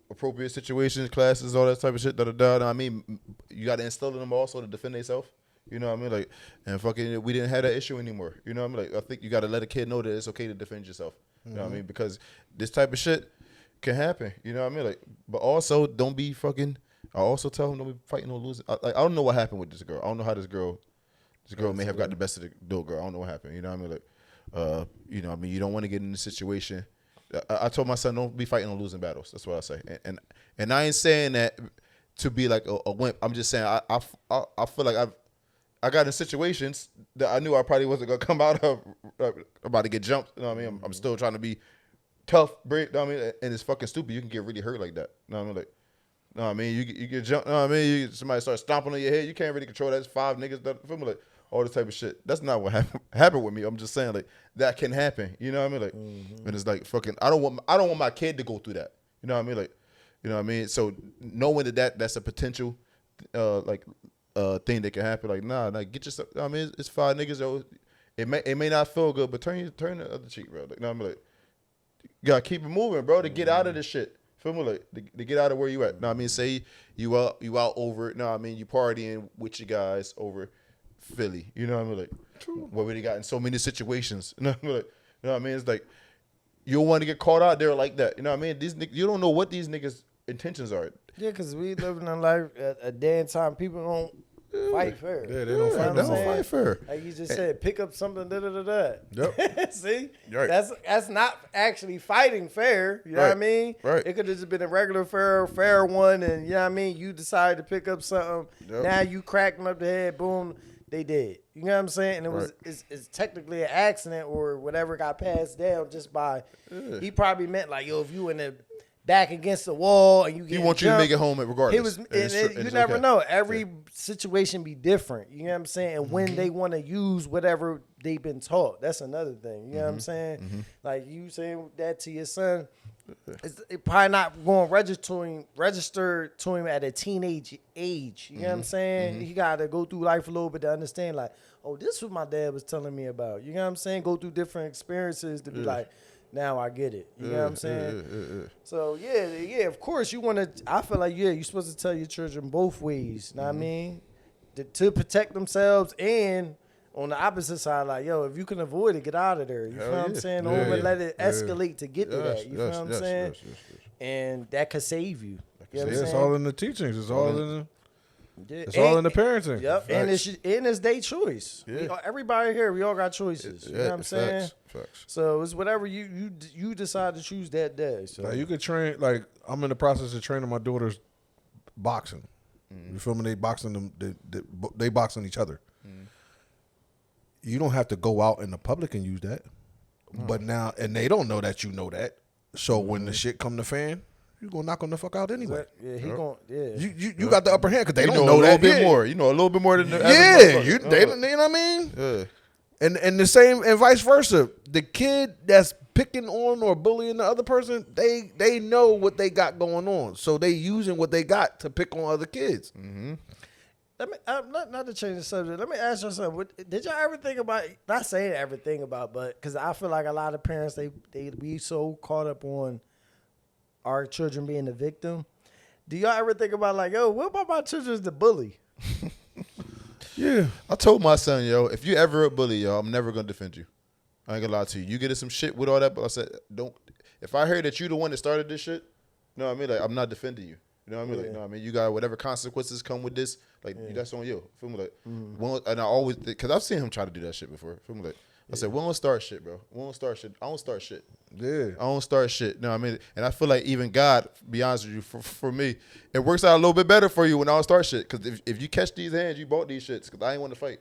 appropriate situations, classes, all that type of shit. I mean, you got to instill in them also to defend themselves. You know what I mean? Like, and fucking, we didn't have that issue anymore. You know what I mean? Like, I think you got to let a kid know that it's okay to defend yourself. You know what I mean? Because this type of shit can happen. You know what I mean? Like, but also don't be fucking. I also tell him don't be fighting or losing. I don't know what happened with this girl. I don't know how this girl may have got the best of the little girl. I don't know what happened. You know what I mean? Like, you know what I mean? You don't want to get in a situation. I told my son don't be fighting or losing battles. That's what I say. And I ain't saying that to be like a wimp. I'm just saying I feel like I got in situations that I knew I probably wasn't gonna come out of about to get jumped. You know what I mean? I'm still trying to be tough, brave. You know what I mean? And it's fucking stupid. You can get really hurt like that. You know what I mean? Like, you know what I mean? You get jumped. You know what I mean? Somebody starts stomping on your head. You can't really control that. It's 5 niggas that feel me, like all this type of shit. That's not what happened with me. I'm just saying like that can happen. You know what I mean? Like, and it's like fucking. I don't want my kid to go through that. You know what I mean? Like, you know what I mean? So knowing that's a potential, thing that can happen. Like, like get yourself. I mean, it's 5 niggas. Though. It may not feel good, but turn the other cheek, bro. Like, you know what I mean? Like, you gotta keep it moving, bro, to get out of this shit. Feel me? Like, to get out of where you at. Know what I mean? Say you out over it. Know what I mean? You partying with your guys over Philly. You know what I mean? Like, where we got in so many situations. You know what I mean? Like, you know what I mean? It's like, you don't want to get caught out there like that. You know what I mean? These niggas, you don't know what these niggas' intentions are.
Yeah, because we living in life at a day and time. People don't fight fair.
Yeah, they don't fight.
They don't fight fair.
Like you just said, pick up something.
Yep.
See,
Right.
That's not actually fighting fair. You know what I mean?
Right.
It could have just been a regular fair one, and you know what I mean. You decided to pick up something.
Yep.
Now you crack them up the head. Boom, they dead. You know what I'm saying? And it was it's technically an accident or whatever got passed down just by. He probably meant like, yo, if you in the back against the wall and you get
He wants you to make it home regardless.
It was, you never know. Every situation be different. You know what I'm saying? And when they want to use whatever they've been taught, that's another thing. You know what I'm saying? Like you saying that to your son, it probably not going to register to him at a teenage age. You know what I'm saying? He got to go through life a little bit to understand, like, oh, this is what my dad was telling me about. You know what I'm saying? Go through different experiences to be like, now I get it. You know what I'm saying? So, yeah, of course, you want to, I feel like, you're supposed to tell your children both ways. You know what I mean? To protect themselves and on the opposite side, like, yo, if you can avoid it, get out of there. You feel what I'm saying? Don't even let it escalate to get to that. You feel what I'm saying? And that could save you. You know what I'm
It's
saying?
all in the teachings. It's all in It's all in the parenting.
Yep, and it's their choice.
Yeah.
Everybody here, we all got choices. You know what I'm saying?
Facts.
So it's whatever you decide to choose that day. So
Like you could train. Like I'm in the process of training my daughters boxing. You feel me? They boxing them. They boxing each other. You don't have to go out in the public and use that. But now, and they don't know that you know that. So when the shit come to fan, you gonna knock on the fuck out anyway.
yeah, he going
You got the upper hand because they
You
don't
know a
know
little
that
bit
yeah.
more. You know a little bit more than the
Yeah, you know what I mean.
Yeah.
And the same and vice versa. The kid that's picking on or bullying the other person, they know what they got going on, so they using what they got to pick on other kids.
Let me not to change the subject. Let me ask you something. Did y'all ever think about? Not saying everything about, but because I feel like a lot of parents they be so caught up on our children being the victim. Do y'all ever think about like, yo, what about my children's the bully?
Yeah,
I told my son, yo, if you ever a bully, yo, I'm never gonna defend you. I ain't gonna lie to you. You get in some shit with all that, but I said, don't. If I heard that you the one that started this shit, you know what I mean? Like, I'm not defending you. You know what I mean? Like, you know what I mean? You got whatever consequences come with this. Like, that's on you. Feel me? Like, and I always, because I've seen him try to do that shit before. Feel me? Like, I said, we don't start shit, bro. We don't start shit. I don't start shit.
yeah.
I don't start shit. You know what I mean? And I feel like even God, to be honest with you, for me, it works out a little bit better for you when I don't start shit. Because if you catch these hands, you bought these shits. Because I ain't want to fight.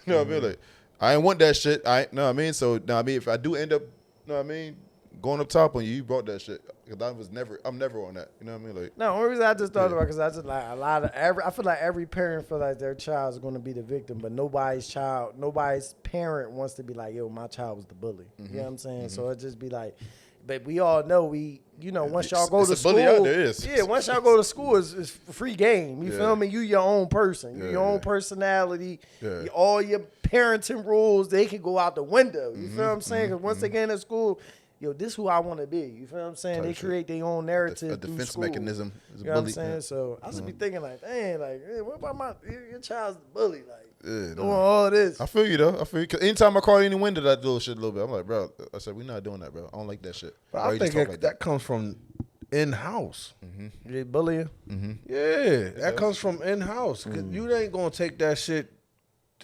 You know what I mean? Like, I ain't want that shit. I know what I mean? So, know what I mean? If I do end up, you know what I mean, going up top on you, you brought that shit. Because I'm never on that. You know what I mean? Like,
No, only reason I just thought about because I just like a lot of I feel like every parent feel like their child is going to be the victim, but nobody's parent wants to be like, yo, my child was the bully. You know what I'm saying? So it just be like, but we all know once y'all go
It's
to
a
school,
bully out there, is.
yeah, once y'all go to school, it's free game. You feel me? You your own person, you
Yeah,
your own
yeah.
personality,
Yeah.
all your parenting rules they can go out the window. You feel what I'm saying? Because once they get into school. Yo, this who I want to be. You feel what I'm saying? They create their own narrative.
a
through
defense
school.
mechanism is a
You know what I'm
bully.
saying?
Yeah.
So I just be thinking like, dang, like, hey, what about your child's the bully? Like,
Yeah,
doing
no.
all this.
I feel you, though. I feel you. 'Cause anytime I call any window, that little shit a little bit. I'm like, bro, I said, we're not doing that, bro. I don't like that shit.
But
Why
I
you
think
just talk like
that comes from in house.
They bullying.
Yeah, that comes from in house. You ain't gonna take that shit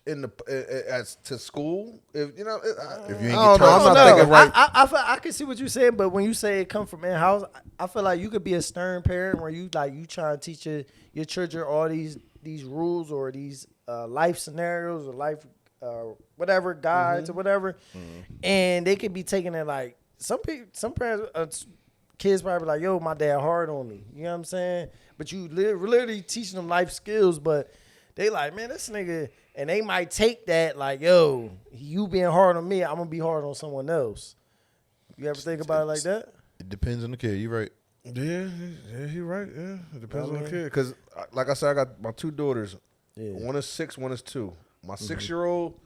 in the to school. If you know,
If you ain't
I don't
get
know. I'm
turned
not thinking right.
I can see what you're saying, but when you say it come from in house, I feel like you could be a stern parent where you try to teach your children all these rules or these life scenarios or life whatever guides or whatever, and they could be taking it like some parents. Kids probably like, yo, my dad hard on me. You know what I'm saying? But you literally teaching them life skills, but they like, man, this nigga, and they might take that like, yo, you being hard on me, I'm gonna be hard on someone else. You ever think about it like that?
It depends on the kid. You're right.
Yeah, you're right. Yeah, it depends on the kid. Because, like I said, I got my two daughters.
Yeah.
One is 6, one is 2. My 6-year-old,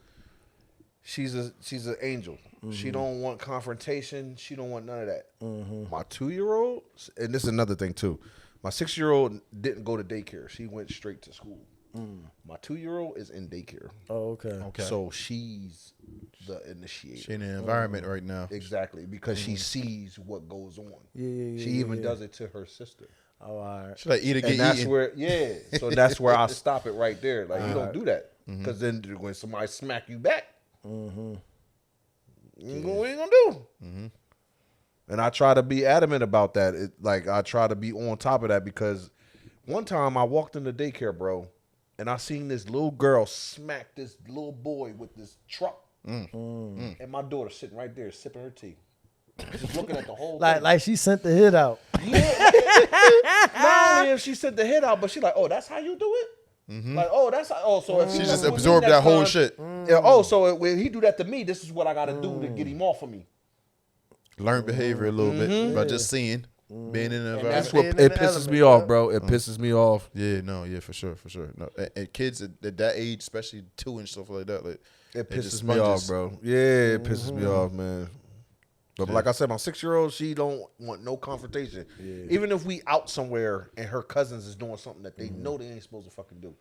she's an angel. She don't want confrontation. She don't want none of that. My 2-year-old, and this is another thing too. My 6-year-old didn't go to daycare. She went straight to school. My 2-year-old is in daycare.
Oh, okay.
So she's the initiator.
She in an environment right now.
Exactly, because she sees what goes on.
Yeah,
She even does it to her sister.
Oh, all right.
Should like eat or get
And that's
eaten.
where, so that's where I stop it right there. Like, you don't do that. Because then when somebody smack you back, what are you going to do? And I try to be adamant about that. I try to be on top of that because one time I walked into daycare, bro, and I seen this little girl smack this little boy with this truck. And my daughter sitting right there sipping her tea. Just looking at the whole thing.
Like she sent the hit out.
Not only if she sent the hit out, but she like, oh, that's how you do it? Like, oh, that's how, oh, so if
She
he
just
mess with me
absorbed
next
that whole
time-
shit.
Yeah, oh, so when he do that to me, this is what I got to do to get him off of me.
Learn behavior a little bit by just seeing, being in an environment.
That's what
Being in
it
the
pisses
element,
me off,
yeah.
bro. It pisses me off.
Yeah, no, yeah, for sure. No, and kids at that age, especially 2 and stuff like that, like
It
they just
pisses me off,
sponges.
bro. Yeah, it pisses me off, man. But like I said, my 6-year-old, she don't want no confrontation. Even if we out somewhere and her cousins is doing something that they know they ain't supposed to fucking do,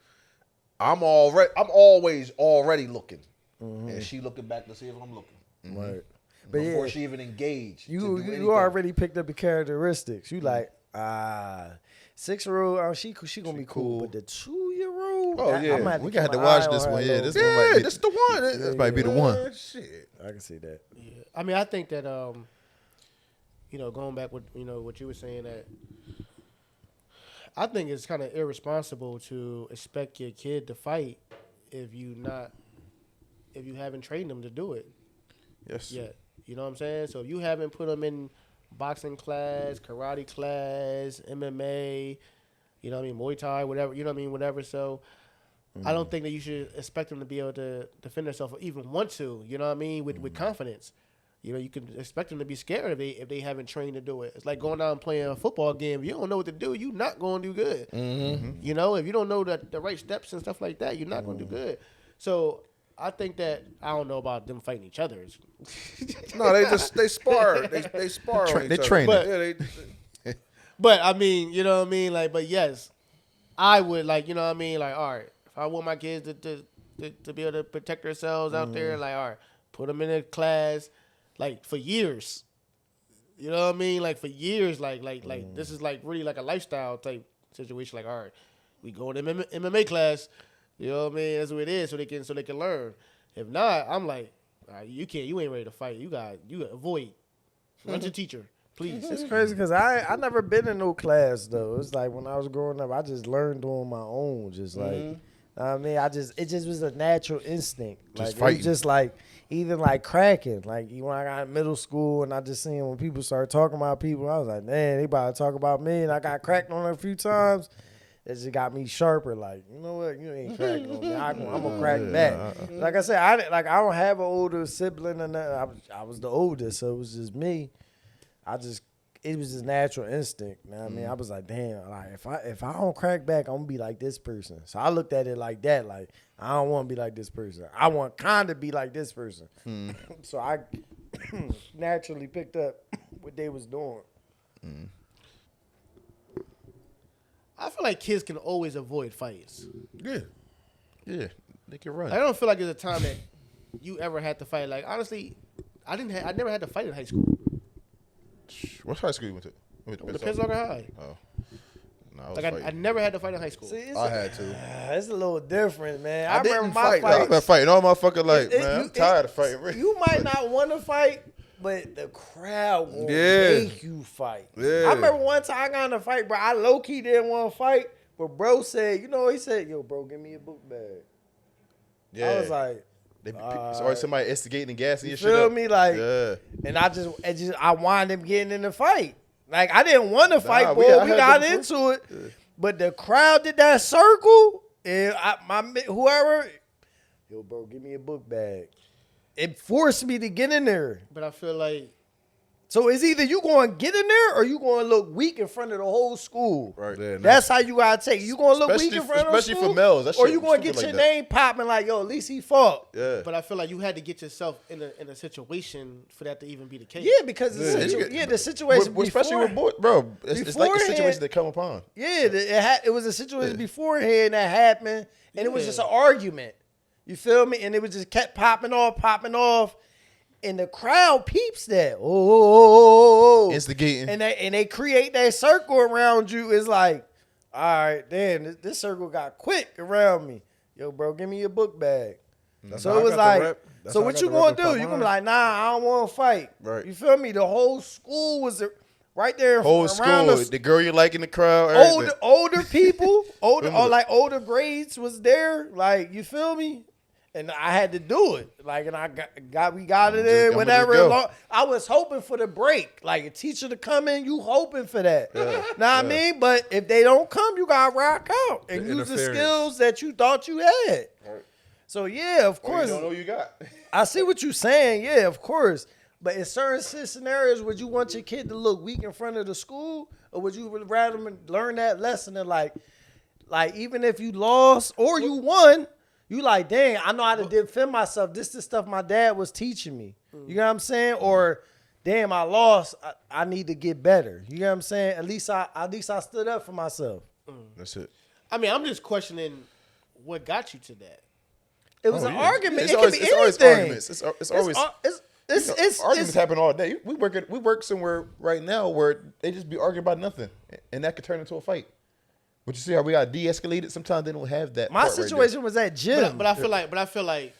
I'm always already looking, and she looking back to see if I'm looking.
Right. But
Before
yeah,
she even engaged.
you already picked up the characteristics. You like, 6-year-old, she gonna be cool. But the 2-year-old,
Oh yeah,
I'm gonna have
we
keep
got to
my
watch
eye
this
on her
one.
a
Yeah,
little
this
bit.
one might
Yeah,
be,
this the one.
this might be the one.
Man, shit.
I can see that.
I mean, I think that going back with what you were saying, that I think it's kind of irresponsible to expect your kid to fight if you haven't trained them to do it
Yes.
yet. You know what I'm saying? So if you haven't put them in boxing class, karate class, MMA, Muay Thai, whatever, whatever. So I don't think that you should expect them to be able to defend themselves or even want to, with confidence. You can expect them to be scared if they haven't trained to do it. It's like going out and playing a football game. If you don't know what to do, you're not going to do good. If you don't know the right steps and stuff like that, you're not going to do good. So I think that I don't know about them fighting each other.
No, they spar. They spar. on
They
each
train
other.
it.
Yeah,
But I mean, you know what I mean? Like, but yes, I would like, you know what I mean? Like, all right, if I want my kids to be able to protect themselves out there, like, all right, put them in a class, like for years. You know what I mean? Like for years, like this is like really like a lifestyle type situation. Like, all right, we go to MMA class. You know what I mean? That's what it is, so they can learn. If not, I'm like, all right, you ain't ready to fight. You got avoid. Run to teacher, please.
It's crazy because I never been in no class though. It's like when I was growing up, I just learned on my own. Just like, I mean, it just was a natural instinct.
Just
Like it
fighting.
was just like even like cracking. Like when I got in middle school and I just seen when people started talking about people, I was like, man, they about to talk about me, and I got cracked on it a few times. It just got me sharper. Like, you know what? You ain't cracking on me. I'm gonna crack back. Like I said, I don't have an older sibling or nothing. I was the oldest, so it was just me. It was just natural instinct. You know what I mean? I was like, damn, like if I don't crack back, I'm gonna be like this person. So I looked at it like that. Like, I don't want to be like this person. I want kind of be like this person. So I naturally picked up what they was doing.
I feel like kids can always avoid fights.
Yeah. Yeah. They can run.
I don't feel like there's a time that you ever had to fight. Like, honestly, I never had to fight in high school.
What high school you went to? You went
The Pensacola High.
Oh. No, I was
Like,
fighting.
I never had to fight in high school.
See, it's
I had to.
It's a little different, man.
I
I remember
didn't
my
fight, though.
I've
fights.
been fighting all motherfucker like,
It-
man,
you-
I'm tired of fighting. Really.
You might not want to fight, but the crowd will
Yeah.
make you fight.
Yeah.
I remember one time I got in a fight, bro. I low key didn't want to fight, but bro said, he said, "Yo, bro, give me a book bag."
Yeah.
I was like,
it's always somebody instigating and gassing your shit
feel
up.
me? Like,
Yeah.
and I wound up getting in the fight. Like, I didn't want to fight,
I
boy.
had
We
that
got
before.
into it, but the crowd did that circle, and whoever, yo, bro, give me a book bag. It forced me to get in there.
But I feel like
So it's either you going to get in there or you going to look weak in front of the whole school.
Right.
Yeah,
That's how you got to take it. You going to look weak in
Especially-
front of the
especially
school?
for males. That
Or
shit
you going to
stupid
get your
like that.
name popping like, yo, at least he fought.
Yeah.
But I feel like you had to get yourself in a situation for that to even be the case.
Yeah, because the situation
Especially
before,
with boys, bro. It's like the
beforehand-
situation they come upon.
Yeah, it was a situation beforehand that happened, and it was
Yeah.
just an argument. You feel me? And it was just kept popping off, and the crowd peeps that. Oh.
Instigating.
And they create that circle around you. It's like, all right, damn, this circle got quick around me. Yo, bro, give me your book bag. So it was like, so what you gonna do? You gonna be like, nah, I don't want to fight.
Right.
You feel me? The whole school was right there.
Whole
around
school,
us.
the girl you like in the crowd, everything.
Older people, older grades was there. Like, you feel me? And I had to do it. Like, and we got it in,
I'm
whatever.
just go.
I was hoping for the break. Like, a teacher to come in, you hoping for that. Know what I mean? But if they don't come, you got to rock out and
The
use the
interference.
skills that you thought you had.
Right.
So, yeah, of
Or you
course.
don't know what you got.
I see what you're saying. Yeah, of course. But in certain scenarios, would you want your kid to look weak in front of the school? Or would you rather them learn that lesson and like even if you lost or you won, you like, dang, I know how to defend myself. This is stuff my dad was teaching me. You know what I'm saying? Or, damn, I lost. I need to get better. You know what I'm saying? At least I stood up for myself.
That's it.
I mean, I'm just questioning what got you to that.
It was an argument.
It's
It
always,
could be
it's always
anything.
arguments. It's always.
It's
arguments happen all day. We work somewhere right now where they just be arguing about nothing, and that could turn into a fight. But you see how we got de-escalated? Sometimes they don't have that.
My
part right
situation was at gym.
But I feel like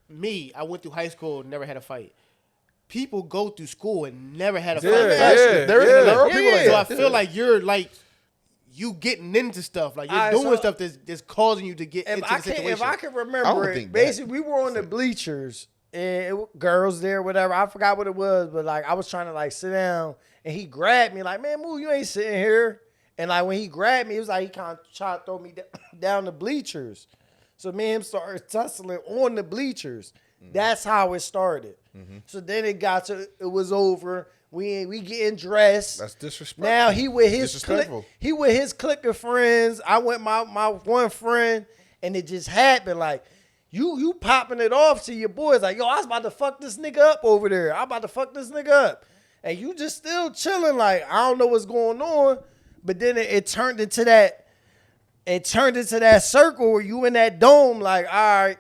me, I went through high school and never had a fight. People go through school and never had a fight.
There are people like
So
that.
I feel like you're like you getting into stuff, like you're doing stuff that's causing you to get into the situation.
If I can
I
remember
don't
it,
think
basically we were on the bleachers and girls there, whatever. I forgot what it was, but like I was trying to like sit down and he grabbed me like, man, move, you ain't sitting here. And like when he grabbed me, it was like he kind of tried to throw me down the bleachers. So me and him started tussling on the bleachers. That's how it started. So then it got to, it was over. We getting dressed.
That's disrespectful.
Now he with his
Disrespectful.
he with his clique of friends. I went my one friend, and it just happened. Like you popping it off to your boys. Like, yo, I was about to fuck this nigga up over there. I'm about to fuck this nigga up, and you just still chilling. Like I don't know what's going on. But then it turned into that. It turned into that circle where you in that dome. Like, all right.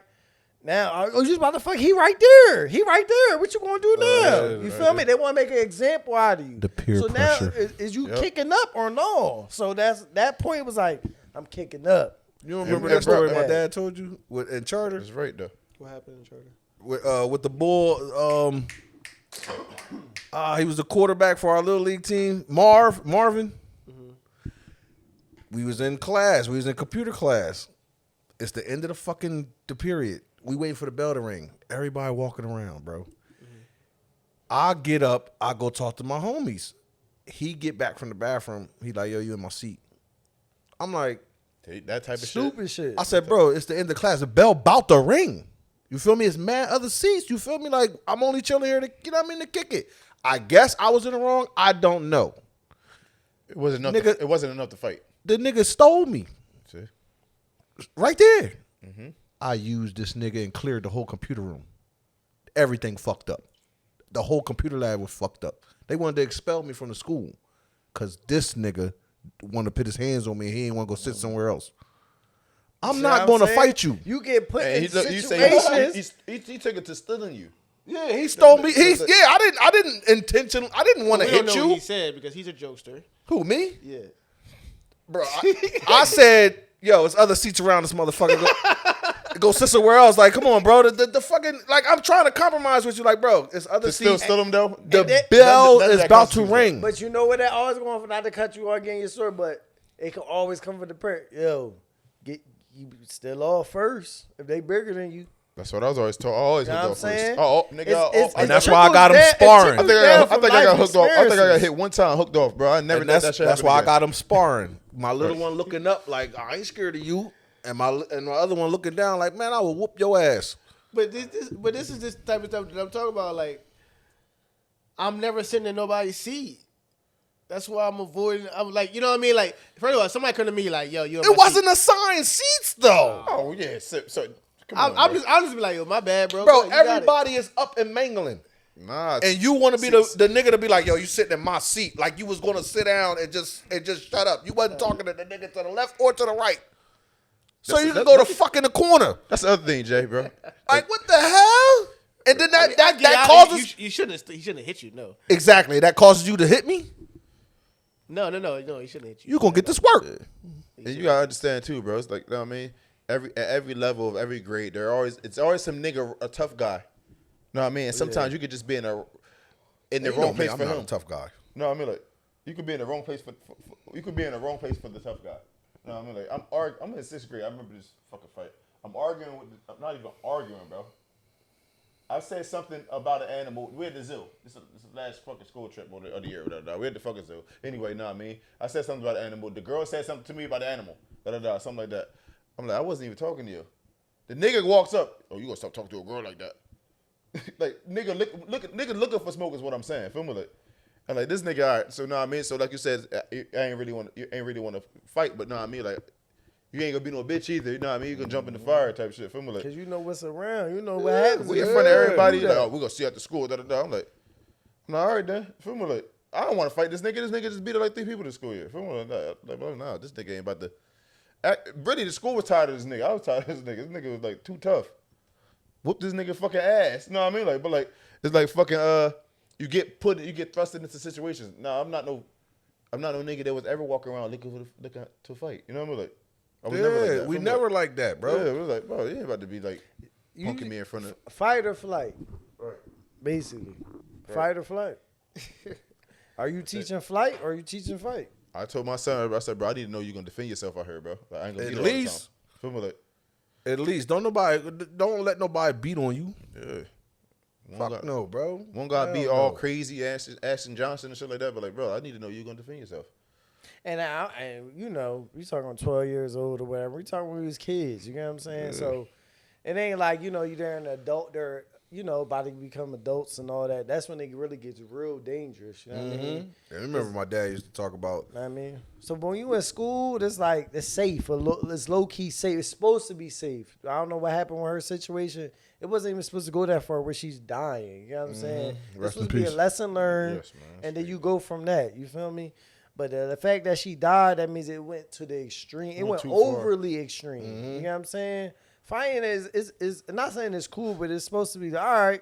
Now, oh, you about to fuck? He right there. He right there. What you gonna do now? You feel me? They want to make an example out of you.
The peer
so
pressure.
now, is you kicking up or no? So that point was like, I'm kicking up.
You remember
And
that story
bro,
my dad told you in Charter?
That's right though.
What happened in Charter?
With the bull. He was the quarterback for our little league team. Marvin. We was in class. We was in computer class. It's the end of the period. We waiting for the bell to ring. Everybody walking around, bro. I get up. I go talk to my homies. He get back from the bathroom. He like, yo, you in my seat. I'm like,
That type of
Stupid shit.
I said, bro, it's the end of class. The bell about to ring. You feel me? It's mad other seats. You feel me? Like, I'm only chilling here to, you know what I mean, to kick it. I guess I was in the wrong. I don't know.
It wasn't enough.
Nigga-
It wasn't enough to fight.
The nigga stole me.
See?
Right there. I used this nigga and cleared the whole computer room. Everything fucked up. The whole computer lab was fucked up. They wanted to expel me from the school because this nigga wanted to put his hands on me. He ain't want to go sit somewhere else. I'm not going to fight you.
You get put in
You
situations.
say he took it to stealing you.
Yeah, he stole me. I didn't intentionally. I didn't want to
We don't
hit
know
you.
what he said because he's a jokester.
Who, me?
Yeah.
Bro, I said, yo, it's other seats around this motherfucker. Go sit somewhere else. Like, come on, bro. The fucking, like, I'm trying to compromise with you. Like, bro, it's other
To still
seats.
steal him though.
The bell
none of
is
that
about to
constitutes
ring.
But you know what? That always going for, not to cut you off getting your story, but it can always come from the prayer. Yo, get you still off first if they bigger than you.
That's what I was always told. I always
You know
hooked
what
off
I'm
first.
saying?
Nigga.
And that's why I got him sparring.
I think I got hooked off. I think I got hit one time, hooked off, bro. I never
And
let that shit
that's
happen
why I
again.
got him sparring. My little one looking up like, I ain't scared of you. And my other one looking down like, man, I will whoop your ass.
But this is this type of stuff that I'm talking about. Like, I'm never sitting in nobody's seat. That's why I'm avoiding. I'm like, you know what I mean? Like, first of all, somebody come to me like, yo, you.
It wasn't assigned seats though.
Oh yeah, so come on,
I'll
bro.
just be like, yo, my bad, bro.
Bro,
You got it.
everybody is up and mangling.
Nah,
And you want to be the nigga to be like, yo, you sitting in my seat. Like you was going to sit down and just shut up. You wasn't talking to the nigga to the left or to the right. So you can go to fuck in the corner.
that's the other thing, Jay, bro.
Like, what the hell? And then
I mean, I get
that
it.
causes...
He shouldn't have hit you. No,
Exactly. That causes you to hit me?
no. He shouldn't hit you.
You going to get this work.
And you gotta understand too, bro. It's like, you know what I mean? At every level of every grade, it's always some nigga, a tough guy. You know what I mean? And sometimes you could just be in the
You know
wrong
me,
place
I'm
for
not
him.
a tough guy.
No, I mean, like, you could be in the wrong place for you could be in the wrong place for the tough guy. No, I mean, like, I'm in 6th grade. I remember this fucking fight. I'm arguing with. I'm not even arguing, bro. I said something about an animal. We're at the zoo. This is the last fucking school trip of the year. We're at the fucking zoo. Anyway, know what I mean? I said something about the animal. The girl said something to me about the animal. Something like that. I'm like, I wasn't even talking to you. The nigga walks up. Oh, you gonna stop talking to a girl like that? Like, nigga, nigga looking for smoke is what I'm saying. Feel me? Like, and like this nigga, all right. So know what I mean? So like you said, I ain't really want to fight, but know what I mean? Like, you ain't gonna be no bitch either. You know what I mean? You gonna jump in the fire type shit. Feel me? Like,
Cause you know what's around. You know what happens.
we in front of everybody. Like, oh, we gonna see you at the school. I'm like, all right then. Feel me? Like, I don't want to fight this nigga. This nigga just beat up like 3 people this school year. Feel me? Like, nah, this nigga ain't about to. Really, the school was tired of this nigga. I was tired of this nigga. This nigga was like too tough. Whoop this nigga fucking ass. You know what I mean? Like, but like, It's like fucking you get thrusted into situations. No, I'm not no nigga that was ever walking around looking to fight. You know what I mean? Like, I was never like that.
we
I'm
never
like,
like that, bro.
Yeah, we was like, bro, you ain't about to be like punking me in front of.
Fight or flight,
Right.
basically. Fight or flight. Are you teaching flight or are you teaching fight?
I told my son, I said, bro, I need to know you're gonna defend yourself out here, bro. Like, I ain't gonna
At
get it all the
least.
time. Feel me? Like,
At least don't let nobody beat on you.
yeah.
Fuck no, bro.
One guy
Hell
be
no.
all crazy, Ashton Johnson and shit like that, but like, bro, I need to know you're gonna defend yourself.
And you know, we talking 12 years old or whatever. We talking when we was kids. You know what I'm saying? So it ain't like, you know, they're an adult. They're, you know, about to become adults and all that. That's when it really gets real dangerous. You know what I mean?
I remember my dad used to talk about.
Know what I mean, so when you in school, it's like it's safe. It's low key safe. It's supposed to be safe. I don't know what happened with her situation. It wasn't even supposed to go that far where she's dying. You know what I'm saying? It's
Rest in
supposed to be a
peace.
lesson learned,
Yes, man.
and then you go from that. You feel me? But the fact that she died, that means it went to the extreme. It went
too far.
overly extreme. You know what I'm saying? Fighting is not saying it's cool, but it's supposed to be all right.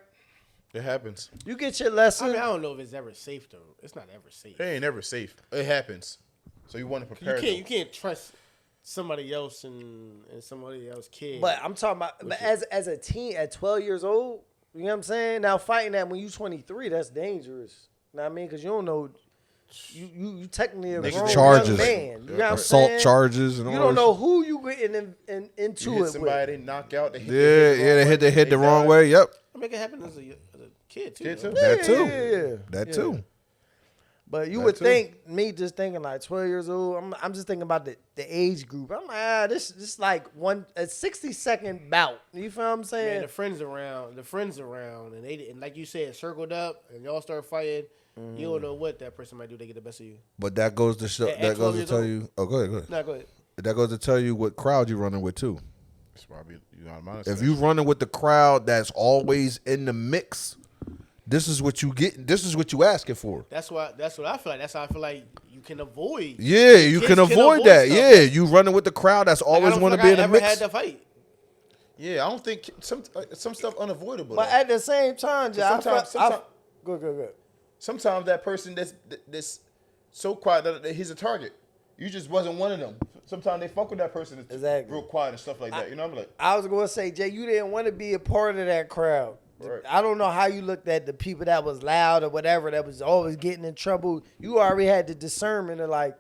It happens.
You get your lesson.
I mean, I don't know if it's ever safe though. It's not ever safe.
It ain't ever safe. It happens. So you want to prepare.
You can't trust somebody else and somebody else's kid.
But I'm talking about but as a teen at 12 years old, you know what I'm saying? Now fighting that when you 23, that's dangerous. You know what I mean? Because you don't know, you technically a
Niggas
grown
charges.
young man. You know what I'm
Assault
saying?
charges and all
You don't
that
know who you getting into
You hit
it
somebody,
with.
they knock out. They hit
they hit the wrong way. Yep.
I make it happen as a kid too.
Kid
though.
too.
That too.
Yeah.
That too.
But you
That
would
too.
think, me just thinking like 12 years old, I'm just thinking about the age group. I'm like, this like a 60-second bout. You feel what I'm saying?
Man, the friends around, and like you said, circled up, and y'all start fighting. You don't know what that person might do to get the best of you.
But that goes to show.
At
That
12
goes to
years
tell
old.
you. Oh, go ahead. Go ahead.
No, go ahead.
That goes to tell you what crowd you running with too.
That's probably you know what
If you running with the crowd that's always in the mix, this is what you get. This is what you asking for.
That's what I feel like. That's how I feel like you can avoid.
Yeah, you
Kids
can avoid that.
stuff.
Yeah, you running with the crowd that's
Like, I
always
don't
want to
feel
be
like
in
I
the
ever
mix.
had to fight.
Yeah, I don't think some stuff unavoidable.
But
though.
at the same time, Jay,
Sometimes-
go.
Sometimes that person that's so quiet that he's a target. You just wasn't one of them. Sometimes they fuck with that person that's
Exactly.
real quiet and stuff like that. You know what I'm like?
I was going to say, Jay, you didn't want to be a part of that crowd.
Right.
I don't know how you looked at the people that was loud or whatever that was always getting in trouble. You already had the discernment of like,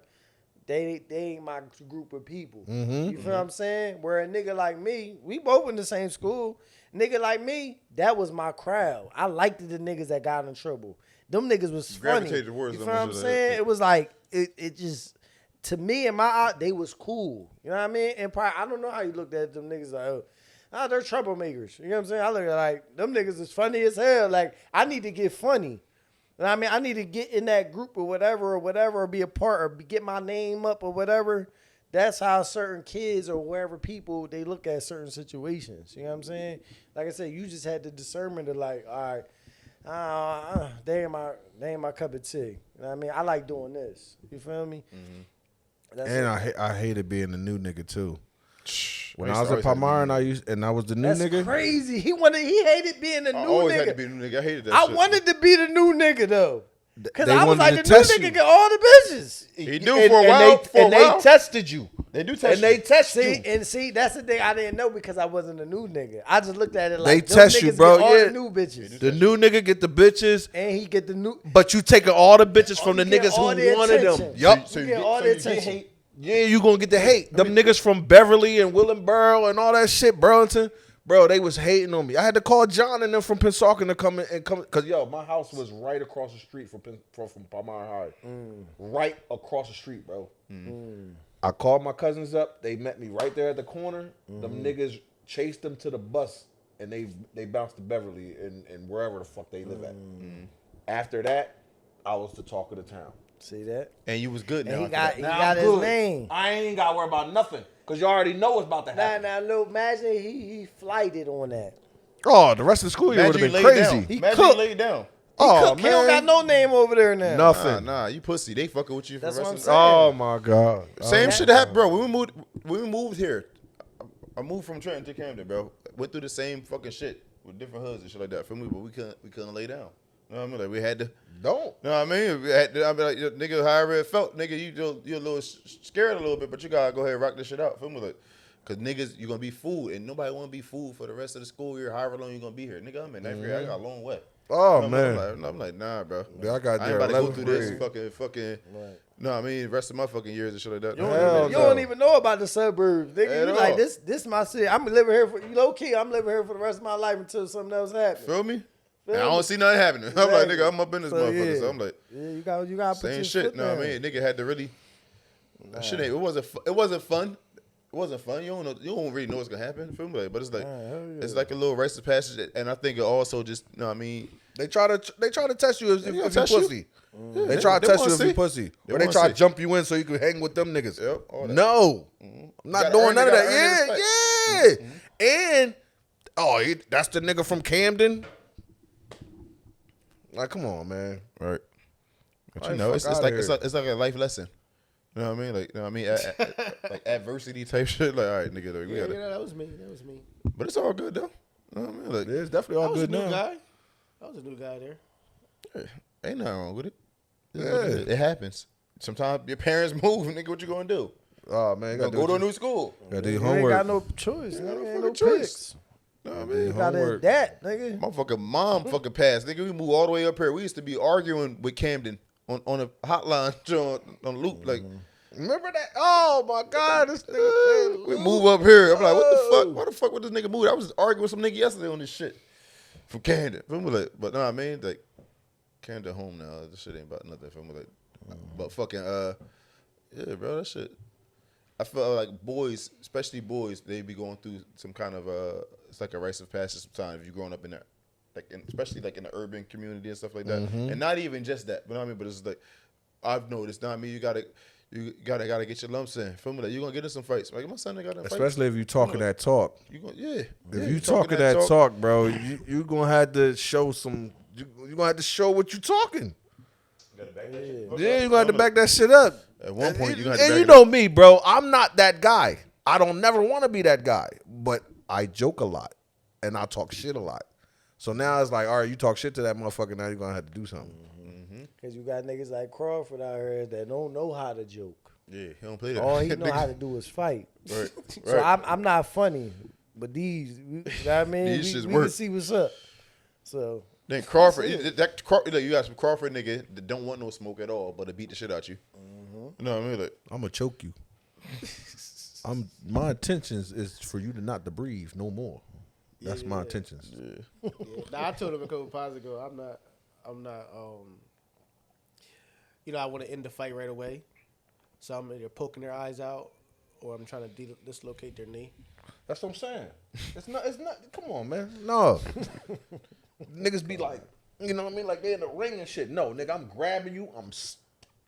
they ain't my group of people. You feel what I'm saying? Where a nigga like me, we both in the same school. Nigga like me, that was my crowd. I liked the niggas that got in trouble. Them niggas was funny.
Gravitated towards
You
them
feel what I'm
and shit
saying?
like that.
It was like, it just, to me in my eye, they was cool. You know what I mean? And probably, I don't know how you looked at them niggas like, they're troublemakers. You know what I'm saying? I look at like, them niggas is funny as hell. Like, I need to get funny. You know what I mean? I need to get in that group or whatever, or be a part, or get my name up or whatever. That's how certain kids or wherever people, they look at certain situations. You know what I'm saying? Like I said, you just had the discernment to like, all right, they ain't my cup of tea. You know what I mean? I like doing this. You feel me? That's
And
it.
I hated being the new nigga too. When
I
I was
used
at
to always have to be
Palmyra and I was the new
That's
nigga.
crazy. He hated being the
I
new
always
nigga.
had to be a new nigga. I hated that
I
shit.
wanted to be the new nigga though. Cause
They
I was
wanted
like
to
the new
test
nigga
you.
get all the bitches.
He do for a while.
They tested you.
They do test
And they
you.
test
See,
you.
and see, that's the thing I didn't know because I wasn't a new nigga. I just looked at it
They
like them
test you,
niggas
bro.
get all
Yeah.
the new bitches.
The new nigga get the bitches,
And he get the new
but you taking all the bitches from the
you get
niggas
all
who
the
wanted them.
attention.
Yup.
You get all the attention.
Yeah, you gonna get the hate. Them niggas from Beverly and Willenboro and all that shit, Burlington. Bro, they was hating on me. I had to call John and them from Pensauken to come cause yo, my house was right across the street from Palmyra High. Right across the street, bro. I called my cousins up. They met me right there at the corner. Them niggas chased them to the bus and they bounced to Beverly and wherever the fuck they live at. After that, I was the talk of the town.
See that?
And you was good
And
now.
he got
Now
got
I'm
his
good.
name.
I ain't got to worry about nothing because you already know what's about to happen.
Now, look, imagine he flighted on that.
Oh, the rest of the school year would have been
laid
crazy.
down.
He
Imagine
cooked.
you laid down.
Oh,
He don't got no name over there now.
nothing.
Nah, you pussy. They fucking with you for
That's
the
what
rest
I'm
of the
saying.
Oh my god.
Same shit happened, bro. When we moved here, I moved from Trenton to Camden, bro. Went through the same fucking shit. with different hoods and shit like that. Feel me? But we couldn't lay down. You know what I mean? Like we had to.
Don't.
You know what I mean? We had to, I mean, like, nigga, however it felt, nigga, you're a little scared a little bit, but you gotta go ahead and rock this shit out. Feel me? Like, cause niggas, you gonna be fooled, and nobody wanna be fooled for the rest of the school year, however long you gonna be here. Nigga, I'm in 9th grade. I got a long way.
Oh,
You know what I mean? I'm like, nah, bro.
Yeah, I got
I
there
ain't about to go
11th
through this
grade.
fucking. No, I mean, the rest of my fucking years and shit like that.
You
Hell
don't
no.
even know about the suburbs, nigga.
At
You like
all.
this my city. I'm living here for low key. I'm living here for the rest of my life until something else happens.
Feel me?
Feel
And I
me?
don't see nothing happening. I'm like,
Exactly.
nigga, I'm up in this
So,
motherfucker.
yeah.
So I'm like,
Yeah, you got to put
same
your
shit.
foot
No, I
down.
mean, nigga had to really. That shit ain't. It wasn't fun. It wasn't fun. You don't know. You don't really know what's gonna happen. Feel me? Like, but it's like it's like a little rite of passage, and I think it also just. You know what I mean?
They try to test you if you
test you.
pussy.
Yeah,
They try to test
wanna
you if
see.
you pussy.
They
Or they
wanna
try to
see.
jump you in so you can hang with them niggas.
Yep, all that.
No. I'm not
gotta
doing
earn-
none of
you
that.
gotta earn
Yeah, yeah. And that's the nigga from Camden. Like, come on, man.
Right. But you
Right,
know,
fuck
it's
outta
like
here.
it's like a life lesson. You know what I mean? Like, you know what I mean? Like adversity type shit. Like, all right, nigga, like, we
Yeah,
gotta.
that was me. That was me.
But it's all good though. You know what I mean? Like,
Yeah, it's definitely
I
all
was
good
a new
now.
guy. I was a new guy there.
ain't nothing wrong with it.
Yeah.
It happens. Sometimes your parents move, nigga. What you gonna do?
Oh man, you
You
gotta
gonna go to a
do
new school?
gotta do
You
your
ain't got
homework.
no choice. Nigga.
no
Ain't no
fucking choice.
picks.
You know what I
You
mean?
gotta
Homework.
adapt, nigga.
My fucking mom fucking passed. Nigga, we moved all the way up here. We used to be arguing with Camden on a hotline on loop. Like,
Remember that? Oh my God, this nigga.
we move up here. I'm like, what the fuck? Why the fuck would this nigga move? I was arguing with some nigga yesterday on this shit from Camden. Feel me? Like, but no, I mean, like, Camden home now. This shit ain't about nothing. Feel me? Like, but fucking, yeah, bro, that shit. I feel like boys, especially boys, they be going through some kind of it's like a rite of passage sometimes if you're growing up in there, like especially like in the urban community and stuff like that, and not even just that, but I mean, but it's like I've noticed. Now, I mean, you gotta get your lumps in. Feel me? Like, you gonna get in some fights. Like, my son ain't got in fights.
Especially if you talking that talk.
You gonna, yeah.
If you talking that talk, bro, you gonna have to show some. You gonna have to show what you talking. Yeah, you gonna have to back that shit up.
At one point, you gonna have to
And
back
you
it
know
up.
me, bro. I'm not that guy. I don't never want to be that guy. But I joke a lot, and I talk shit a lot. So now it's like, all right, you talk shit to that motherfucker. Now you're gonna have to do something.
Cause you got niggas like Crawford out here that don't know how to joke.
Yeah, he don't play that.
All he know how to do is fight.
Right,
So
right.
I'm not funny, but these, you know what I mean,
These shits
we
work.
can see what's up. So
Then Crawford, you got some Crawford nigga that don't want no smoke at all, but to beat the shit out you. You know what I mean? Like,
I'm gonna choke you. My intentions is for you to not to breathe no more. That's my intentions.
Yeah. Now, I told him a couple pods ago, I'm not, I want to end the fight right away. So I'm either poking their eyes out or I'm trying to dislocate their knee.
That's what I'm saying. It's not. Come on, man. No. Niggas be like, you know what I mean? Like they in the ring and shit. No, nigga, I'm grabbing you. I'm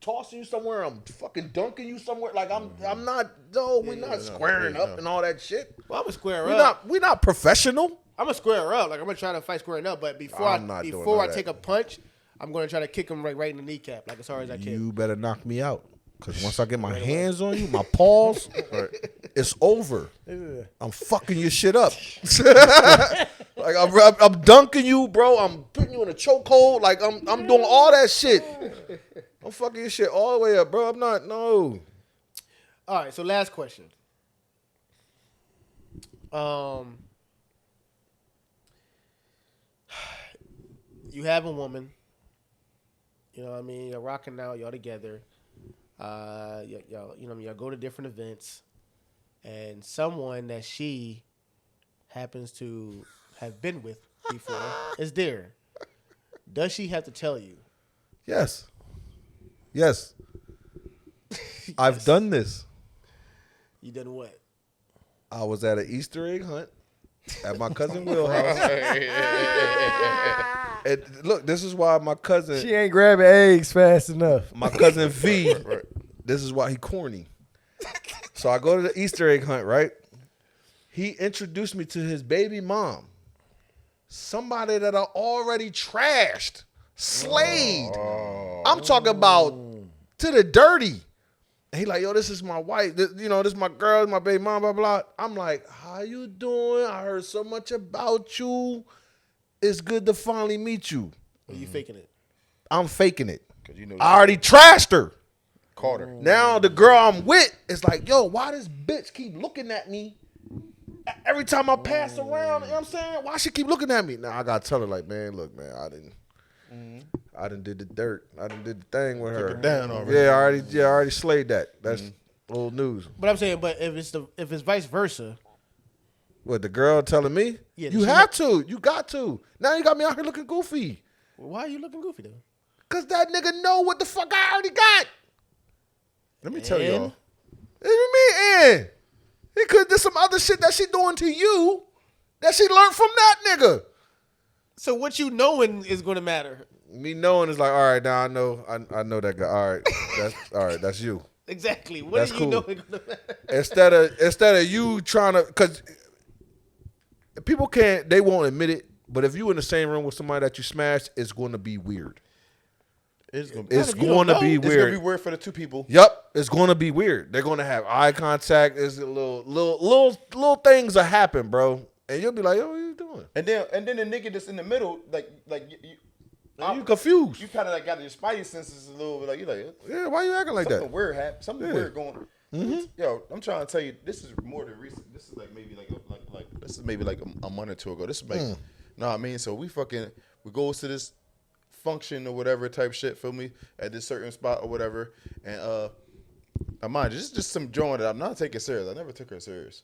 tossing you somewhere. I'm fucking dunking you somewhere. Like I'm not. No, we're not squaring up and all that shit.
Well, I'm going to square
We're
up.
not. We're not professional.
I'm going to square up. Like, I'm going to try to fight squaring up. But before
I'm not doing
before
all
I
that.
take a punch, I'm going to try to kick him right in the kneecap, like as hard as I can.
You better knock me out. Cause once I get my hands on you, my paws, it's over. I'm fucking your shit up. Like I'm dunking you, bro. I'm putting you in a chokehold. Like I'm doing all that shit. I'm fucking your shit all the way up, bro. I'm not. No.
All right, so last question. You have a woman. You know what I mean? You're rocking out. Y'all together. Y'all go to different events, and someone that she happens to have been with before is there. Does she have to tell you?
Yes. Yes. I've done this.
You done what?
I was at an Easter egg hunt at my cousin Will's house. And look, this is why my cousin.
she ain't grabbing eggs fast enough.
My cousin V, this is why he corny. So I go to the Easter egg hunt, right? He introduced me to his baby mom. Somebody that I already trashed, slayed. I'm talking about to the dirty. And he like, yo, this is my wife. This is my girl, my baby mom, blah, blah. I'm like, how you doing? I heard so much about you. it's good to finally meet you.
Are you faking it?
I'm faking it.
'Cause you know
I already trashed her.
Carter.
Now the girl I'm with is like, yo, why this bitch keep looking at me every time I pass around? You know what I'm saying? Why she keep looking at me? Now I gotta tell her like, man, look, man, I done did the dirt. I done did the thing with her.
her down already.
Yeah, I already slayed that. That's old news.
But I'm saying, but if it's vice versa,
What, the girl telling me?
Yeah,
You
she-
have to. You got to. Now you got me out here looking goofy.
why are you looking goofy though?
Cause that nigga know what the fuck I already got.
Let me tell
And?
y'all.
What do you mean, and? He could do some other shit that she doing to you that she learned from that nigga.
So what you knowing is going to matter.
Me knowing is like, all right, now I know that guy. All right, that's you.
Exactly. What
That's
do you
cool.
know is going to matter?
Instead of you trying to, because people they won't admit it, but if you in the same room with somebody that you smashed, it's going to be weird.
It's gonna
It's
if you
going
don't
to be
know,
It's gonna
weird.
be weird for the two people.
Yep, it's going to be weird. They're going to have eye contact. There's a little things that happen, bro, and you'll be like, "Yo, what are you doing?"
And then the nigga that's in the middle, like
You confused.
you kind of like got your spidey senses a little bit. Like you like
Yeah, why you acting like
something
that?
weird happened. Something
Yeah.
weird going. Yo, I'm trying to tell you, this is more than recent. This is like maybe this is maybe like a month or two ago. This is like, know what I mean? So we go to this function or whatever type shit, feel me, at this certain spot or whatever, and mind you, this is just some drawing that I'm not taking serious. I never took her serious,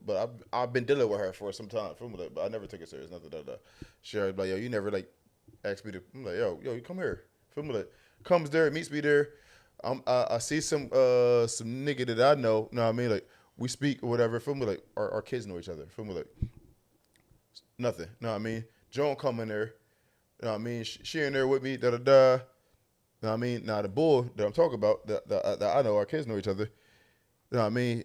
but I've been dealing with her for some time, feel me, like, but I never took her serious. Nothing that. She always like, yo, you never like asked me to. I'm like, yo, you come here, feel me, like, comes there, meets me there. I see some nigga that I know what I mean, like we speak or whatever, feel me, like our kids know each other, feel me, like nothing, know what I mean. Joan come in there, you know what I mean, she in there with me, Know what I mean? Now the bull that I'm talking about, that I know our kids know each other, you know what I mean.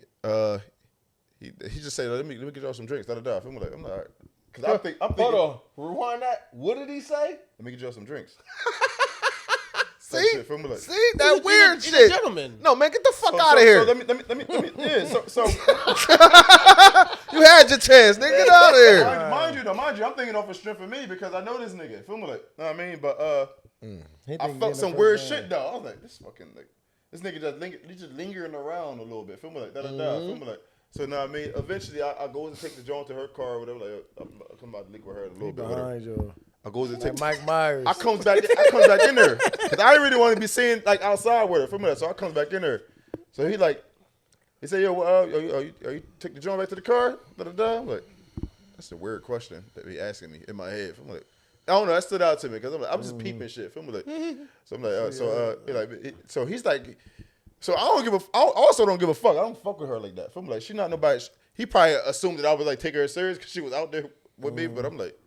He just said, let me get y'all some drinks, Feel me, like I'm not, all right. Cause I'm thinking,
Hold on, rewind that. What did he say?
let me get y'all some drinks.
See,
shit, feel me, like-
see that weird
He's
shit.
a gentleman.
No, man, get the fuck
So-
out of
so-
here.
So let me, yeah. So
You had your chance, nigga. Get out of here.
mind you, I'm thinking off of strength for me because I know this nigga. Feel me, like, know what I mean? But I felt some weird shit though. I was like, this fucking like, this nigga just lingering around a little bit. Feel me, like, Feel me, like. So know what I mean? Eventually, I go and take the joint to her car or whatever. Like, I'm come out to link with her a little bit. Whatever.
Behind you.
I goes and
Like
take.
Mike Myers.
I comes back in there because I didn't really want to be seen like outside with her. Feel me, like, so I comes back in there. So he said, yo, are you take the joint back to the car? I'm like, that's a weird question that he asking me in my head. I'm like, I don't know. That stood out to me because I'm just peeping shit. Feel me, like, so I'm like, so he's like, so I also don't give a fuck. I don't fuck with her like that. Feel me, like, she not nobody. He probably assumed that I would like take her serious because she was out there with me. But I'm like,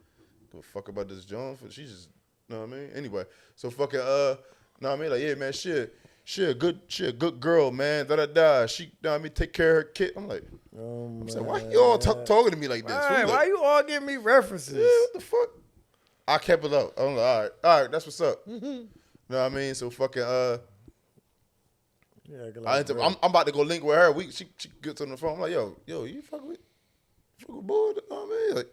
give a fuck about this joint. She just, know what I mean. Anyway, so fucking know what I mean. Like, yeah, man, she a good girl, man. She, know what I mean, take care of her kid. I'm like, I'm saying, why you all talking to me like this?
All
I'm
right,
like,
why you all giving me references?
yeah, what the fuck? I kept it up. I'm like, all right, that's what's up. Know what I mean? So fucking I'm about to go link with her. She gets on the phone. I'm like, yo, you fuck with bull? Know what I mean? Like,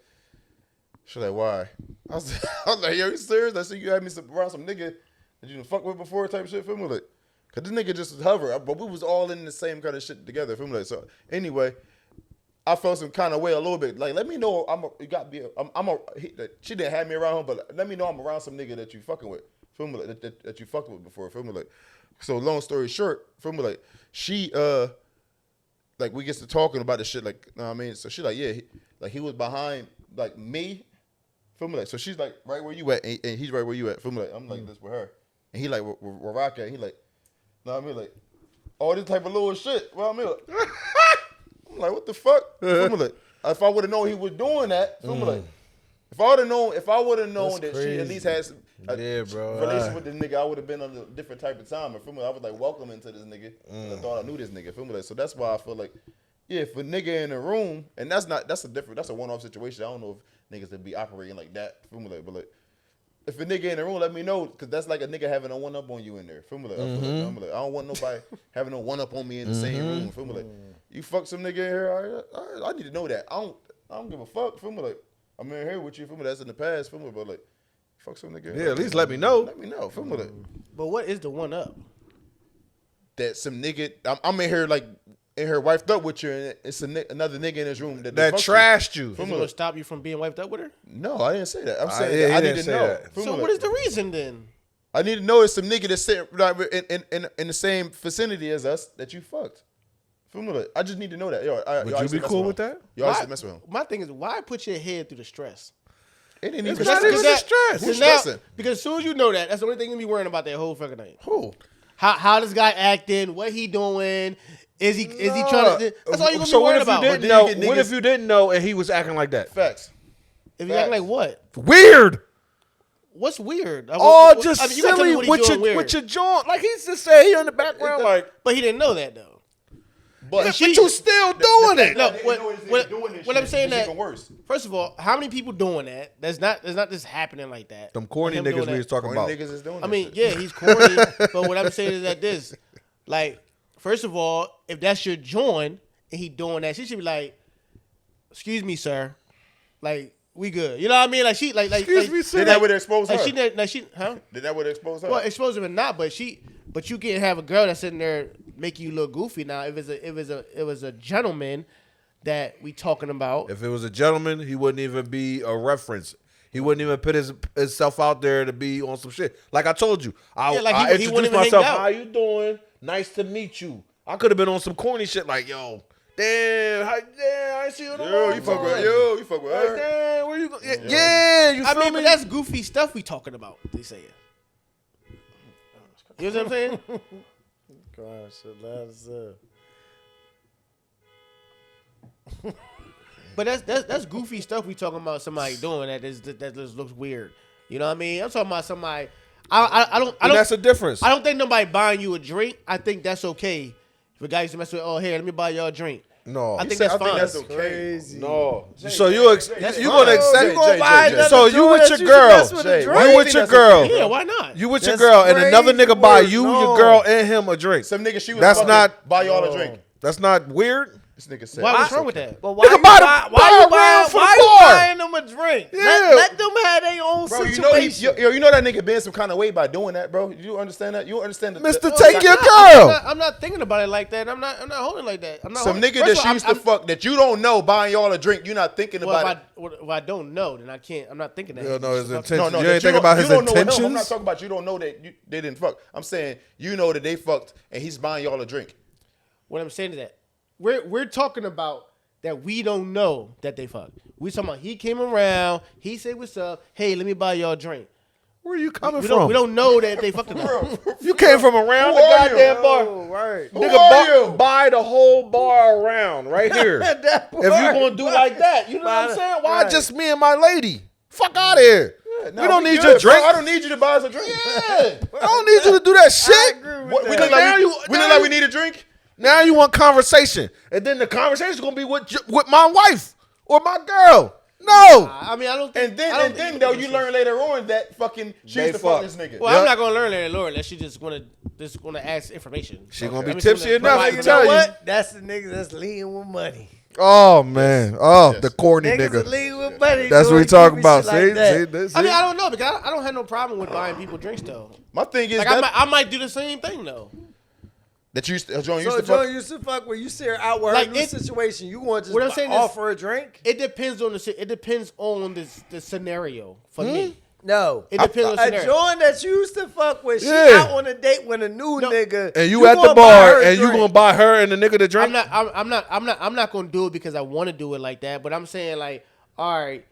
she's like, why? I was like, yo, you serious? I see you had me around some nigga that you done fuck with before type shit. Feel me, like, cause this nigga just was hover, but we was all in the same kind of shit together. Feel me, like, so anyway, I felt some kind of way a little bit. Like, let me know she didn't have me around him, but let me know I'm around some nigga that you fucking with. Feel me, like, that you fucked with before. Feel me, like. So long story short, feel me, like, she like we get to talking about the shit, like, know what I mean? So she like, yeah, he was behind like me. Feel me, like, so she's like right where you at, and he's right where you at. Feel me, like, I'm like this with her, and he like where Rock at. He like, know what I mean, like all this type of little shit. Well, I mean, like, I'm like, what the fuck? Feel me, like, if I would have known he was doing that, feel me, like, if I would have known that she at least had some relation with this nigga, I would have been on a different type of time. Feel me, I was like welcoming to this nigga. I thought I knew this nigga. Feel me, like, so that's why I feel like, yeah, if a nigga in the room, and that's a one-off situation. I don't know if niggas would be operating like that. Feel me, like, but like, if a nigga in the room, let me know, because that's like a nigga having a one-up on you in there. Feel me, like, I don't want nobody having a one-up on me in the same room. Feel me, like, you fuck some nigga in here, all right, I need to know that. I don't give a fuck. Feel me, like, I'm in here with you. Feel me? That's in the past. Feel me? But like, fuck some nigga.
Yeah, at least let me know.
Let me know. Feel me? Like,
But what is the one up?
that some nigga, I'm in here like in here wifed up with you, and it's another nigga in this room that
That
fucked
trashed you.
Is it gonna stop you from being wiped up with her?
No, I didn't say that. I'm saying
yeah,
that
he
I
didn't
need to
say
know.
that.
Feel
So
me?
what is the reason then?
I need to know it's some nigga that's sitting like, in the same vicinity as us that you fucked. Feel me? Like, I just need to know that. Yo,
Would you be cool with that?
Y'all used to mess with him.
My thing is, why put your head through the stress?
It didn't
It's
even
not even the stress.
Who's
now,
stressing?
because as soon as you know that, that's the only thing you be worrying about that whole fucking night.
Who?
How this guy acting? What he doing? Is he trying to? That's all you gonna
So
be
what
worried
if
about.
you didn't
then
know?
you get
What
niggas-
if you didn't know and he was acting like that?
Facts.
If you acting like what?
Weird.
What's weird?
Oh, just
I mean, you gotta tell me
silly
what he
with
doing
your
weird.
with your joint. Like he's just saying he in the background. Like,
But he didn't know that though.
But
but you still doing it.
No, what I'm saying that
even worse.
first of all, how many people doing that? There's not just happening like that.
Them corny
Him doing
niggas we
that.
was talking
Corny
about.
niggas is doing
I
that
mean,
shit.
yeah, he's corny. But what I'm saying is that this, like, first of all, if that's your joint and he doing that, she should be like, "Excuse me, sir, like we good." You know what I mean? Like she, like,
Excuse me, sir.
Did that would expose her?
Huh?
Did that would expose her?
Well, expose him or not, but you can't have a girl that's sitting there making you look goofy. Now, if it was a gentleman that we talking about,
If it was a gentleman, he wouldn't even be a reference. He wouldn't even put himself out there to be on some shit. Like I told you, I
like
I
he wouldn't
introduced
even hang
myself.
out.
How you doing? Nice to meet you. I could have been on some corny shit like, yo, damn, I see you.
you fuck with you fuck with
Like,
her.
damn, where you go? Yeah, you
I
feel
mean,
me?
but that's goofy stuff we talking about. They say it. You know what I'm saying?
Gosh,
But that's goofy stuff we talking about. Somebody doing that just looks weird. You know what I mean? I'm talking about somebody. I don't.
that's a difference.
I don't think nobody buying you a drink. I think that's okay. If a guy used to mess with, oh, here, let me buy y'all a drink.
No,
I think that's fine.
that's okay.
crazy.
no.
Jay,
So
Jay,
you
Jay,
gonna
Jay,
accept?
Jay,
You gonna
Jay,
buy
Jay,
another
Jay.
So you
joint
with
that
your
you
girl?
mess with a
Jay,
drink?
why
You
you
with
think
your
that's
girl?
okay?
Yeah, why not?
You with your
That's
girl and another
crazy
nigga buy
work.
you,
No.
your girl, and him a drink.
Some nigga she was
That's
fucking,
not-
buy y'all a drink.
That's not weird.
This nigga said.
Why? What's
it's
wrong with
okay.
that?
But why you
buy
buy,
the-
why
buy
you
a round
buying,
for
why
the
you
bar.
buying them a drink?
Yeah.
Let them have their own
Bro,
situation.
you know that nigga been some kind of way by doing that, bro. You understand that? You understand that?
Mister,
that-
take your
I'm
girl.
not, I'm not thinking about it like that. I'm not holding it like that. I'm not
Some
holding-
nigga
First
that
of
she
all,
used to fuck that you don't know buying y'all a drink. You're not thinking
Well,
about
if I don't know, then I can't. I'm not thinking that.
You don't know his
it.
intentions.
No,
you
that
ain't thinking about his
you don't know him. I'm not
intentions.
talking about you don't know that they didn't fuck. I'm saying you know that they fucked and he's buying y'all a drink.
What I'm saying is that we're talking about that we don't know that they fucked. We talking about he came around, he said what's up. Hey, let me buy y'all a drink.
Where are you coming
We
from?
don't know that they fucked. Bro,
You came from around
Who
the
are you?
goddamn bar.
Oh, right.
Who
Nigga,
are you?
buy the whole bar around right here. if
That
you
part,
gonna do like that, you know what I'm
Right.
saying? Why
Right.
just me and my lady? Fuck out of here.
No,
we don't need
good,
your
bro.
drink.
I don't need you to buy us a drink.
I don't need you to do that shit.
What, we
Because
look
now
like
you-
we
now
look like
you-
we need a drink.
Now you want conversation, and then the conversation is gonna be with my wife or my girl. No,
I mean, I don't think.
And
I don't
then
think-
though you learn later on that fucking she
They
used to fuck
fuck.
this nigga.
Well,
Yep.
I'm not gonna learn that, Lord, unless she just wanna ask information.
she gonna
I
be
mean,
tipsy
someone that
enough
provides
to
You
tell
know
you.
what? That's the niggas that's leading with money.
Oh man, oh
Yes.
the corny
Niggas that
nigga.
leading with money.
That's what
doing
we talking
goofy
about.
shit
See,
like that.
see,
I mean, I don't know because I don't have no problem with buying people drinks though.
My thing is
Like
that,
I might do the same thing though.
that you used to, John used
So
to
Joe
fuck.
used to fuck where you see her out with
Like,
her new
it-
situation. You want to
what I'm
just
saying is-
offer a drink?
It depends on the scenario for me.
No.
It depends on the
A
scenario.
joint that you used to fuck with, she
Yeah.
out on a date with a new
No.
nigga.
And you at the
gonna buy
bar
her a
and you
drink.
gonna buy her and the nigga the drink.
I'm not gonna do it because I want to do it like that. But I'm saying like, all right,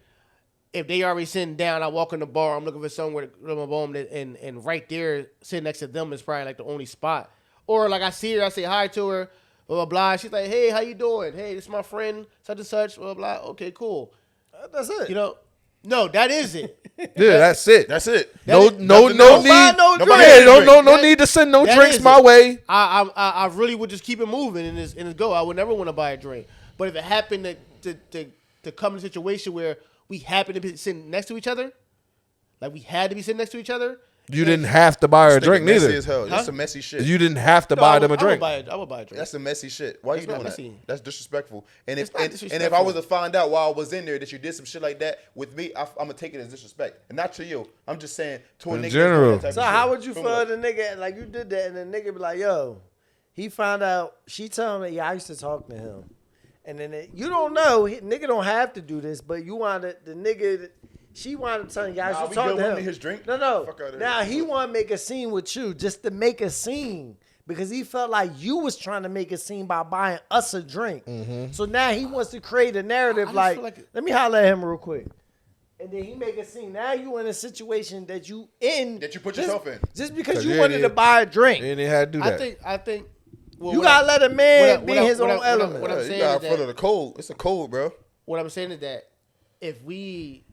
if they already sitting down, I walk in the bar, I'm looking for somewhere to put my bone, and right there, sitting next to them is probably like the only spot. Or like I see her, I say hi to her, blah blah blah. She's like, hey, how you doing? Hey, this is my friend, such and such, blah blah. Okay, cool.
That's it.
You know, no, that is it.
Yeah, that's it.
That's it.
No,
That is-
no,
nothing
no
else.
need.
Buy no
Nobody
drink.
has
Yeah,
a
no,
drink.
no need to send no
That
drinks
is
my
it.
way.
I really would just keep it moving and it's go. I would never want to buy a drink. But if it happened to come in a situation where we happen to be sitting next to each other, like we had to be sitting next to each other,
You didn't have to buy her a
This nigga
drink
messy
neither.
as hell. That's some messy shit.
You didn't have to
No,
buy
I
them a
would-
drink.
I would buy a drink.
That's some messy shit. Why
That's
you
not
doing
messy.
that? That's disrespectful. And if
It's not
and if I
disrespectful.
was to find out while I was in there that you did some shit like that with me, I'm gonna take it as disrespect, and not to you. I'm just saying to a
In
nigga. that's
general.
doing that type
So
of
how
shit.
would you
Feel
feel
me?
the nigga like you did that and the nigga be like, yo, he found out, she told me, yeah, I used to talk to him. And then you don't know, nigga don't have to do this, but you wanted the nigga, she wanted to tell you, I
Nah,
used
we
to talk
good
to
with
him.
me, his drink?
No.
Fuck outta here.
Now he want to make a scene with you just to make a scene. Because he felt like you was trying to make a scene by buying us a drink. So now he wants to create a narrative
just
like,
feel like-
let me holler at him real quick. And then he make a scene. Now you in a situation that you in.
That you put
just-
yourself in.
Just because
'Cause
you
you
wanted
ain't
to
even-
buy a drink.
They didn't have to do that.
I think. Well,
You
what
gotta
I-
let a man
what
be
I-
in his
what I-
own
what I-
element.
what I'm
Yeah,
saying
you got
is
foot
that-
of the cold. It's a cold, bro.
What I'm saying is that if we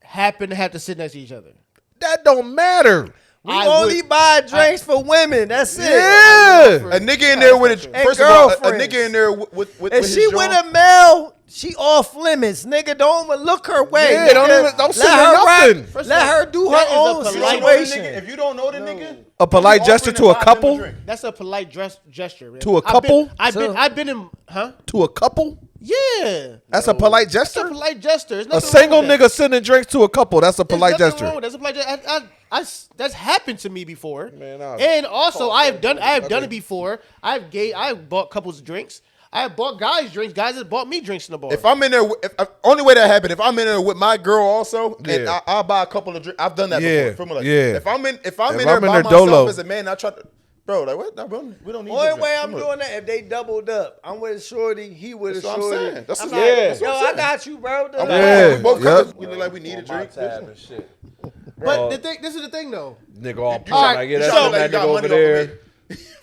happen to have to sit next to each other,
That don't matter.
We
I
only
would-
buy drinks for women. That's it.
Yeah.
A nigga in there with a
And
first of all, a
girlfriends.
nigga in there with
If
his
she
joint.
with a male, she off limits. Nigga, don't even look her way.
Yeah,
nigga.
don't say
let her
nothing.
rock-
First
Let
of all,
her do
that
her
is a
own
polite-
You don't know the
situation.
nigga, if you don't know the nigga,
A polite
you
gesture
offering
to
buy
a
them
couple?
drink.
that's a polite gesture. Man.
To a couple?
I've been in, huh?
To a couple?
Yeah.
That's a polite
That's a
gesture?
polite gesture. There's
A
nothing
single
wrong with that.
nigga sending drinks to a couple. That's a
There's
polite
nothing
gesture.
wrong with that. That's a polite that's happened to me before.
Man, I'll
and also I have done
Okay.
it before. I've bought couples drinks. I have bought guys drinks. Guys have bought me drinks in the bar.
If I'm in there, only way that happened, if I'm in there with my girl also, and
Yeah.
I'll buy a couple of drinks. I've done that
Yeah,
before. Feel me? Like,
yeah.
If I'm in
If
there
I'm in
by
there
myself
dolo.
as a man, I try to, bro, like what? No, we don't need.
Only
your
way
drink.
I'm
Feel me?
doing that if they doubled up. I'm with Shorty, he with
That's
a
what I'm
Shorty.
saying. That's
I'm
what-
like,
yeah, that's
yo,
what I'm
I
saying.
got you, bro.
I'm
Yeah.
like, both
Yep.
we look like we need a drink.
but this is the thing though.
Nigga all pumped.
Alright,
Like, yeah,
You
that's
sound
from
like
that
you got
nigga
money
over
off
there.
of me.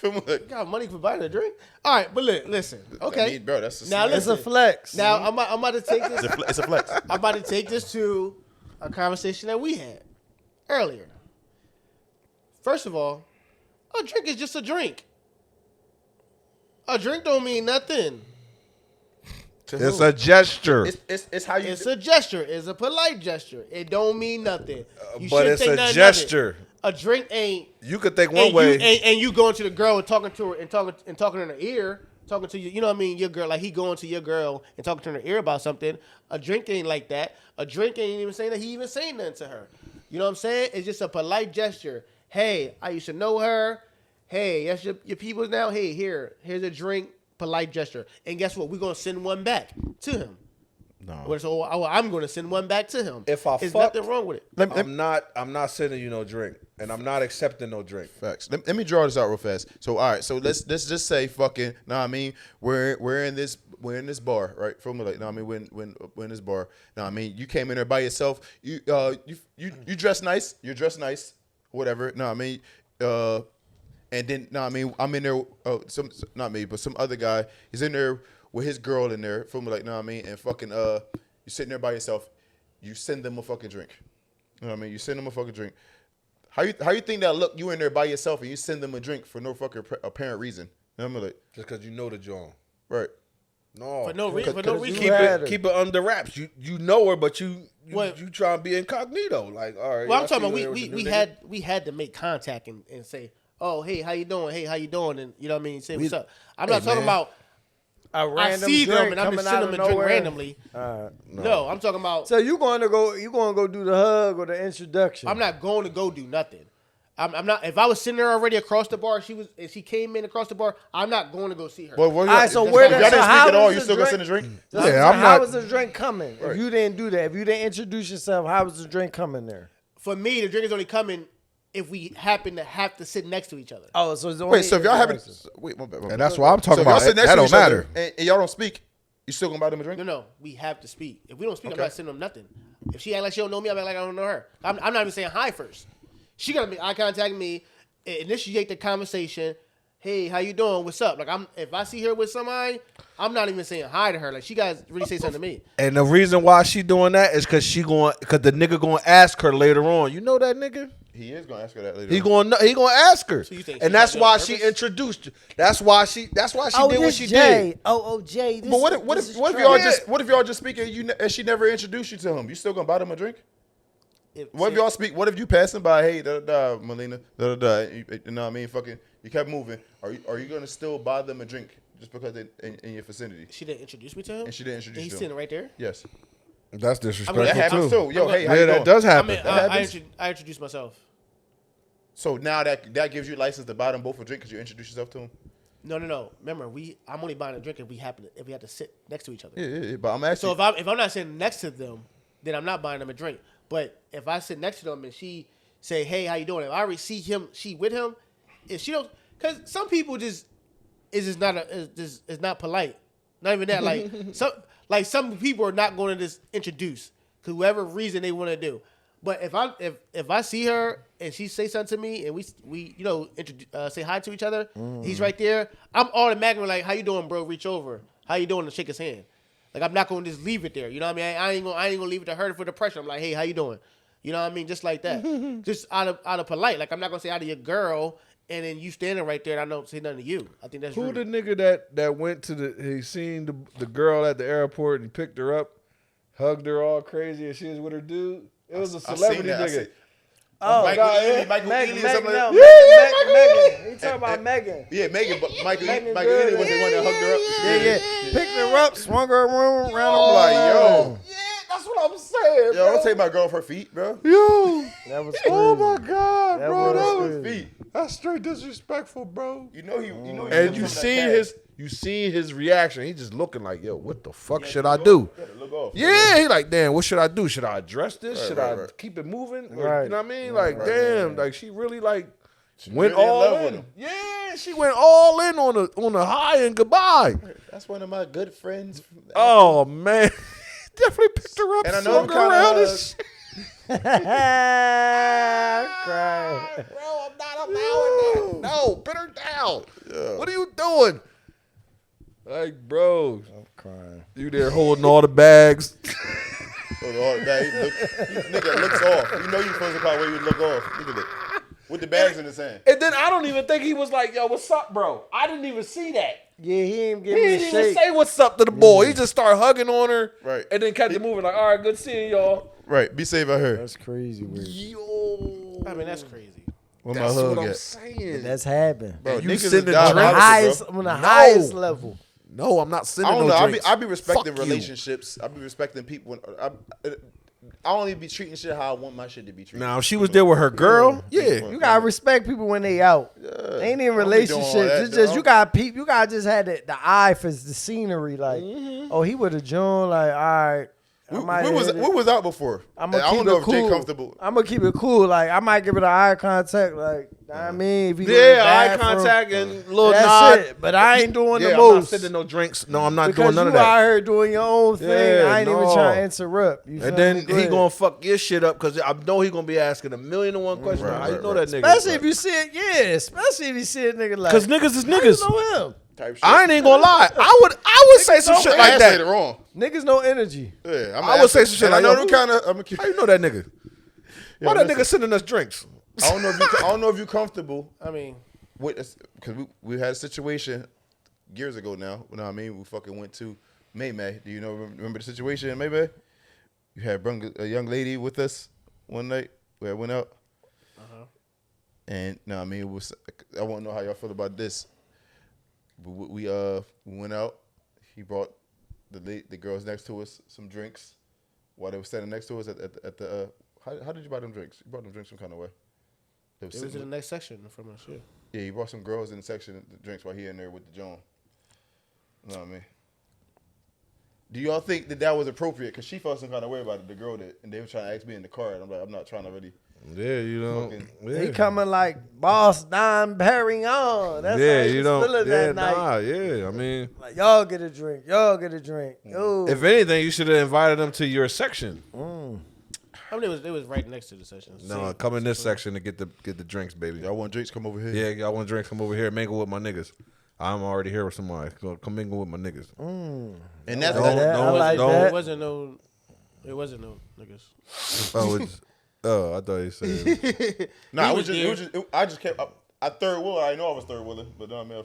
Feel me? Like,
Got money for buying a drink. All right, but listen. Okay.
I mean, bro, that's
Now
It's
listen.
a flex.
Now I'm about to take this.
it's a flex.
I'm about to take this to a conversation that we had earlier. First of all, a drink is just a drink. A drink don't mean nothing.
It's a gesture.
It's how you.
It's a gesture. It's a polite gesture. It don't mean nothing. You
but
shouldn't
it's
think
a
nothing of it.
gesture.
A drink ain't.
You could think one
And
way.
you, and you going to the girl and talking to her and talking in her ear, talking to you. You know what I mean? Your girl, like he going to your girl and talking to her in her ear about something. A drink ain't like that. A drink ain't even saying that he even saying nothing to her. You know what I'm saying? It's just a polite gesture. Hey, I used to know her. Hey, that's your people now. Hey, here's a drink. Polite gesture. And guess what? We're gonna send one back to him.
No.
So I'm gonna send one back to him.
If I
There's
fucked-
nothing wrong with it.
I'm not sending you no drink, and I'm not accepting no drink.
Facts. Let me draw this out real fast. So all right, so let's just say fucking. Know what I mean? We're in this bar, right? Feel me? Like, know what I mean? We're in this bar. Know what I mean? You came in there by yourself. You dress nice. You're dressed nice. Whatever. Know what I mean? And then know what I mean? I'm in there. Not me, but some other guy. He's in there with his girl in there. Feel me? Like, know what I mean? And fucking you're sitting there by yourself. You send them a fucking drink. You know what I mean? You send them a fucking drink. How you think that look? You in there by yourself and you send them a drink for no fucking apparent reason. You know what I mean? Like,
Just because you know the John.
right.
No.
For no reason. For no reason.
Keep it under wraps. You know her, but you
What?
try and be incognito. Like, all right.
Well, I'm
I
talking
see
about
you there with
we
the new nigga.
we had to make contact and say, oh, hey, how you doing? Hey, how you doing? And you know what I mean? Say what's up. I'm not talking about
A
I
random
see them
drink
and I'm
coming
just
out
sending
of
them a drink
nowhere.
randomly. No, I'm talking about
So you gonna go do the hug or the introduction?
I'm not going to go do nothing. I'm not. If I was sitting there already across the bar, if she came in across the bar, I'm not going to go see her.
Well, all
right, so where
if
that-
y'all didn't
so how
speak at all,
was
you
the
still gonna
drink?
send a drink?
Yeah, I'm
how
not-
was the drink coming? If you didn't do that, if you didn't introduce yourself, how was the drink coming there?
For me, the drink is only coming if we happen to have to sit next to each other.
Oh, so it's only
Wait, so if y'all haven't,
interactions.
wait, my bad.
And that's why I'm
So
talking
if y'all
about.
sit next
That
to
don't
each other
matter.
and y'all don't speak, you still gonna buy them a drink?
No, we have to speak. If we don't speak,
Okay.
I'm not sending them nothing. If she act like she don't know me, I'm act like I don't know her. I'm not even saying hi first. She gotta make eye contact with me, initiate the conversation. Hey, how you doing? What's up? Like if I see her with somebody, I'm not even saying hi to her. Like she gotta really say something to me.
And the reason why she doing that is because the nigga gonna ask her later on. You know that nigga?
He is gonna ask her that later.
He
on.
gonna ask her,
So you think
and
she's
that's
not doing
why
it on
she
purpose?
introduced you. That's why she did what
this
she
Jay.
did.
Oh, Jay. This,
But what
this
if
is
y'all
trash.
just speak and she never introduced you to him? You still gonna buy them a drink? What if y'all speak? What if you passing by? Hey, Melina, You know what I mean? Fucking, you kept moving. Are you gonna still buy them a drink just because they in your vicinity?
She didn't introduce me to him.
And she didn't introduce
And he's
him.
sitting right there.
Yes.
That's
I mean,
disrespectful
That happens
too.
too. Yo, hey, how
Yeah,
you
that
doing?
does
I
happen.
mean, I introduced myself.
So now that gives you license to buy them both a drink because you introduce yourself to them.
No. Remember, I'm only buying a drink if we had to sit next to each other.
Yeah. But I'm asking.
So if I'm not sitting next to them, then I'm not buying them a drink. But if I sit next to them and she say, "Hey, how you doing?" If I already see she with him, if she don't, because some people is not polite. Not even that. Like some people are not going to just introduce because whatever reason they want to do. But if I see her and she say something to me and we say hi to each other, he's right there. I'm automatically like, "How you doing, bro?" Reach over. "How you doing?" and shake his hand. Like I'm not gonna just leave it there. You know what I mean? I ain't gonna leave it to her for the pressure. I'm like, "Hey, how you doing?" You know what I mean? Just like that. Just out of polite. Like I'm not gonna say out of your girl and then you standing right there and I don't say nothing to you. I think that's
Who
rude.
the nigga that went to he seen the girl at the airport and he picked her up, hugged her all crazy and she was with her dude? It was a celebrity nigga.
Oh,
Michael
God,
Ealy,
yeah.
Michael
Megan,
Ealy or something
no,
like
Megan. He talking about Megan.
Yeah, Megan, but Michael
Megan
Michael
good.
Ealy was the one that hugged her up.
Yeah. Picked her up, swung her around the
I'm like, yo,
Yeah, that's what I'm saying.
yo, don't take my girl off her feet, bro.
Yo,
That was crazy.
oh my god,
That
bro,
was
that was
crazy.
that's straight disrespectful, bro.
You know he
And you seen his reaction. He just looking like, yo, what the fuck should I do?
look off.
Yeah, he like, damn, what should I do? Should I address this?
Right,
should
right,
I
right.
keep it moving? Or,
Right.
You know what I mean? Like, damn, like she really like went
really in
all
love with
in.
him.
Yeah, she went all in on the high and goodbye.
That's one of my good friends.
Oh man, definitely picked her up
And I know
swung
them
her
kinda
around and
hugs.
shit.
Crying.
Bro, I'm not allowing that. No, put her down. What are you doing? Like, bro,
I'm crying.
you there holding all the bags.
Nigga looks off. You know you supposed to call where you look off. Look at it. With the bags in his hand.
And then I don't even think he was like, yo, what's up, bro? I didn't even see that.
Yeah, he ain't
He
giving me a
didn't even
shake.
say what's up to the boy. He just started hugging on her.
Right.
And then kept it moving like, all right, good seeing y'all.
Right. Be safe out here.
That's crazy weird.
Yo.
I mean, that's crazy.
Where my
That's
hug
what I'm
at?
saying.
That's happened.
Bro,
You
niggas is
sending
down
On the
out
drinks?
here,
highest,
bro.
on the
No.
highest level.
No, I'm not
I
sending
don't
no
know.
drinks.
I be respecting
Fuck you.
relationships. I be respecting people. I only be treating shit how I want my shit to be treated.
Now, if she was there with her girl, yeah.
You gotta respect people when they out. Ain't in
I don't be doing all
relationships.
that,
It's just
dog.
you gotta peep. You gotta just have the eye for the scenery. Like, oh, he would have joined. Like, all right.
We was out before.
I'm
I
gonna keep
don't know
it
if Jay
cool.
comfortable.
I'm gonna keep it cool. Like, I might give it an eye contact. Like, I mean, if he go to the
Yeah, eye
bathroom,
contact and little
that's
nod.
it. But I ain't doing
Yeah,
the
I'm not
most
sending no drinks. No, I'm not
because
doing none
you
of that.
out here doing your own thing.
Yeah,
I ain't even
no.
trying to interrupt. You feel
And then
me? Go
he
ahead.
gonna fuck your shit up because I know he gonna be asking 1,000,001 questions.
Right,
How you
right,
know
right.
that nigga?
Especially if you see it, yeah. Especially if you see a nigga like.
Because niggas is
How you
niggas.
know him?
Type shit.
I ain't gonna lie. I would say some shit like
I said
that.
it wrong.
Niggas know energy.
Yeah, I'm
I would say some shit
and
like
I know
that.
them kind of. I'm gonna keep.
How you know that nigga? Why that nigga sending us drinks?
I don't know if I don't know if you're comfortable
I mean,
with this because we had a situation years ago now. You know what I mean? We fucking went to May. Do you know? Remember the situation in May? You had a young lady with us one night. We had went out. And no, I mean, I want to know how y'all feel about this. But we went out. He brought the girls next to us some drinks while they were standing next to us at the. How did you buy them drinks? You brought them drinks some kind of way. They
it was in the next section from us. Yeah.
Yeah, he brought some girls in the section the drinks while he in there with the John. You know what I mean? Do y'all think that was appropriate? Because she felt some kind of way about it, the girl did, and they were trying to ask me in the car, and I'm like, I'm not trying to really.
Yeah, you know.
Fucking-
Yeah.
He coming like Boss Don Perignon. That's
Yeah,
how he
you
was
know.
feeling
Yeah,
that night.
nah, yeah. I mean,
Like, y'all get a drink. Y'all get a drink. Ooh.
if anything, you should have invited them to your section.
I mean, it was right next to the section.
No, come in this section to get the drinks, baby.
Y'all want drinks? Come over here.
Yeah, y'all want drinks? Come over here, mingle with my niggas. I'm already here with somebody. Come mingle with my niggas.
And that's
I like that. I like
don't-
that.
It wasn't no niggas.
Oh, I thought you said.
Nah,
was
I just kept. I third wheeler. I know I was third wheeling, but no, man,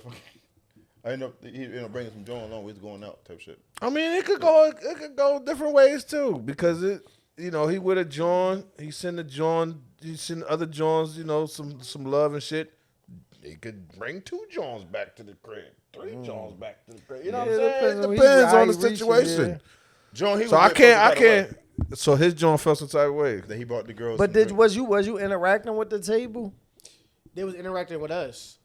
I ended up bringing some John along. We was going out type shit.
I mean, it could go different ways too because you know, he with a John. He send a John. He send other Johns. You know, some love and shit. He could bring 2 Johns back to the crib, 3 Johns back to the crib. You know what I'm saying? It depends on the situation.
John, he
So
was
I can't. So his John felt some type of way.
That he brought the girls.
But was you interacting with the table?
They was interacting with us.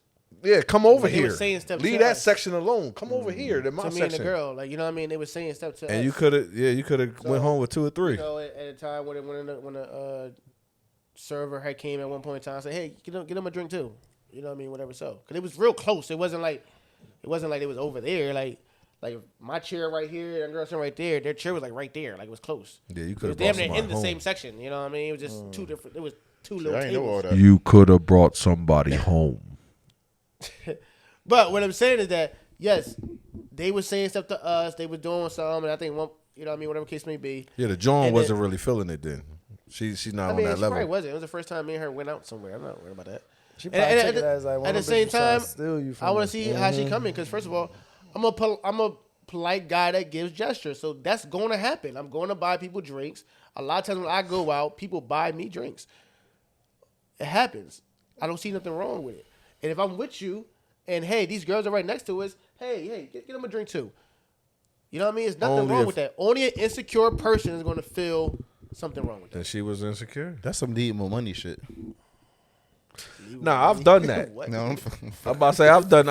Yeah, come over
But he
here.
was saying stuff
Leave
to
that
us.
section alone. Come over here to my
To me
section.
and the girl, like, you know what I mean? They was saying stuff to us.
And you could have went home with 2 or 3.
You know, at a time when the server had came at one point in time, I said, "Hey, get him a drink too." You know what I mean? Whatever. So, because it was real close. It wasn't like it was over there. Like my chair right here and girl's chair right there. Their chair was like right there. Like it was close.
Yeah, you
It
could
was
have brought
damn near
somebody
in the
home.
same section. You know what I mean? It was just two different. It was two little
I ain't know all
tables.
that.
You could have brought somebody home.
But what I'm saying is that yes, they were saying stuff to us. They were doing something, and I think one, you know what I mean, whatever case may be.
Yeah, the John
And
wasn't
then-
really feeling it then. She's not
I mean,
on that
she
level.
probably wasn't. It was the first time me and her went out somewhere. I'm not worried about that.
She
And-
probably
and
took it as like one
at the
of them
same
bitches trying
time,
to steal you from
I want
her.
to see how she coming because first of all, I'm a polite guy that gives gestures, so that's going to happen. I'm going to buy people drinks. A lot of times when I go out, people buy me drinks. It happens. I don't see nothing wrong with it. And if I'm with you, and hey, these girls are right next to us, hey, get them a drink too. You know what I mean? There's nothing
Only
wrong
if-
with that. Only an insecure person is going to feel something wrong with that.
And she was insecure.
That's some need more money shit.
Nah, I've done that.
What?
No,
I'm about to say I've done,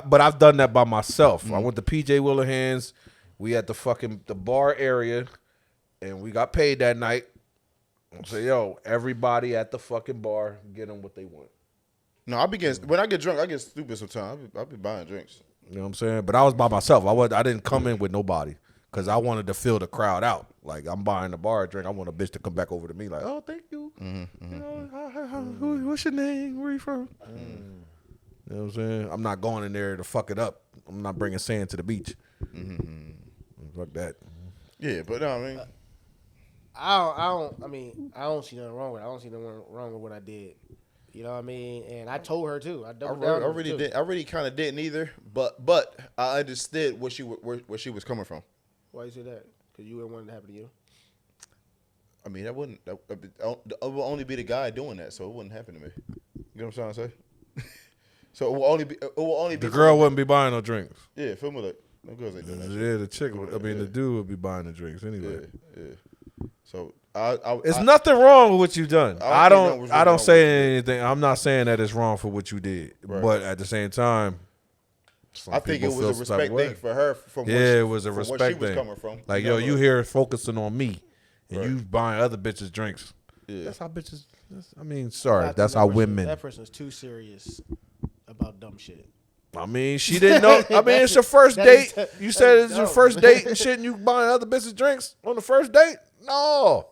but I've done that by myself. I went to PJ Willihan's. We at the bar area, and we got paid that night. I say, yo, everybody at the fucking bar, get them what they want.
no, when I get drunk, I get stupid sometimes. I be buying drinks.
You know what I'm saying? But I was by myself. I didn't come in with nobody because I wanted to fill the crowd out. Like I'm buying the bar a drink. I want a bitch to come back over to me like, oh, thank you. You know, what's your name? Where you from? You know what I'm saying? I'm not going in there to fuck it up. I'm not bringing sand to the beach. Fuck that.
Yeah, but no, I mean,
I don't see nothing wrong with it. I don't see nothing wrong with what I did. You know what I mean? And I told her too. I doubled down.
I really kind of didn't either. But I understood where she was coming from.
Why you say that? Because you wouldn't want it to happen to you.
I mean, it would only be the guy doing that, so it wouldn't happen to me. You know what I'm trying to say? So it will only be
The girl wouldn't be buying no drinks.
Yeah, feel me like no girls ain't doing that.
Yeah, the chick. The dude would be buying the drinks anyway.
Yeah. So
It's nothing wrong with what you done.
I don't think
I
that
don't
was
say anything. I'm not saying that it's wrong for what you did,
Right.
but at the same time, some
I think it
people feel
was a
some type
respect
of way.
thing for her. From
Yeah,
where
it was a
from
respect
where she
thing.
was coming from.
Like,
You
yo,
know,
you here focusing on me, and
Right.
you buying other bitches drinks.
Yeah.
That's how bitches. Sorry, that's how women.
That person's too serious about dumb shit.
I mean, she didn't know. I mean, it's your first
That
date.
is-
You
that
said
is
it's your
dumb.
first date and shit, and you buying other bitches drinks on the first date? No.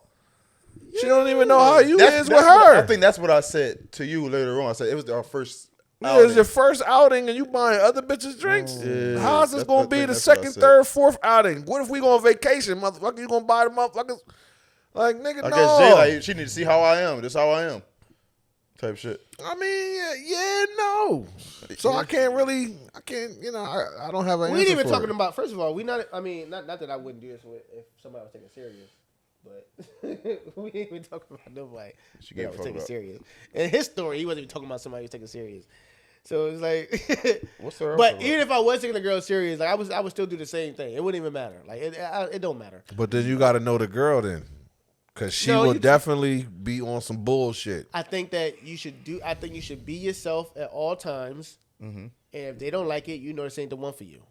She don't even know how you is with her.
I think that's what I said to you later on. I said it was our first.
Yeah, it's your first outing and you buying other bitches drinks.
Yeah,
How is this
that's
gonna
the
be
thing,
the
that's what I
second,
said.
third, fourth outing? What if we go on vacation, motherfucker? You gonna buy the motherfuckers? Like, nigga,
I
no.
guess Jay, like, she need to see how I am. This how I am. Type shit.
I mean, yeah, no. So I can't, you know, I don't have an
We
answer
ain't even
for
talking
it.
about. First of all, we not. I mean, not that I wouldn't do this if somebody was taking it serious, but we ain't even talking about nobody
She
that
gave a
was
fuck
taking it
about.
serious. In his story, he wasn't even talking about somebody who was taking it serious. So it's like,
What's the
but
about?
even if I was taking a girl serious, like I would still do the same thing. It wouldn't even matter. Like it don't matter.
But then you got to know the girl then. Because she
No,
will
you-
definitely be on some bullshit.
I think that you should do. I think you should be yourself at all times. And if they don't like it, you know this ain't the one for you.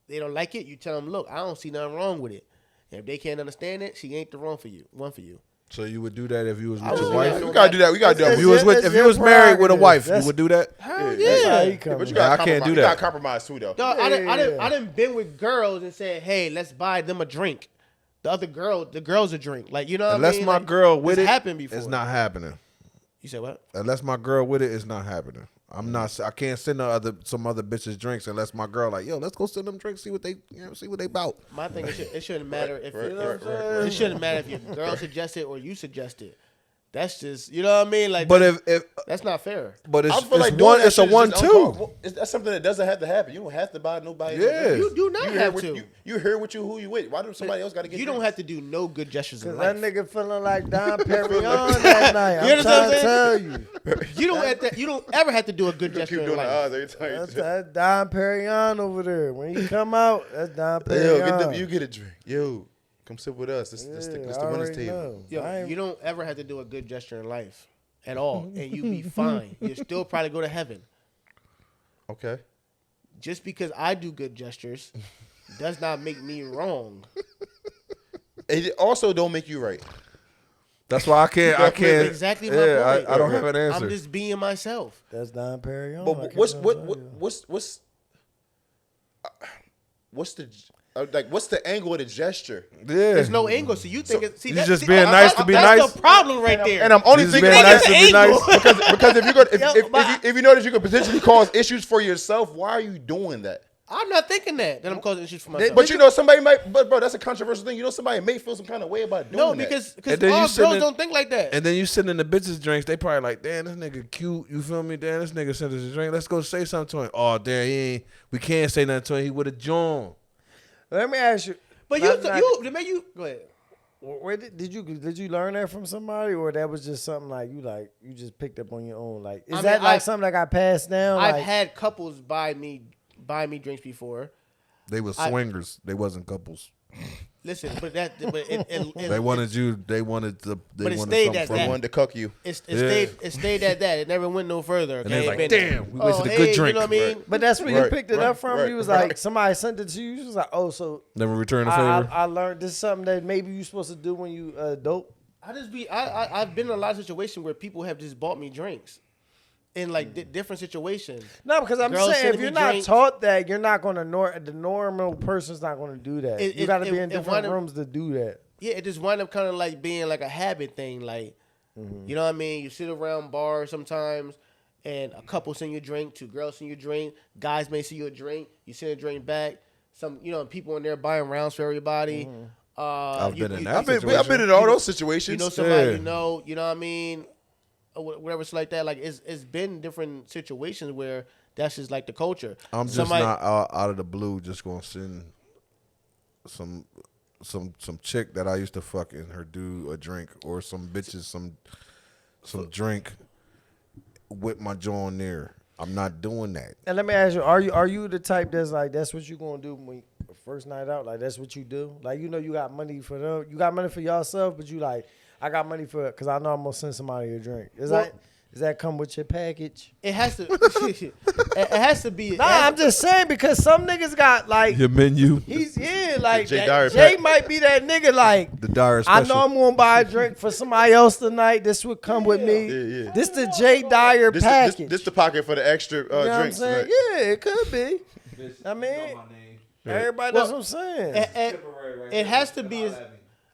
They don't like it, you tell them, look, I don't see nothing wrong with it. And if they can't understand it, she ain't the one for you.
So you would do that if you was with
I
your
would
wife?
do
We gotta do that. We gotta do that.
If you was with,
That's
if you
your
was married with a
prerogative.
wife, you
That's-
would do that?
Hell
That's how
yeah.
he coming.
But you
Yeah,
gotta
I can't do
You
that.
gotta compromise too, though.
Dog, I
Yeah.
didn't been with girls and said, hey, let's buy them a drink. The girls a drink. Like, you know what
Unless
I mean?
my
Like,
girl with
it's
it,
happened before.
it's not happening.
You said what?
Unless my girl with it, it's not happening. I can't send her some other bitches drinks unless my girl like, yo, let's go send them drinks, see what they about.
My thing is, it shouldn't matter if
Right,
it,
right, right,
it shouldn't matter if your girl suggested or you suggested. That's just, you know what I mean? Like,
But if
that's not fair.
but it's
I feel like
it's
doing
one
that
it's a
shit is just
1-2.
uncomfortable. That's something that doesn't have to happen. You don't have to buy nobody.
Yeah.
You do not
You
have
here
to.
with you here with you who you with. Why do somebody else got to get?
You don't have to do no good gestures in
Cause
life.
that nigga feeling like Don Perignon that night.
You
I'm trying to
understand
tell you.
You don't ever have to do a good
keep
gesture
doing
in
the
life.
odds every time.
That's that Don Perignon over there. When you come out, that's Don
Yo,
Perignon.
you get a drink. Yo, come sit with us. This the winners table.
Yo, you don't ever have to do a good gesture in life at all, and you be fine. You still probably go to heaven.
Okay.
Just because I do good gestures does not make me wrong.
It also don't make you right.
That's why I can't.
That's exactly my point.
I don't have an answer.
I'm just being myself.
That's Don Perignon.
But what's the angle of the gesture?
Yeah.
There's no angle, so you think it's
you just being nice to be
that's
nice?
the problem right there.
And I'm only
Just
thinking
being
about
nice to be
angle.
nice.
because if you go
Yo,
if you notice you could potentially cause issues for yourself, why are you doing that?
I'm not thinking that I'm causing issues for myself.
But you know somebody might. But bro, that's a controversial thing. You know somebody may feel some kind of way about doing
no,
that.
because
And then
all
you
girls
sitting in-
don't think like that.
And then you send in the bitches drinks. They probably like, damn, this nigga cute. You feel me? Damn, this nigga sent us a drink. Let's go say something to him. Oh, damn, he ain't. We can't say nothing to him. He would have joined.
Let me ask you.
But
go
ahead.
Where did you learn that from somebody, or that was just something like you just picked up on your own? Like, is that like something that got passed down?
I've
like,
had couples buy me drinks before.
They were swingers. They wasn't couples.
Listen, but it
They wanted you. They wanted the. They
But it
wanted
stayed
something
at
from
I
that.
you.
wanted to cuck you.
It
Yeah.
stayed at that. It never went no further. Okay?
And they was like,
It been-
damn, we wasted a
hey,
good drink.
You know what I mean?
but that's where you
Right,
picked it
right,
up from.
right,
You was
right.
like, somebody sent it to you. You was like, oh, so
Never return the
I,
favor.
I learned this is something that maybe you supposed to do when you dope.
I've been in a lot of situations where people have just bought me drinks in like different situations.
No, because I'm
Girls
saying if
sending
you're
me
not
drinks.
taught that, you're not going to the normal person's not going to do that. You got to be in
it
different
wind up-
rooms to do that.
Yeah, it just wind up kind of like being like a habit thing. Like, you know what I mean? You sit around bars sometimes, and a couple send you a drink, two girls send you a drink, guys may send you a drink, you send a drink back. Some, people in there buying rounds for everybody.
I've been in that
I've
situation.
been in all those situations.
You know somebody
Yeah.
you know what I mean? Or whatever it's like that. Like it's been different situations where that's just like the culture.
I'm just
Somebody-
not out of the blue just gonna send some chick that I used to fuck and her do a drink, or some bitches some drink with my joint there. I'm not doing that.
And let me ask you, are you the type that's like that's what you gonna do when first night out? Like that's what you do? Like you got money for them, you got money for yourself, but you like I got money for it because I know I'm gonna send somebody a drink. Does that come with your package?
It has to. It has to be.
Nah, I'm just saying because some niggas got like
Your menu,
he's like
Jay
that-
Dyer
Jay
pack.
might be that nigga like
the Dyer
I
special.
know I'm gonna buy a drink for somebody else tonight. This would come with me.
Yeah.
This the Jay Dyer package.
This the pocket for the extra
You know what I'm
drinks.
saying?
right?
Yeah, it could be. I mean, everybody knows what I'm saying.
It has to be.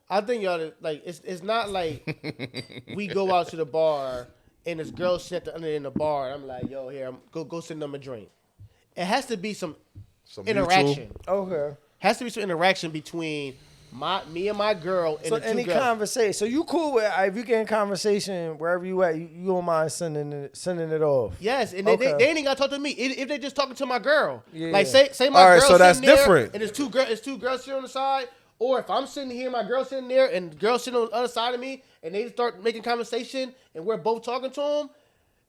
I think y'all like it's not like we go out to the bar and this girl sit under in the bar and I'm like, yo, here, go send them a drink. It has to be some interaction.
Okay.
Has to be some interaction between me and my girl and
So
the two
any
girls.
conversation. So you cool with if you get in conversation wherever you at, you don't mind sending it off.
Yes, and
Okay.
they ain't gotta talk to me. If they just talking to my girl,
Yeah.
like say my
All right,
girl
so that's
sitting there,
different.
and it's two girls sitting on the side, or if I'm sitting here, my girl sitting there, and the girl sitting on the other side of me, and they start making conversation, and we're both talking to them,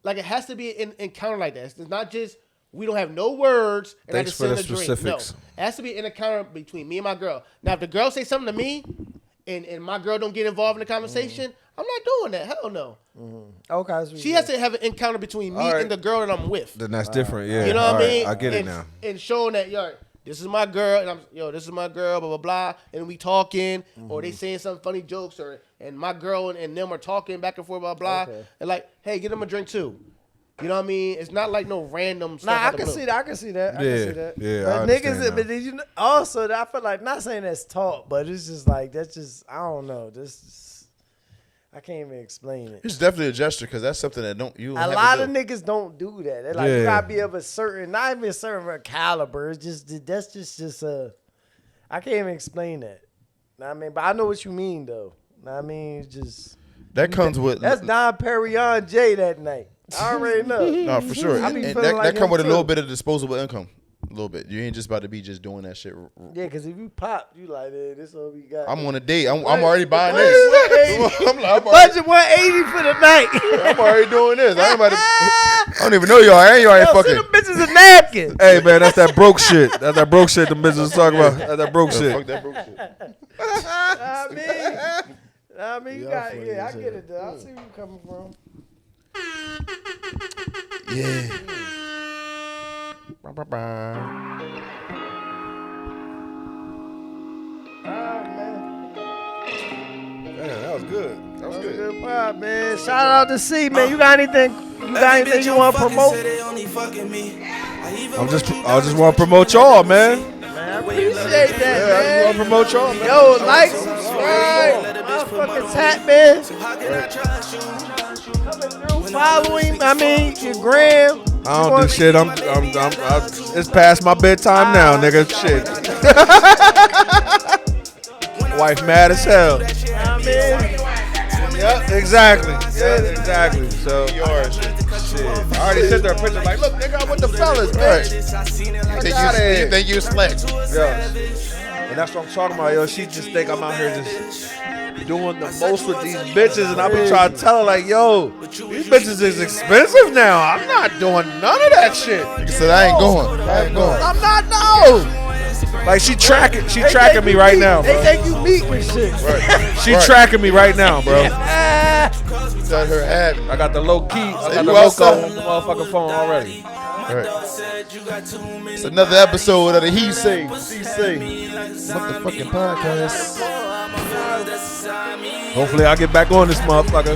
like it has to be an encounter like that. It's not just we don't have no words and
Thanks
I just
for
send
the
a drink.
specifics.
No, it has to be an encounter between me and my girl. Now, if the girl say something to me, and my girl don't get involved in the conversation, I'm not doing that. Hell no.
Okay. so
She has to have an encounter between me
All right.
and the girl that I'm with.
Then that's different. Yeah,
You know
all
what I
right,
mean?
I get it
and,
now.
And showing that, yo, this is my girl, and this is my girl, blah, blah, blah. And we talking, or they saying some funny jokes, and my girl and them are talking back and forth, blah, blah.
Okay.
And like, hey, get them a drink too. You know what I mean? It's not like no random stuff.
Nah, I
out the
can
blue.
see that. I can see that. I
Yeah,
can see that.
yeah, I
But
understand
niggas,
now.
but did you also? I feel like not saying that's taught, but it's just like that's just I don't know. I can't even explain it.
It's definitely a gesture because that's something that you don't
A
have
lot
to
of
do.
niggas don't do that. They're like
Yeah.
you gotta be of a certain, not even a certain caliber. It's just that's just I can't even explain that. Know what I mean, but I know what you mean though. Know what I mean, it's just
That comes with
That's Don Perignon J that night. I already know.
no, for sure.
I be
And
feeling
that
like
come
him
with a
too.
little bit of disposable income. A little bit. You ain't just about to be just doing that shit.
Yeah, because if you pop, you like, hey, this all we got.
I'm on a date. I'm already buying
What
this.
is 180?
I'm already,
Budget 180 for the night.
I'm already doing this. I ain't about to. I don't even know y'all. I ain't
Yo,
fucking.
send them bitches a napkin.
Hey man, that's that broke shit. That's that broke shit. The business talking about. That's that broke
Fuck
shit.
that broke shit.
I mean, you
Y'all
got,
funny
yeah, I
as
get
hell.
it, though. I see where you coming from.
Yeah. Ba-ba-ba.
Man,
Man, that was good. That was good.
good pod, man. Shout out to C, man. You got anything? You want to promote?
I just want to promote y'all, man.
Man, I appreciate that,
Yeah, I just
man.
want to promote y'all, man.
Yo, like, subscribe, motherfucking tap, man. Coming through, following. I mean, your gram.
I don't do shit. It's past my bedtime now, nigga. Shit. Wife mad as hell.
I mean,
Yep, exactly. Yeah, exactly. So,
Yours.
shit. I already sent her a picture like, look, nigga, I'm with the fellas, man.
You think you slick?
Yeah. And that's what I'm talking about, yo. She just think I'm out here just doing the most with these bitches, and I be trying to tell her like, yo, these bitches is expensive now. I'm not doing none of that shit.
Nigga said I ain't going. I ain't going.
I'm not, no. Like she tracking me right now,
they
bro.
think you meat and shit.
She tracking me right now, bro.
Tell her have it.
I got the low key. I got
you
the loco
outside.
on the motherfucking phone already.
It's another episode of the He Say, She Say motherfucking podcast.
Hopefully I get back on this motherfucker.